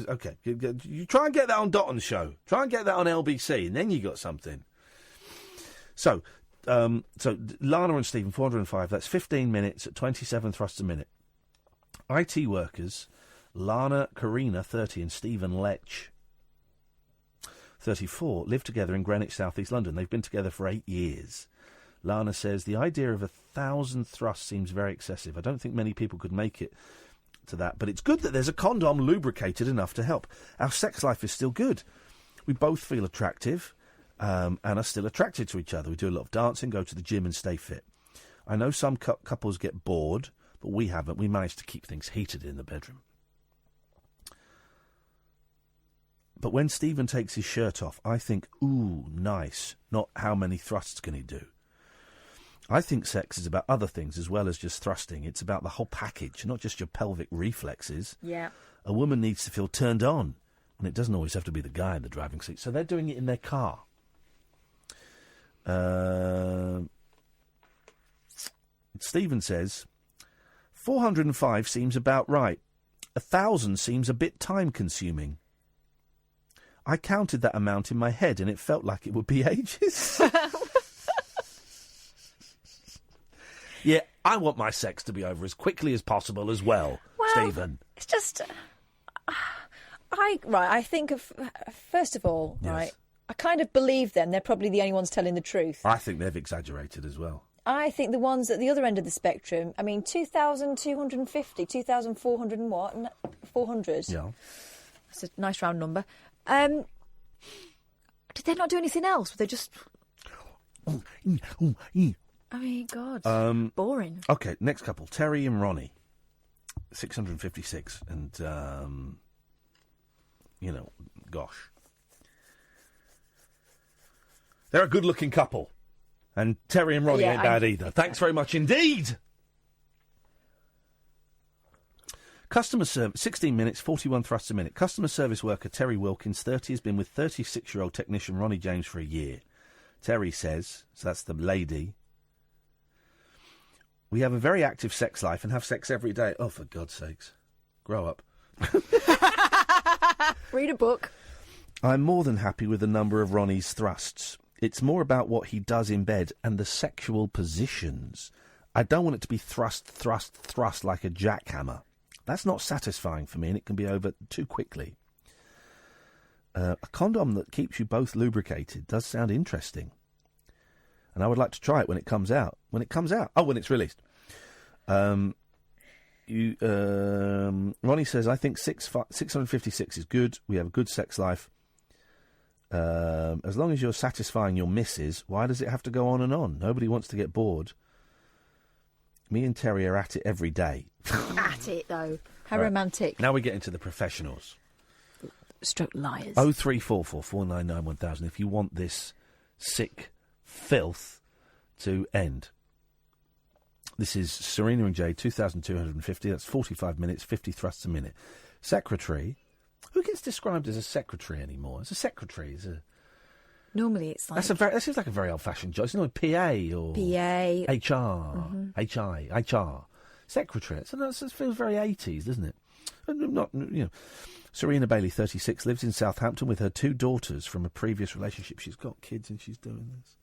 Okay, you try and get that on Dotton's show. Try and get that on LBC, and then you got something. So Lana and Stephen, 405. That's 15 minutes at 27 thrusts a minute. IT workers, Lana Karina, 30, and Stephen Lech, 34, live together in Greenwich, South East London. They've been together for 8 years. Lana says, the idea of 1,000 thrusts seems very excessive. I don't think many people could make it to that, but it's good that there's a condom lubricated enough to help. Our sex life is still good. We both feel attractive and are still attracted to each other. We do a lot of dancing, go to the gym and stay fit. I know some couples get bored, but we haven't. We managed to keep things heated in the bedroom. But when Stephen takes his shirt off, I think, ooh, nice, not how many thrusts can he do. I think sex is about other things as well as just thrusting. It's about the whole package, not just your pelvic reflexes. Yeah. A woman needs to feel turned on, and it doesn't always have to be the guy in the driving seat. So they're doing it in their car. Stephen says, 405 seems about right. 1,000 seems a bit time-consuming. I counted that amount in my head, and it felt like it would be ages. Yeah, I want my sex to be over as quickly as possible as well, Stephen. It's just... I think of... First of all, Yes. right, I kind of believe them. They're probably the only ones telling the truth. I think they've exaggerated as well. I think the ones at the other end of the spectrum, 2,250, 2,400 and what? 400. Yeah. That's a nice round number. Did they not do anything else? Were they just... I mean, God, boring. Okay, next couple. Terry and Ronnie. 656. And, gosh. They're a good-looking couple. And Terry and Ronnie ain't bad either. Thanks very much indeed. Customer service, 16 minutes, 41 thrusts a minute. Customer service worker Terry Wilkins, 30, has been with 36-year-old technician Ronnie James for a year. Terry says, so that's the lady, we have a very active sex life and have sex every day. Oh, for God's sakes. Grow up. Read a book. I'm more than happy with the number of Ronnie's thrusts. It's more about what he does in bed and the sexual positions. I don't want it to be thrust, thrust, thrust like a jackhammer. That's not satisfying for me, and it can be over too quickly. A condom that keeps you both lubricated does sound interesting. And I would like to try it when it comes out. When it comes out? Oh, when it's released. Ronnie says, I think 656 is good. We have a good sex life. As long as you're satisfying your missus, why does it have to go on and on? Nobody wants to get bored. Me and Terry are at it every day. At it, though. How Right. romantic. Now we get into the professionals. Stroke liars. 0344 499 1000 if you want this sick filth to end. This is Serena and Jay, 2,250. That's 45 minutes, 50 thrusts a minute. Secretary. Who gets described as a secretary anymore? As a secretary, Normally it's like... that seems like a very old-fashioned job. It's not PA or... PA. HR. HR. Secretary. So that feels very 80s, doesn't it? Not, Serena Bailey, 36, lives in Southampton with her 2 daughters from a previous relationship. She's got kids and she's doing this.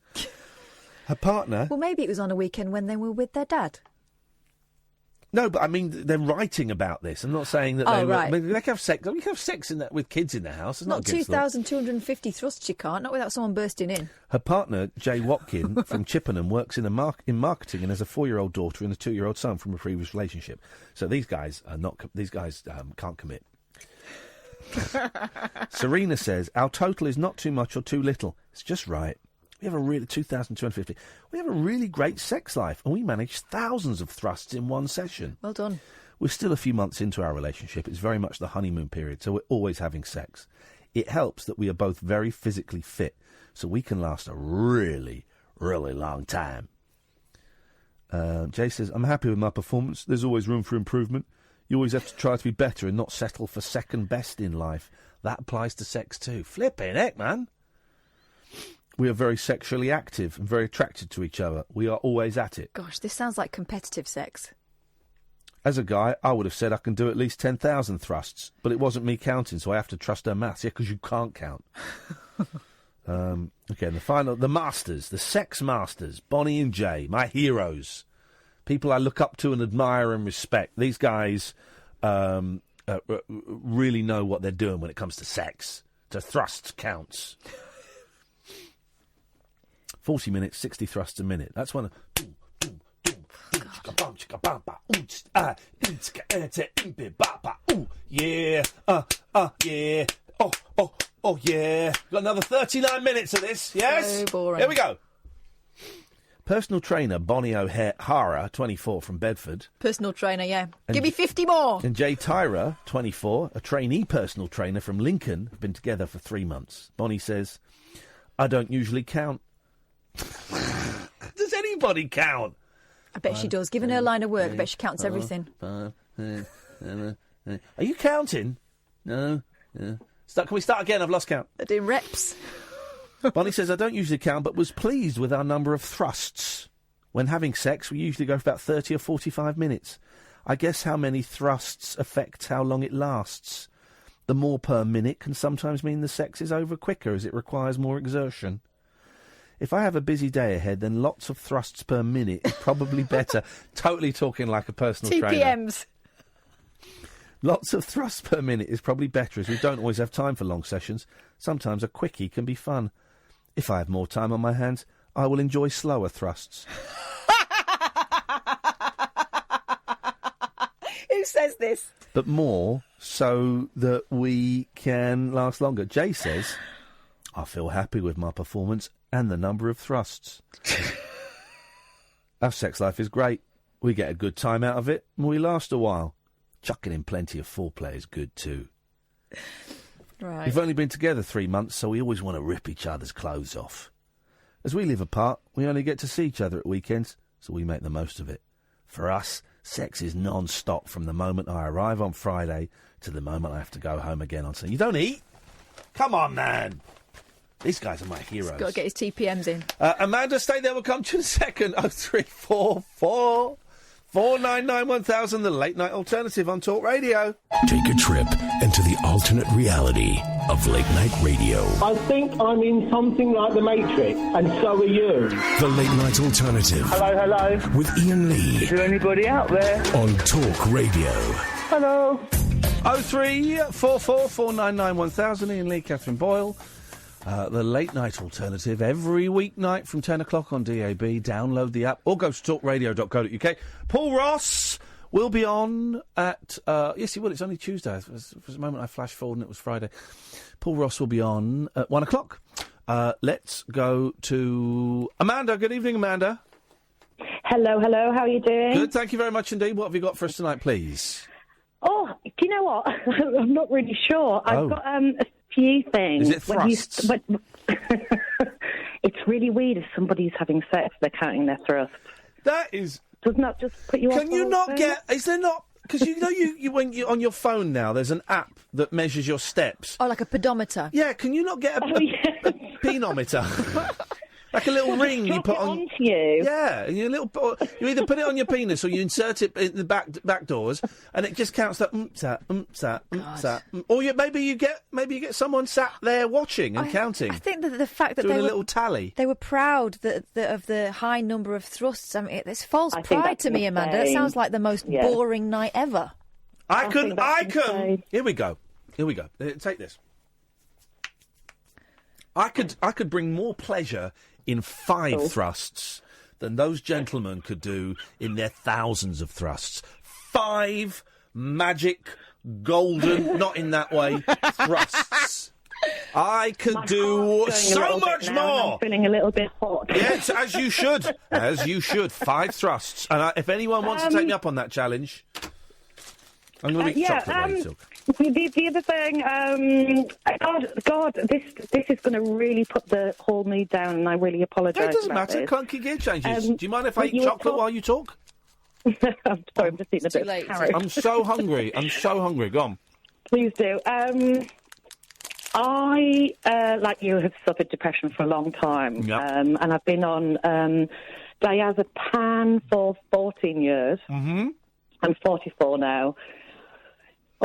Her partner... Well, maybe it was on a weekend when they were with their dad. No, but I mean, they're writing about this. I'm not saying that they... right. They can have sex. We can have sex with kids in the house. It's Not 2,250 thrusts you can't, not without someone bursting in. Her partner, Jay Watkin, from Chippenham, works in marketing and has a 4-year-old daughter and a 2-year-old son from a previous relationship. So these guys are not... These guys can't commit. Serena says, our total is not too much or too little. It's just right. We have a really... 2,250. We have a really great sex life and we manage thousands of thrusts in one session. Well done. We're still a few months into our relationship. It's very much the honeymoon period, so we're always having sex. It helps that we are both very physically fit, so we can last a really, really long time. Jay says, I'm happy with my performance. There's always room for improvement. You always have to try to be better and not settle for second best in life. That applies to sex too. Flipping heck, man. We are very sexually active and very attracted to each other. We are always at it. Gosh, this sounds like competitive sex. As a guy, I would have said I can do at least 10,000 thrusts, but it wasn't me counting, so I have to trust her maths. Yeah, because you can't count. Okay, and the masters, the sex masters, Bonnie and Jay, my heroes, people I look up to and admire and respect. These guys really know what they're doing when it comes to sex. To thrusts counts. 40 minutes, 60 thrusts a minute. That's one of... yeah, yeah, oh, yeah. Got another 39 minutes of this, yes? So boring. Here we go. Personal trainer Bonnie O'Hara, 24, from Bedford. Personal trainer, yeah. And Give me 50 more. And Jay Tyra, 24, a trainee personal trainer from Lincoln, have been together for 3 months. Bonnie says, I don't usually count. Does anybody count? I bet she does. Given her line of work, I bet she counts everything. Are you counting? No. Can we start again? I've lost count. They're doing reps. Bonnie says, I don't usually count, but was pleased with our number of thrusts. When having sex, we usually go for about 30 or 45 minutes. I guess how many thrusts affects how long it lasts. The more per minute can sometimes mean the sex is over quicker as it requires more exertion. If I have a busy day ahead, then lots of thrusts per minute is probably better. Totally talking like a personal trainer. TPMs. Lots of thrusts per minute is probably better, as we don't always have time for long sessions. Sometimes a quickie can be fun. If I have more time on my hands, I will enjoy slower thrusts. Who says this? But more so that we can last longer. Jay says, I feel happy with my performance and the number of thrusts. Our sex life is great. We get a good time out of it, and we last a while. Chucking in plenty of foreplay is good too. Right. We've only been together 3 months, so we always want to rip each other's clothes off. As we live apart, we only get to see each other at weekends, so we make the most of it. For us, sex is non-stop from the moment I arrive on Friday to the moment I have to go home again on Sunday. You don't eat? Come on, man. These guys are my heroes. He's got to get his TPMs in. Amanda, stay there. We'll come to you in a second. 0344 499 1000, the late night alternative on Talk Radio. Take a trip into the alternate reality of late night radio. I think I'm in something like The Matrix, and so are you. The late night alternative. Hello, hello. With Iain Lee. Is there anybody out there? On Talk Radio. Hello. 0344 499 1000, Iain Lee, Catherine Boyle. The late night alternative every weeknight from 10 o'clock on DAB. Download the app or go to talkradio.co.uk. Paul Ross will be on at... yes, he will. It's only Tuesday. For a moment I flashed forward and it was Friday. Paul Ross will be on at 1 o'clock. Let's go to Amanda. Good evening, Amanda. Hello, hello. How are you doing? Good, thank you very much indeed. What have you got for us tonight, please? Oh, do you know what? I'm not really sure. I've got a few things. Is it thrusts? It's really weird if somebody's having sex, they're counting their thrusts. That is... Doesn't that just put you off? Can you not get... Is there not... Because you know, when you on your phone now, there's an app that measures your steps. Oh, like a pedometer. Yeah, can you not get a penometer? Like a little ring you put on. Onto you. Yeah, and you either put it on your penis or you insert it in the back doors, and it just counts that or maybe you get someone sat there watching and counting. I think that the fact that doing they a were, little tally. They were proud of the high number of thrusts. I mean, it's false pride to me, Amanda. That sounds like the most boring night ever. I can. Here we go. Take this. I could bring more pleasure in 5 thrusts than those gentlemen could do in their thousands of thrusts. 5 magic, golden, not in that way, thrusts. I could do so much more. I'm feeling a little bit hot. Yes, as you should. As you should. 5 thrusts. And if anyone wants to take me up on that challenge, I'm going to eat chocolate while you talk. The other thing, God, this is going to really put the whole mood down, and I really apologise. It doesn't about matter. this. Clunky gear changes. Do you mind if I eat chocolate while you talk? I'm sorry, I'm just eating a bit of carrot. I'm so hungry. Go on. Please do. I, like you, have suffered depression for a long time, and I've been on diazepam for 14 years. Mm-hmm. I'm 44 now.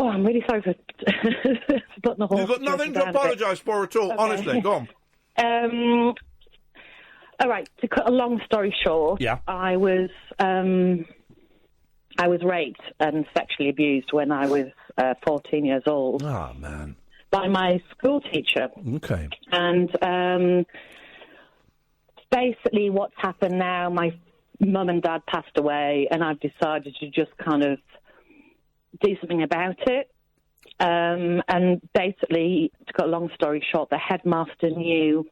Oh, I'm really sorry for putting the whole... You've got nothing to apologise for at all, honestly. Go on. All right, to cut a long story short, I was raped and sexually abused when I was 14 years old. Oh, man. By my school teacher. Okay. And basically what's happened now, my mum and dad passed away, and I've decided to just kind of do something about it. And basically, to cut a long story short, the headmaster knew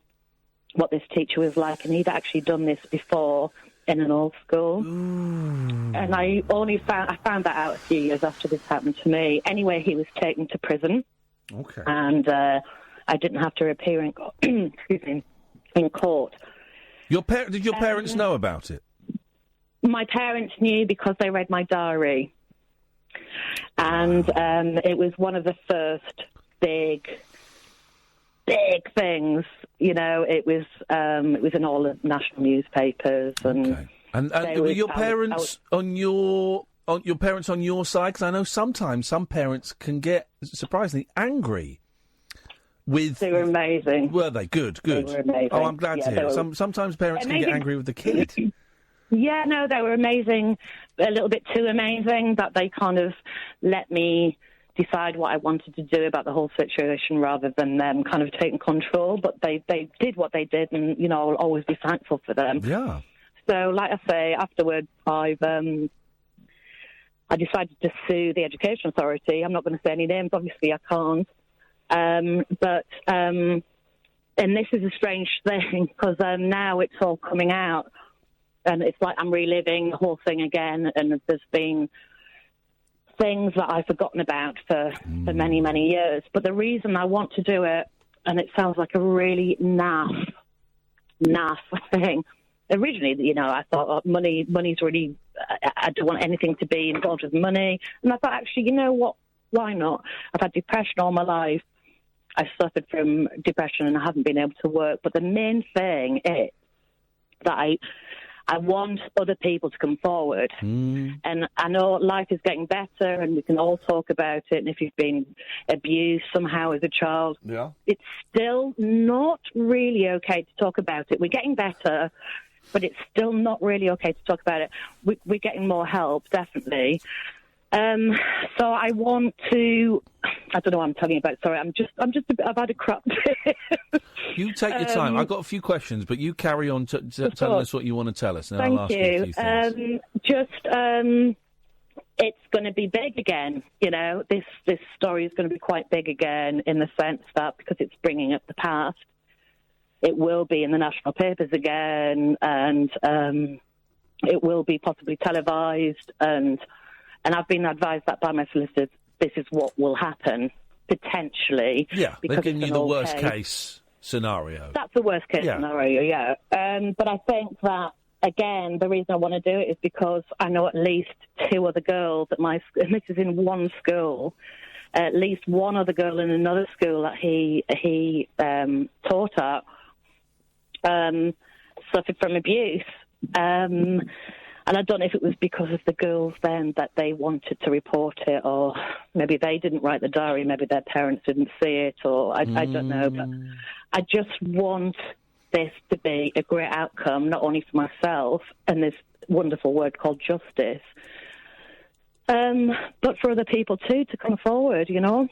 what this teacher was like, and he'd actually done this before in an old school. And I found that out a few years after this happened to me. Anyway, he was taken to prison. Okay. And I didn't have to appear in in court. Did your parents know about it? My parents knew because they read my diary. And it was one of the first big things. You know, it was in all the national newspapers. And were your parents on your parents on your side? Because I know sometimes some parents can get surprisingly angry They were amazing. Were they? Good. They were amazing. Oh, I'm glad to hear. Sometimes parents can get angry with the kid. Yeah, no, they were amazing. A little bit too amazing that they kind of let me decide what I wanted to do about the whole situation rather than them kind of taking control. But they did what they did, and, you know, I'll always be thankful for them. Yeah. So, like I say, afterwards, I decided to sue the Education Authority. I'm not going to say any names, obviously I can't. And this is a strange thing, because now it's all coming out, and it's like I'm reliving the whole thing again, and there's been things that I've forgotten about for many, many years. But the reason I want to do it, and it sounds like a really naff thing. Originally, you know, I thought money's really, I don't want anything to be involved with money. And I thought, actually, you know what, why not? I've had depression all my life. I suffered from depression and I haven't been able to work. But the main thing is that I want other people to come forward. And I know life is getting better and we can all talk about it. And if you've been abused somehow as a child, it's still not really okay to talk about it. We're getting better, but it's still not really okay to talk about it. We're getting more help, definitely. So I want to. I don't know what I'm telling you about. Sorry, I've had a crap day. You take your time. I've got a few questions, but you carry on telling us what you want to tell us, and Thank I'll ask you a few things. It's going to be big again. You know, this story is going to be quite big again in the sense that because it's bringing up the past, it will be in the national papers again, and it will be possibly televised and I've been advised that by my solicitors, this is what will happen, potentially. Yeah, they're giving you the worst case scenario. That's the worst case scenario, yeah. But I think that, again, the reason I want to do it is because I know at least two other girls at my school, and this is in one school, at least one other girl in another school that he taught at suffered from abuse. And I don't know if it was because of the girls then that they wanted to report it, or maybe they didn't write the diary, maybe their parents didn't see it, or I don't know. But I just want this to be a great outcome, not only for myself and this wonderful word called justice, but for other people too to come forward, you know.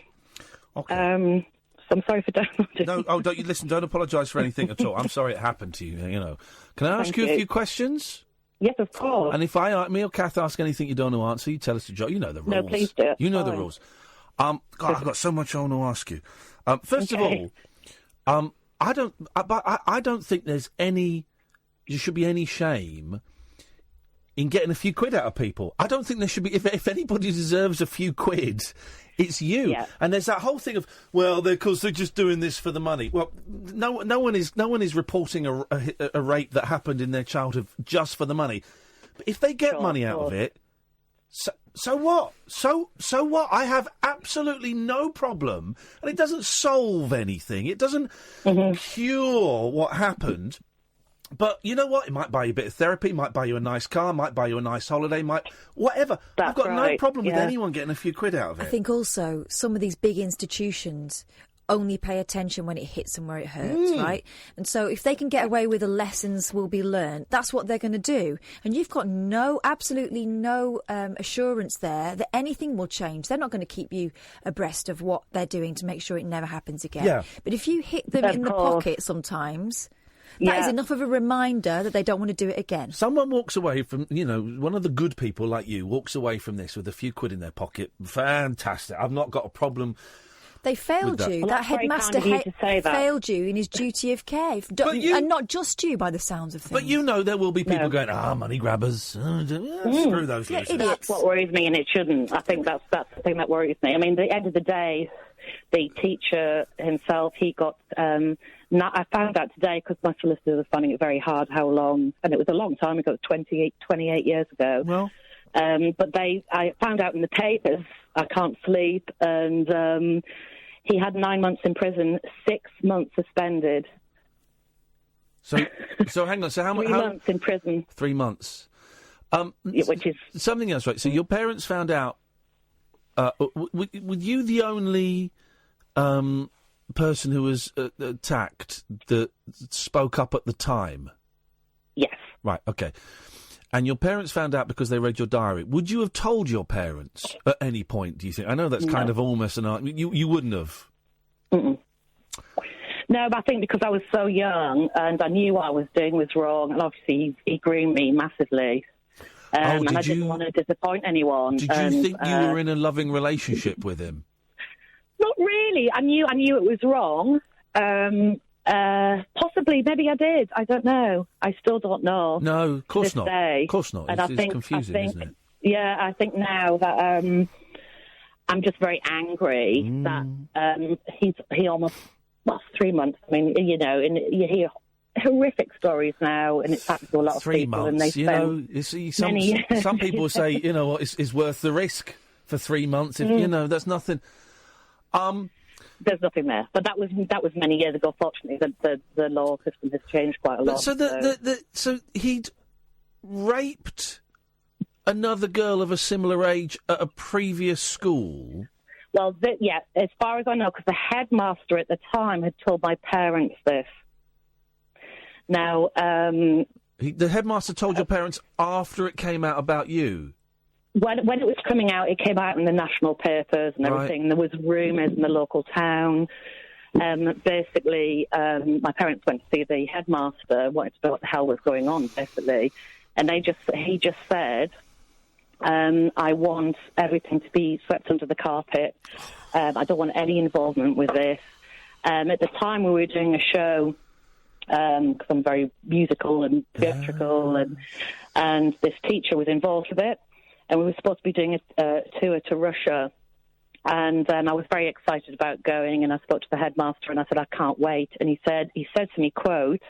Okay. So I'm sorry for downloading. No, don't you listen. Don't apologise for anything at all. I'm sorry it happened to you. You know. Can I ask you a few questions? Yes, of course. And if me or Kath ask anything you don't want to answer, you tell us to joke. You know the rules. No, please do. You know the rules. God, I've got so much I want to ask you. First of all, I don't think there should be any shame in getting a few quid out of people. I don't think there should be. If anybody deserves a few quid, it's you. Yeah. And there's that whole thing of, well, because they're just doing this for the money. Well, no one is reporting a rape that happened in their childhood just for the money. But if they get money out of it, so what? So what? I have absolutely no problem, and it doesn't solve anything. It doesn't cure what happened. But you know what? It might buy you a bit of therapy, might buy you a nice car, might buy you a nice holiday, whatever. I've got no problem with anyone getting a few quid out of it. I think also some of these big institutions only pay attention when it hits them where it hurts, right? And so if they can get away with the lessons will be learned, that's what they're going to do. And you've got absolutely no assurance there that anything will change. They're not going to keep you abreast of what they're doing to make sure it never happens again. Yeah. But if you hit them in the pocket sometimes, that is enough of a reminder that they don't want to do it again. Someone walks away from, one of the good people like you walks away from this with a few quid in their pocket. Fantastic. I've not got a problem. They failed you. Well, that headmaster failed you in his duty of care. And not just you, by the sounds of things. But there will be people going, money grabbers. Screw those idiots. That's what worries me, and it shouldn't. I think that's the thing that worries me. I mean, at the end of the day, the teacher himself, he got... I found out today, because my solicitor was finding it very hard how long, and it was a long time ago, 28 years ago. Well... but I found out in the papers, I can't sleep, and he had 9 months in prison, 6 months suspended. So hang on, so how much? 3 months in prison. 3 months. Which is... Something else, right? So your parents found out, were you the only person who was attacked that spoke up at the time? Yes. Right, OK. And your parents found out because they read your diary. Would you have told your parents at any point, do you think? I know that's kind of almost an argument. You wouldn't have? Mm-mm. No, but I think because I was so young and I knew what I was doing was wrong, and obviously he groomed me massively. And I didn't want to disappoint anyone. Did you think you were in a loving relationship with him? Not really. I knew it was wrong. Possibly, maybe I did. I don't know. I still don't know. No, of course not. Of course not. It's confusing, isn't it? Yeah, I think now that I'm just very angry that he almost 3 months. I mean, and you hear horrific stories now, and it's happened to a lot of 3 people. months, and they spend some people say, it's worth the risk for 3 months. If that's nothing. There's nothing there, but that was many years ago. Fortunately, the law system has changed quite a lot. So he'd raped another girl of a similar age at a previous school. Well, as far as I know, because the headmaster at the time had told my parents this. Now, the headmaster told your parents after it came out about you? When it was coming out, it came out in the national papers and everything. Right. There was rumours in the local town. Basically, my parents went to see the headmaster, wanted to know what the hell was going on, basically. And he just said, I want everything to be swept under the carpet. I don't want any involvement with this. At the time, we were doing a show, because I'm very musical and theatrical, and this teacher was involved with it. And we were supposed to be doing a tour to Russia. And I was very excited about going, and I spoke to the headmaster, and I said, I can't wait. And he said to me, quote,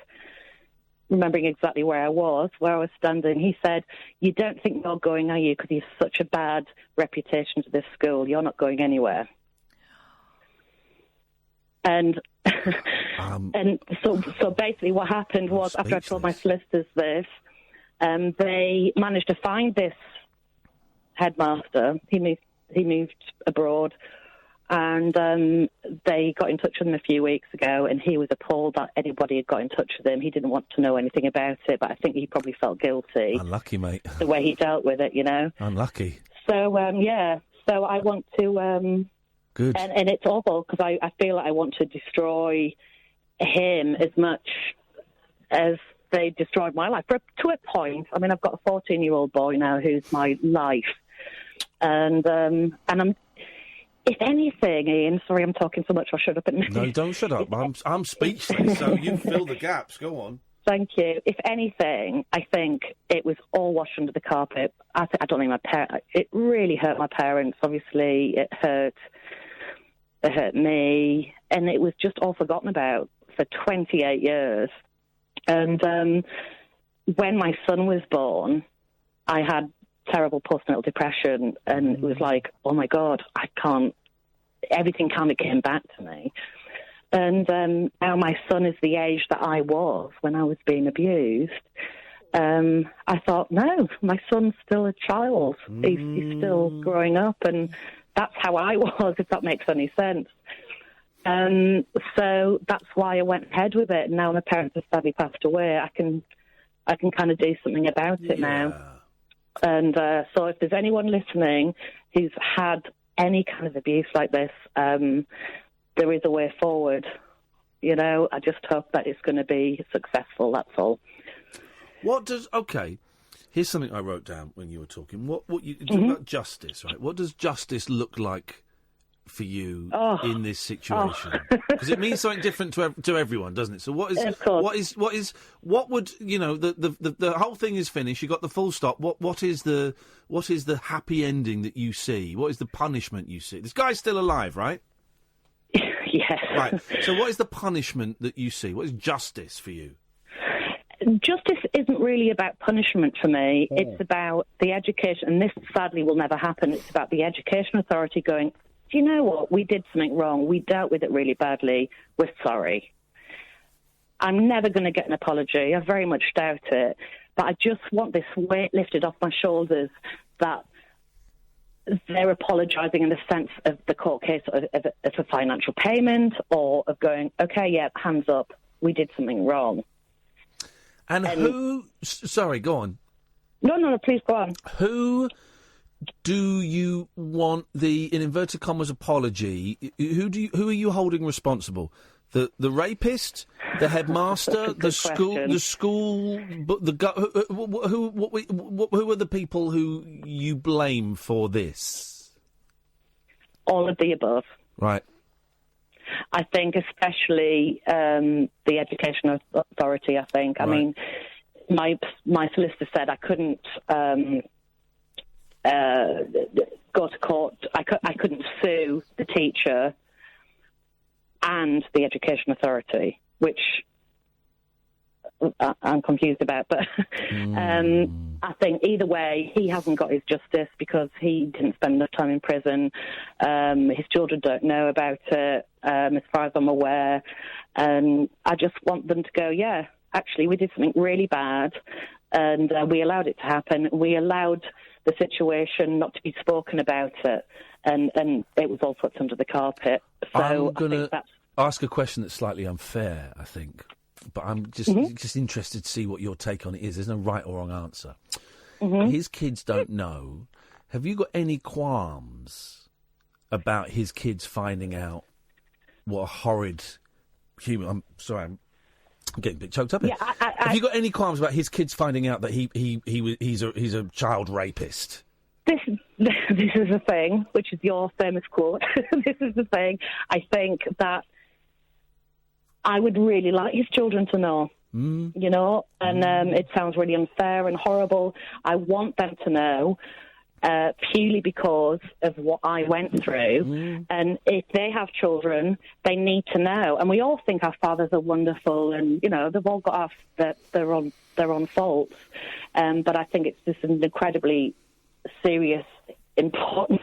remembering exactly where I was standing, he said, you don't think you're going, are you? Because you have such a bad reputation to this school. You're not going anywhere. And and so basically what happened was, after I told my solicitors this, they managed to find this headmaster. He moved abroad, and they got in touch with him a few weeks ago, and he was appalled that anybody had got in touch with him. He didn't want to know anything about it, but I think he probably felt guilty. Unlucky, mate. The way he dealt with it, Unlucky. So, so I want to... Good. And it's awful, because I feel like I want to destroy him as much as they destroyed my life. To a point, I mean, I've got a 14-year-old boy now who's my life. And I'm, if anything, Ian, sorry I'm talking so much, I'll shut up in a minute. No, don't shut up. I'm speechless, so you fill the gaps. Go on. Thank you. If anything, I think it was all washed under the carpet. I don't think it really hurt my parents. Obviously, it hurt me, and it was just all forgotten about for 28 years. And when my son was born, I had terrible postnatal depression, and it was like, oh my God, everything kind of came back to me. And now my son is the age that I was when I was being abused. I thought, no, my son's still a child. He's still growing up, and that's how I was, if that makes any sense. So that's why I went ahead with it. And now my parents have sadly passed away. I can kind of do something about it now. And so if there's anyone listening who's had any kind of abuse like this, there is a way forward. I just hope that it's going to be successful, that's all. Okay, here's something I wrote down when you were talking. What you talk about justice, right? What does justice look like for you in this situation? Because it means something different to everyone, doesn't it? So what would the whole thing is finished, you got the full stop. What is the happy ending that you see? What is the punishment you see? This guy's still alive, right? Yes. Right. So what is the punishment that you see? What is justice for you? Justice isn't really about punishment for me. It's about the education, and this sadly will never happen. It's about the education authority going, do you know what? We did something wrong. We dealt with it really badly. We're sorry. I'm never going to get an apology. I very much doubt it. But I just want this weight lifted off my shoulders that they're apologising in the sense of the court case of a financial payment or of going, OK, yeah, hands up, we did something wrong. And who... Sorry, go on. No, please go on. Who do you want the, in inverted commas, apology? Who are you holding responsible? The rapist, the headmaster, the school, who are the people who you blame for this? All of the above. Right. I think especially the Education Authority, I think. Right. I mean, my solicitor said I couldn't go to court. I couldn't sue the teacher and the Education Authority, which I'm confused about. But I think either way, he hasn't got his justice because he didn't spend enough time in prison. His children don't know about it, as far as I'm aware. And I just want them to go, yeah, actually, we did something really bad, and we allowed it to happen. We allowed the situation not to be spoken about it, and it was all swept under the carpet. So I'm going to ask a question that's slightly unfair, I think, but I'm just interested to see what your take on it is. There's no right or wrong answer. His kids don't know. Have you got any qualms about his kids finding out what a horrid human... I'm sorry, I'm getting a bit choked up here. Yeah, have you got any qualms about his kids finding out that he's a child rapist? This is the thing, which is your famous quote. This is the thing. I think that I would really like his children to know, you know, and it sounds really unfair and horrible. I want them to know purely because of what I went through. And if they have children, they need to know. And we all think our fathers are wonderful and, you know, they've all got their own faults. But I think it's just an incredibly serious, important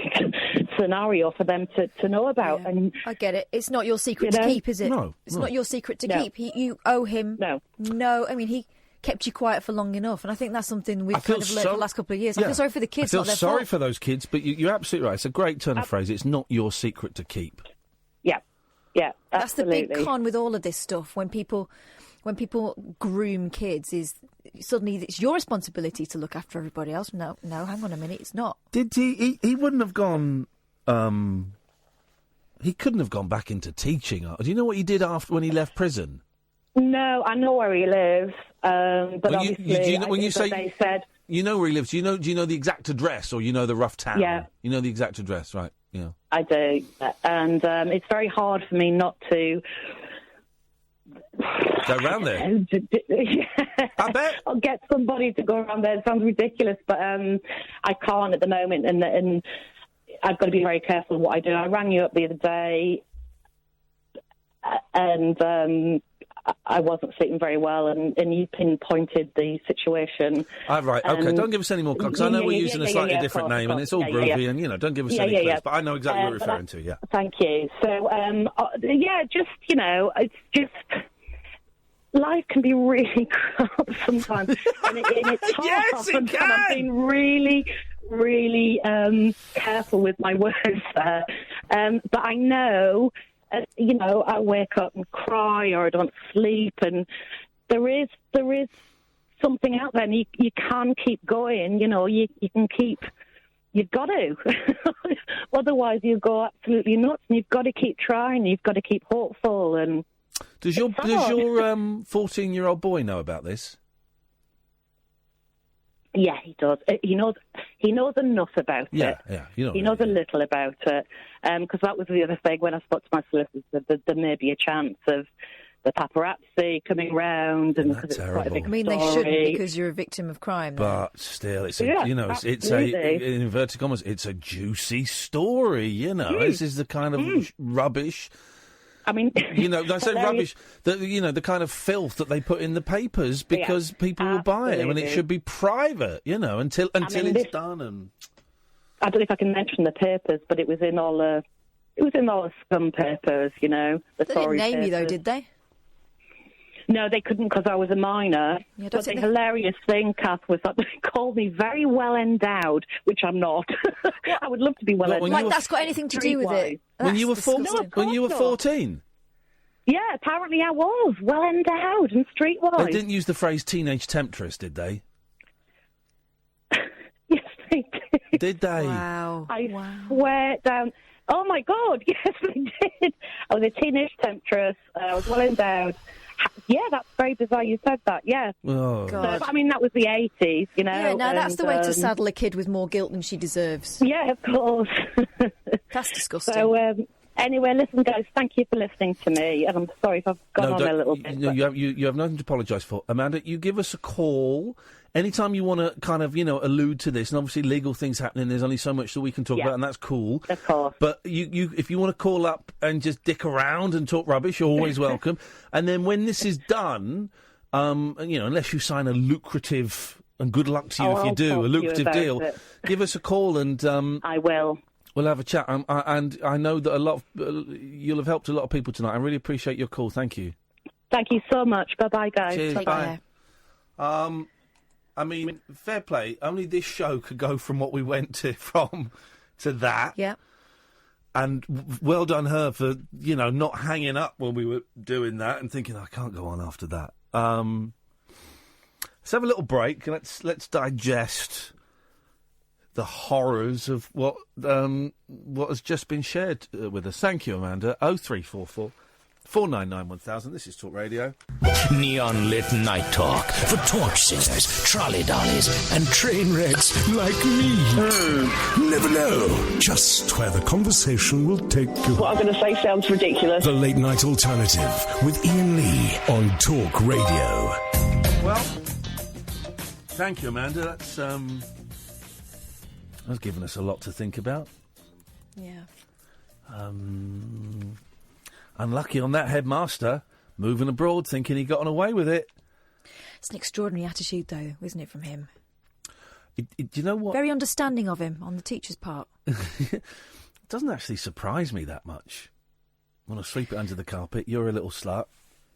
scenario for them to know about. Yeah, and I get it. It's not your secret to keep, is it? No. It's not your secret to keep. You owe him. No. I mean, he kept you quiet for long enough, and I think that's something we've kind of learned for the last couple of years. I feel sorry for the kids. I feel sorry for those kids, but you're absolutely right. It's a great turn of phrase. It's not your secret to keep. Yeah, that's the big con with all of this stuff. When people groom kids, is suddenly it's your responsibility to look after everybody else. No, hang on a minute, it's not. Did he wouldn't have gone... he couldn't have gone back into teaching. Do you know what he did after when he left prison? No, I know where he lives, but well, obviously, they said... You know where he lives. Do you know the exact address, or you know the rough town? Yeah. You know the exact address, right? Yeah. I do, and it's very hard for me not to... Go around there. I bet. I'll get somebody to go around there. It sounds ridiculous, but I can't at the moment, and I've got to be very careful what I do. I rang you up the other day, and I wasn't sleeping very well, and you pinpointed the situation. Right, OK. Don't give us any more, because I know we're using a slightly different name, and it's all groovy, and, you know, don't give us any clues, but I know exactly what you're referring to, yeah. Thank you. So, just, you know, it's just... Life can be really crap sometimes, and it's hard. Yes, it can. And I've been really, really careful with my words there. But I know, you know, I wake up and cry, or I don't sleep, and there is something out there, and you can keep going. You know, you can keep. You've got to. Otherwise, you go absolutely nuts, and you've got to keep trying. You've got to keep hopeful and. Does your 14-year-old boy know about this? Yeah, he does. He knows enough about it. Yeah. He knows a little about it. Because that was the other thing when I spoke to my solicitor, that there may be a chance of the paparazzi coming round, and because it's quite a big story. They shouldn't, because you're a victim of crime. But still, it's in inverted commas, it's a juicy story. You know, this is the kind of rubbish. I mean, you know, I say rubbish. The kind of filth that they put in the papers because people will buy it, and it should be private. You know, until it's done. And I don't know if I can mention the papers, but it was in all the scum papers. You know, the they didn't name you though, did they? No, they couldn't because I was a minor. Yeah, but the hilarious thing, Kath, was that they called me very well endowed, which I'm not. I would love to be well endowed. Like that's got anything to do with it? When you were That's when you were 14? Yeah, apparently I was well endowed and streetwise. They didn't use the phrase teenage temptress, did they? Yes, they did. Did they? Wow. I swear down. Oh my God! Yes, they did. I was a teenage temptress. I was well endowed. Yeah, that's very bizarre. You said that. Yeah. Oh. God. So, I mean, that was the 80s, you know. Yeah, no, that's the way to and, saddle a kid with more guilt than she deserves. Yeah, of course. That's disgusting. So, anyway, listen, guys, thank you for listening to me, and I'm sorry if I've gone on a little bit. No, you have nothing to apologise for. Amanda, you give us a call anytime you want to kind of, allude to this, and obviously legal things happening, there's only so much that we can talk about, and that's cool. Of course. But if you want to call up and just dick around and talk rubbish, you're always welcome. And then when this is done, unless you sign a lucrative, and good luck to you if you do, a lucrative deal, give us a call and... I will. We'll have a chat, and I know that you'll have helped a lot of people tonight. I really appreciate your call. Thank you. Thank you so much. Bye-bye, guys. Cheers, Take bye. care. I mean, fair play. Only this show could go from what we went to that. Yeah. And well done her for, not hanging up when we were doing that and thinking, I can't go on after that. Let's have a little break. Let's digest the horrors of what has just been shared with us. Thank you, Amanda. 0344 499 1000. This is Talk Radio. Neon lit night talk for torch singers, trolley dollies, and train wrecks like me. Never know just where the conversation will take you. What I'm going to say sounds ridiculous. The Late Night Alternative with Iain Lee on Talk Radio. Well, thank you, Amanda. That's given us a lot to think about. Yeah. Unlucky on that headmaster, moving abroad thinking he got away with it. It's an extraordinary attitude, though, isn't it, from him? Do you know what? Very understanding of him on the teacher's part. It doesn't actually surprise me that much. I want to sweep it under the carpet. You're a little slut.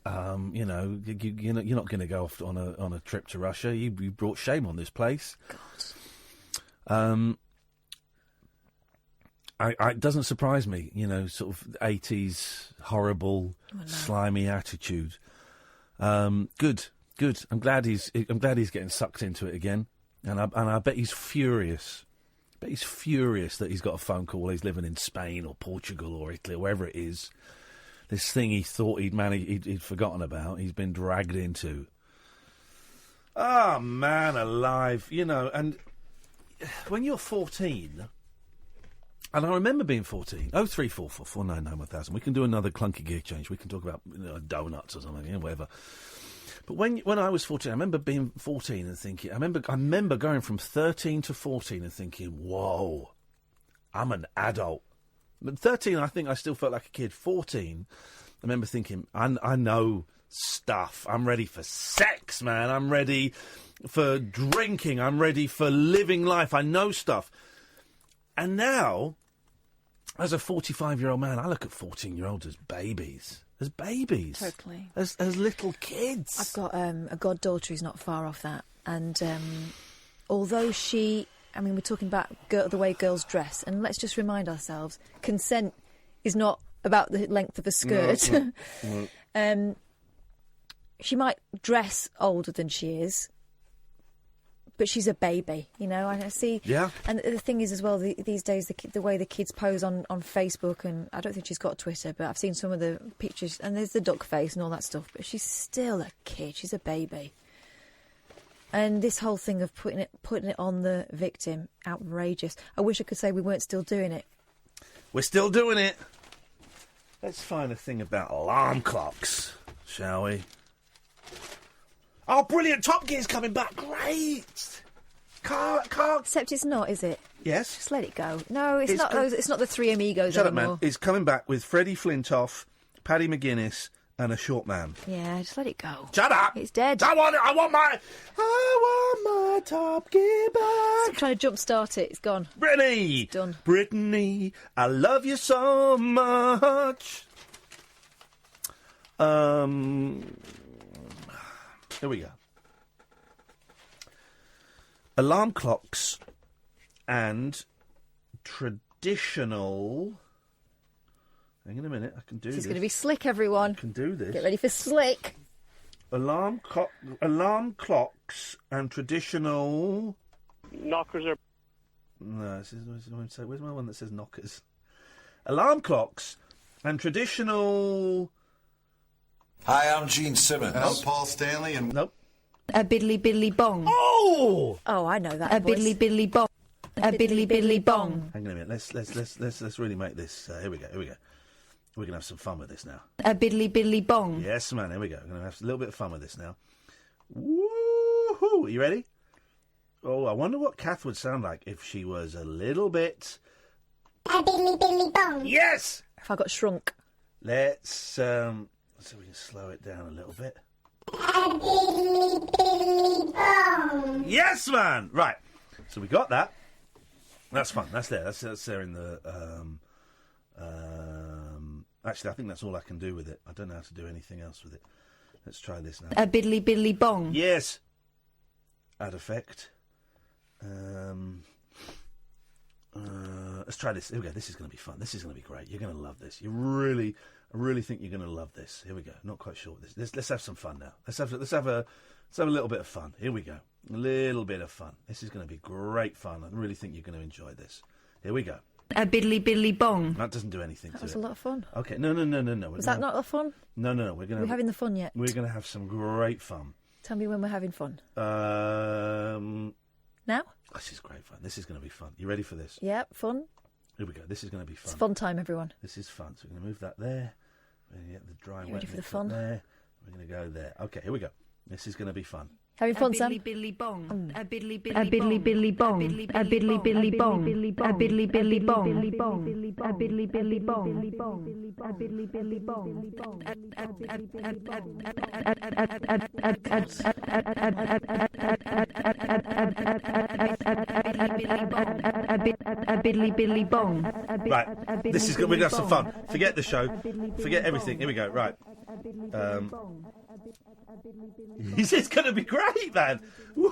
You're not going to go off on a trip to Russia. You brought shame on this place. God. It doesn't surprise me, sort of 80s horrible, slimy attitude. Good. I'm glad he's getting sucked into it again, and I bet he's furious. I bet he's furious that he's got a phone call while he's living in Spain or Portugal or Italy or wherever it is. This thing he thought he'd forgotten about, he's been dragged into. Ah, man alive, and when you're 14. And I remember being 14. 0344 499 1000. We can do another clunky gear change. We can talk about donuts or something, whatever. But when I was 14, I remember being 14 and thinking. I remember going from 13 to 14 and thinking, "Whoa, I'm an adult." But 13, I think I still felt like a kid. 14, I remember thinking, "I know stuff. I'm ready for sex, man. I'm ready for drinking. I'm ready for living life. I know stuff." And now, as a 45-year-old man, I look at 14-year-olds as babies. As babies. Totally. As little kids. I've got a goddaughter who's not far off that. And although we're talking about the way girls dress, and let's just remind ourselves, consent is not about the length of a skirt. No. She might dress older than she is, but she's a baby, and I see... Yeah. And the thing is, as well, these days, the way the kids pose on Facebook, and I don't think she's got Twitter, but I've seen some of the pictures, and there's the duck face and all that stuff, but she's still a kid. She's a baby. And this whole thing of putting it on the victim, outrageous. I wish I could say we weren't still doing it. We're still doing it. Let's find a thing about alarm clocks, shall we? Oh, brilliant! Top Gear's coming back. Great. Can't. Except it's not, is it? Yes. Just let it go. No, it's not. It's not the Three Amigos Shut anymore. up, man. It's coming back with Freddie Flintoff, Paddy McGuinness, and a short man. Yeah, just let it go. Shut up. It's dead. I want my Top Gear back. Stop trying to jumpstart it. It's gone. Britney. It's done. Britney, I love you so much. Here we go. Alarm clocks and traditional... Hang on a minute, I can do this. This is going to be slick, everyone. I can do this. Get ready for slick. Alarm clocks and traditional... Knockers are... No, where's my one that says knockers? Alarm clocks and traditional... Hi, I'm Gene Simmons. Nope. I'm Paul Stanley, and... Nope. A biddly biddly bong. Oh! Oh, I know that A voice. biddly biddly bong. A biddly biddly bong. Hang on a minute. Let's really make this. Here we go. We're gonna have some fun with this now. A biddly biddly bong. Yes, man. Here we go. We're gonna have a little bit of fun with this now. Woohoo! Are you ready? Oh, I wonder what Kath would sound like if she was a little bit. A biddly biddly bong. Yes. If I got shrunk. Let's so we can slow it down a little bit. A biddly biddly bong. Yes, man. Right. So we got that. That's fun. That's there. That's there in the. Actually, I think that's all I can do with it. I don't know how to do anything else with it. Let's try this now. A biddly biddly bong. Yes. Add effect. Let's try this. Here we go. This is going to be fun. This is going to be great. You're going to love this. I really think you're going to love this. Here we go. Not quite sure what this. Let's have some fun now. Let's have a little bit of fun. Here we go. A little bit of fun. This is going to be great fun. I really think you're going to enjoy this. Here we go. A biddly biddly bong. That doesn't do anything to it. That was a lot of fun. Okay. No. Was that not a fun? No. We're Are we having the fun yet? We're going to have some great fun. Tell me when we're having fun. Now? This is great fun. This is going to be fun. You ready for this? Yeah, fun. Here we go. This is going to be fun. It's fun time, everyone. This is fun. So we're going to move that there. We're going to get the dry wet. Ready for the fun? There. We're going to go there. Okay, here we go. This is going to be fun. Having fun, Sam? A biddly biddly bong. A biddly biddly bong. A biddly biddly bong. A biddly biddly bong. A biddly biddly bong. A biddly biddly bong. A biddly biddly bong. Right, this is good. We're going to have some fun. Forget the show. Forget everything. Here we go. Right. It's going to be great, man. Here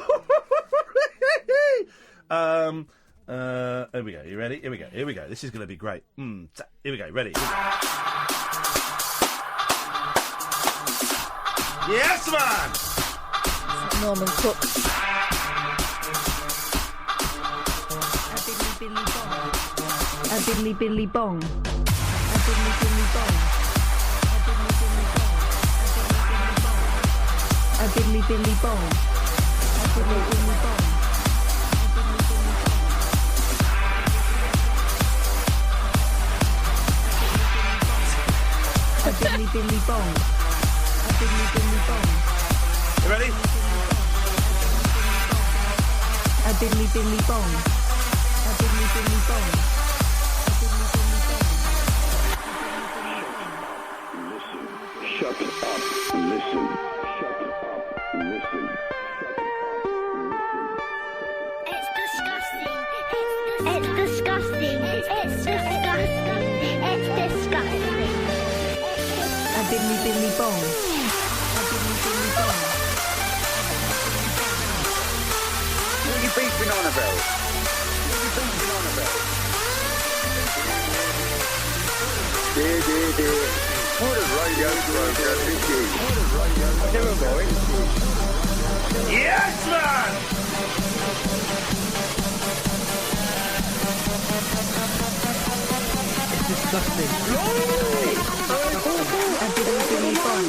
we go. You ready? Here we go. This is going to be great. Here we go. Ready? Yes, man. Norman Cook. A biddly biddly bong. A biddly biddly bong. A biddly biddly bong. A biddly biddly bong. A biddly biddly bong. A biddly biddly bong. You ready? A biddly biddly bong. A biddly biddly bong. Shut up. Listen. Shut up. Listen. It's disgusting. It's disgusting. It's disgusting. It's disgusting. A biddly biddly bong. A biddly biddly bong. What are you beefing on about? Dear. Put it radio program, this is. Never mind. Yes, man. It's disgusting. A biddly biddly bong.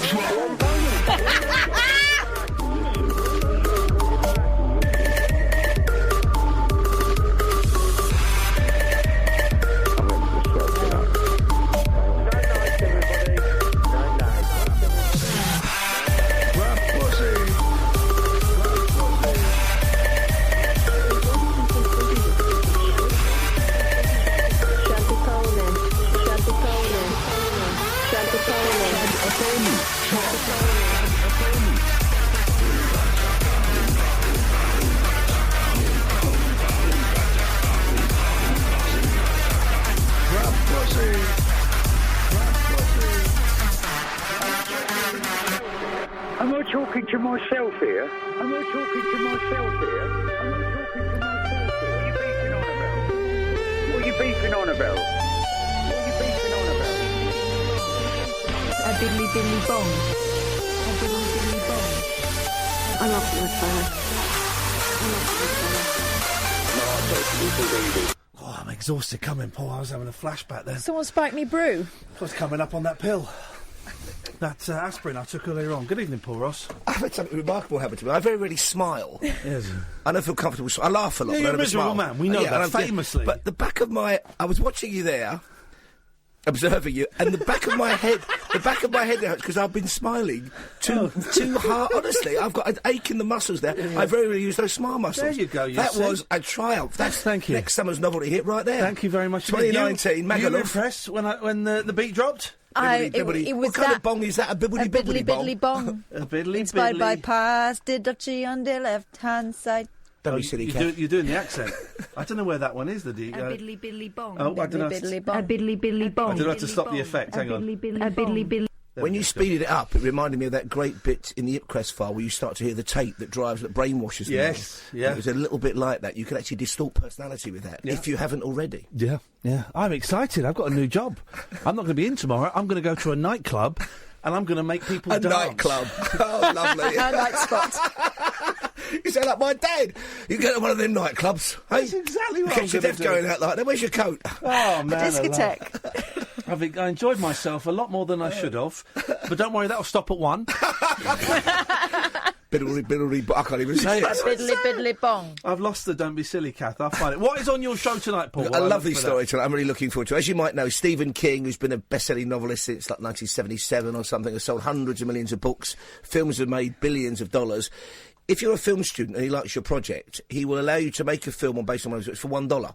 Am I talking to myself here? Am I talking to myself here? Am I talking to myself here? What are you beefing on about? What are you beefing on about? A biddly biddly bong. A biddly biddly bong. I love this fella. Oh, I'm exhausted coming, Paul. I was having a flashback then. Someone spiked me brew. I was coming up on that pill. That aspirin I took earlier on. Good evening, Paul Ross. I've had something remarkable happen to me. I very rarely smile. Yes. I don't feel comfortable. I laugh a lot. Yeah, but you're I a never miserable smile. man. We know that, yeah, famously. But the back of my... I was watching you there, observing you, and the back of my head... The back of my head hurts because I've been smiling too hard. Honestly, I've got an ache in the muscles there. Yeah. I very rarely use those smile muscles. There you go. That was a triumph. That's Thank you. next summer's novelty hit right there. Thank you very much. 2019, You Magaluf. were impressed when the beat dropped? It was what kind that of bong is that? A bibbly biddly biddly bong. A biddly Inspired by biddly. Pass the Duchy on the left-hand side. Don't be silly, Kath. You're doing the accent. I don't know where that one is. A biddly biddly bong. Oh, I don't know. Biddly bong. A biddly biddly bong. I don't have to stop the effect. Hang on. A biddly biddly. When you speeded it up, it reminded me of that great bit in the Ipcrest file where you start to hear the tape that brainwashes them. Yes, yeah. It was a little bit like that. You can actually distort personality with that, if you haven't already. Yeah, yeah. I'm excited. I've got a new job. I'm not going to be in tomorrow. I'm going to go to a nightclub and I'm going to make people dance. Nightclub. Oh, lovely. A night spot. You sound like my dad. You go to one of them nightclubs. That's hey? exactly what You I'm catch your gonna death do. going out like that. Where's your coat? Oh, man. Discotheque. I enjoyed myself a lot more than I should have. But don't worry, that'll stop at 1. Biddly, I can't even say it. Biddly biddly bong. I've lost the don't be silly, Kath. I'll find it. What is on your show tonight, Paul? A lovely story tonight. I'm really looking forward to it. As you might know, Stephen King, who's been a best-selling novelist since like 1977 or something, has sold hundreds of millions of books. Films have made billions of dollars. If you're a film student and he likes your project, he will allow you to make a film based on one of his books for $1.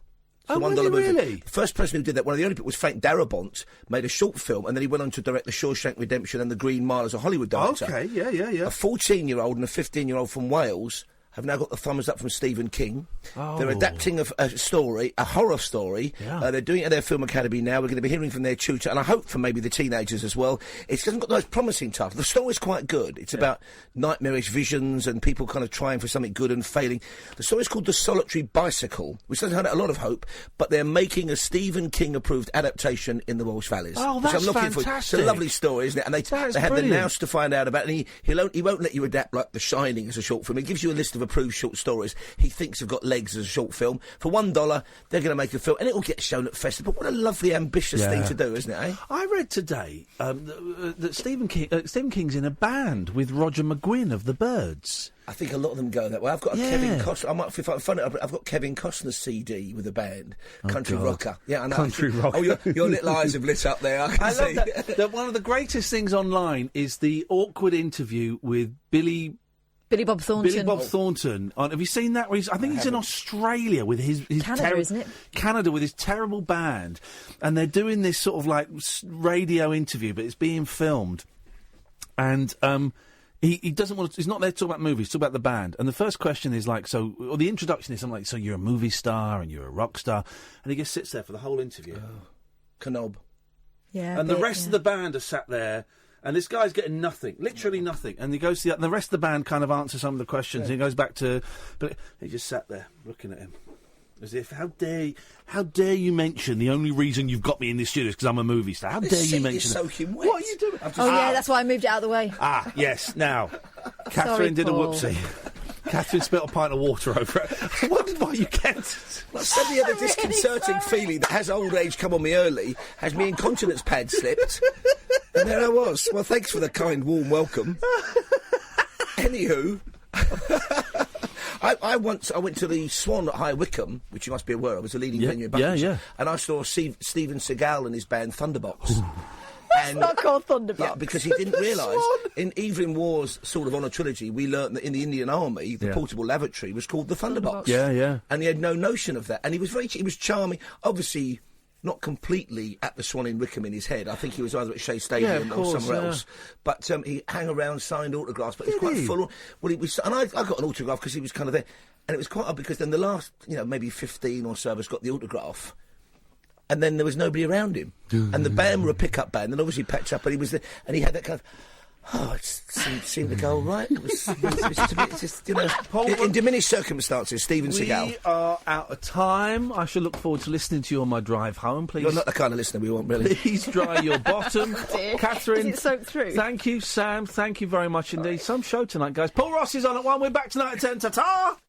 Oh, $1 really, movie. really? The first person who did that, one of the only people, was Frank Darabont, made a short film, and then he went on to direct The Shawshank Redemption and The Green Mile as a Hollywood director. Okay, yeah. A 14-year-old and a 15-year-old from Wales have now got the thumbs up from Stephen King. Oh. They're adapting a story, a horror story. Yeah. They're doing it at their film academy now. We're going to be hearing from their tutor, and I hope from maybe the teenagers as well. It hasn't got the most promising title. The story's quite good. It's about nightmarish visions and people kind of trying for something good and failing. The story's called The Solitary Bicycle, which doesn't have a lot of hope, but they're making a Stephen King-approved adaptation in the Welsh Valleys. Oh, which that's I'm looking for. fantastic. It's a lovely story, isn't it? And they That is had the brilliant. nous to find out about it, and he won't let you adapt like The Shining as a short film. He gives you a list of approved short stories he thinks have got legs as a short film. For $1, they're going to make a film, and it will get shown at festivals. What a lovely, ambitious thing to do, isn't it, eh? I read today that Stephen King's in a band with Roger McGuinn of the Byrds. I think a lot of them go that way. I've got a Kevin Costner. I might, if I can find it, I've got Kevin Costner's CD with a band, Country God. Rocker. Yeah, I know. Country Rocker. Oh, your little eyes have lit up there. I can see. love that one of the greatest things online is the awkward interview with Billy Bob Thornton. Billy Bob Thornton. Have you seen that? I think he's in Australia with his Canada, isn't it? Canada with his terrible band, and they're doing this sort of like radio interview, but it's being filmed, and he doesn't want to. He's not there to talk about movies. Talk about the band. And the first question is like, or the introduction is something like, so you're a movie star and you're a rock star, and he just sits there for the whole interview. Knob. Yeah. And the rest of the band are sat there. And this guy's getting nothing, literally nothing. And he goes to the rest of the band kind of answer some of the questions. And he goes back to, but he just sat there looking at him, as if, how dare you mention the only reason you've got me in this studio is because I'm a movie star. How dare you mention that? Soaking wet. What are you doing? Yeah, that's why I moved it out of the way. Yes. Now, Catherine Sorry, did Paul. a whoopsie. Catherine spilt a pint of water over it. I wondered why you can't. Like suddenly had a disconcerting feeling that has old age come on me early, has me incontinence pad slipped, and there I was. Well, thanks for the kind, warm welcome. Anywho, I went to the Swan at High Wycombe, which you must be aware of, was a leading venue in Buckinghamshire, and I saw Steven Seagal and his band Thunderbox. It's not called Thunderbox. Yeah, because he didn't realise, in Evelyn Waugh's sort of honour trilogy, we learnt that in the Indian Army, the portable lavatory was called the Thunderbox. Yeah. And he had no notion of that. And he was he was charming. Obviously, not completely at the Swan in Wycombe in his head. I think he was either at Shea Stadium or somewhere else. But he hung around, signed autographs, but he was quite full on. Well, he was, and I got an autograph because he was kind of there. And it was quite odd because then the last, maybe 15 or so of us got the autograph. And then there was nobody around him. And the band were a pickup band, and obviously patched up, and he was there, and he had that kind of, Oh, it seemed to go all right. It was just, you know, in diminished circumstances, Steven Seagal. We are out of time. I shall look forward to listening to you on my drive home, please. You're not the kind of listener we want, really. Please dry your bottom. Catherine. Is it soaked through? Thank you, Sam. Thank you very much indeed. Some show tonight, guys. Paul Ross is on at 1. We're back tonight at 10. Ta-ta!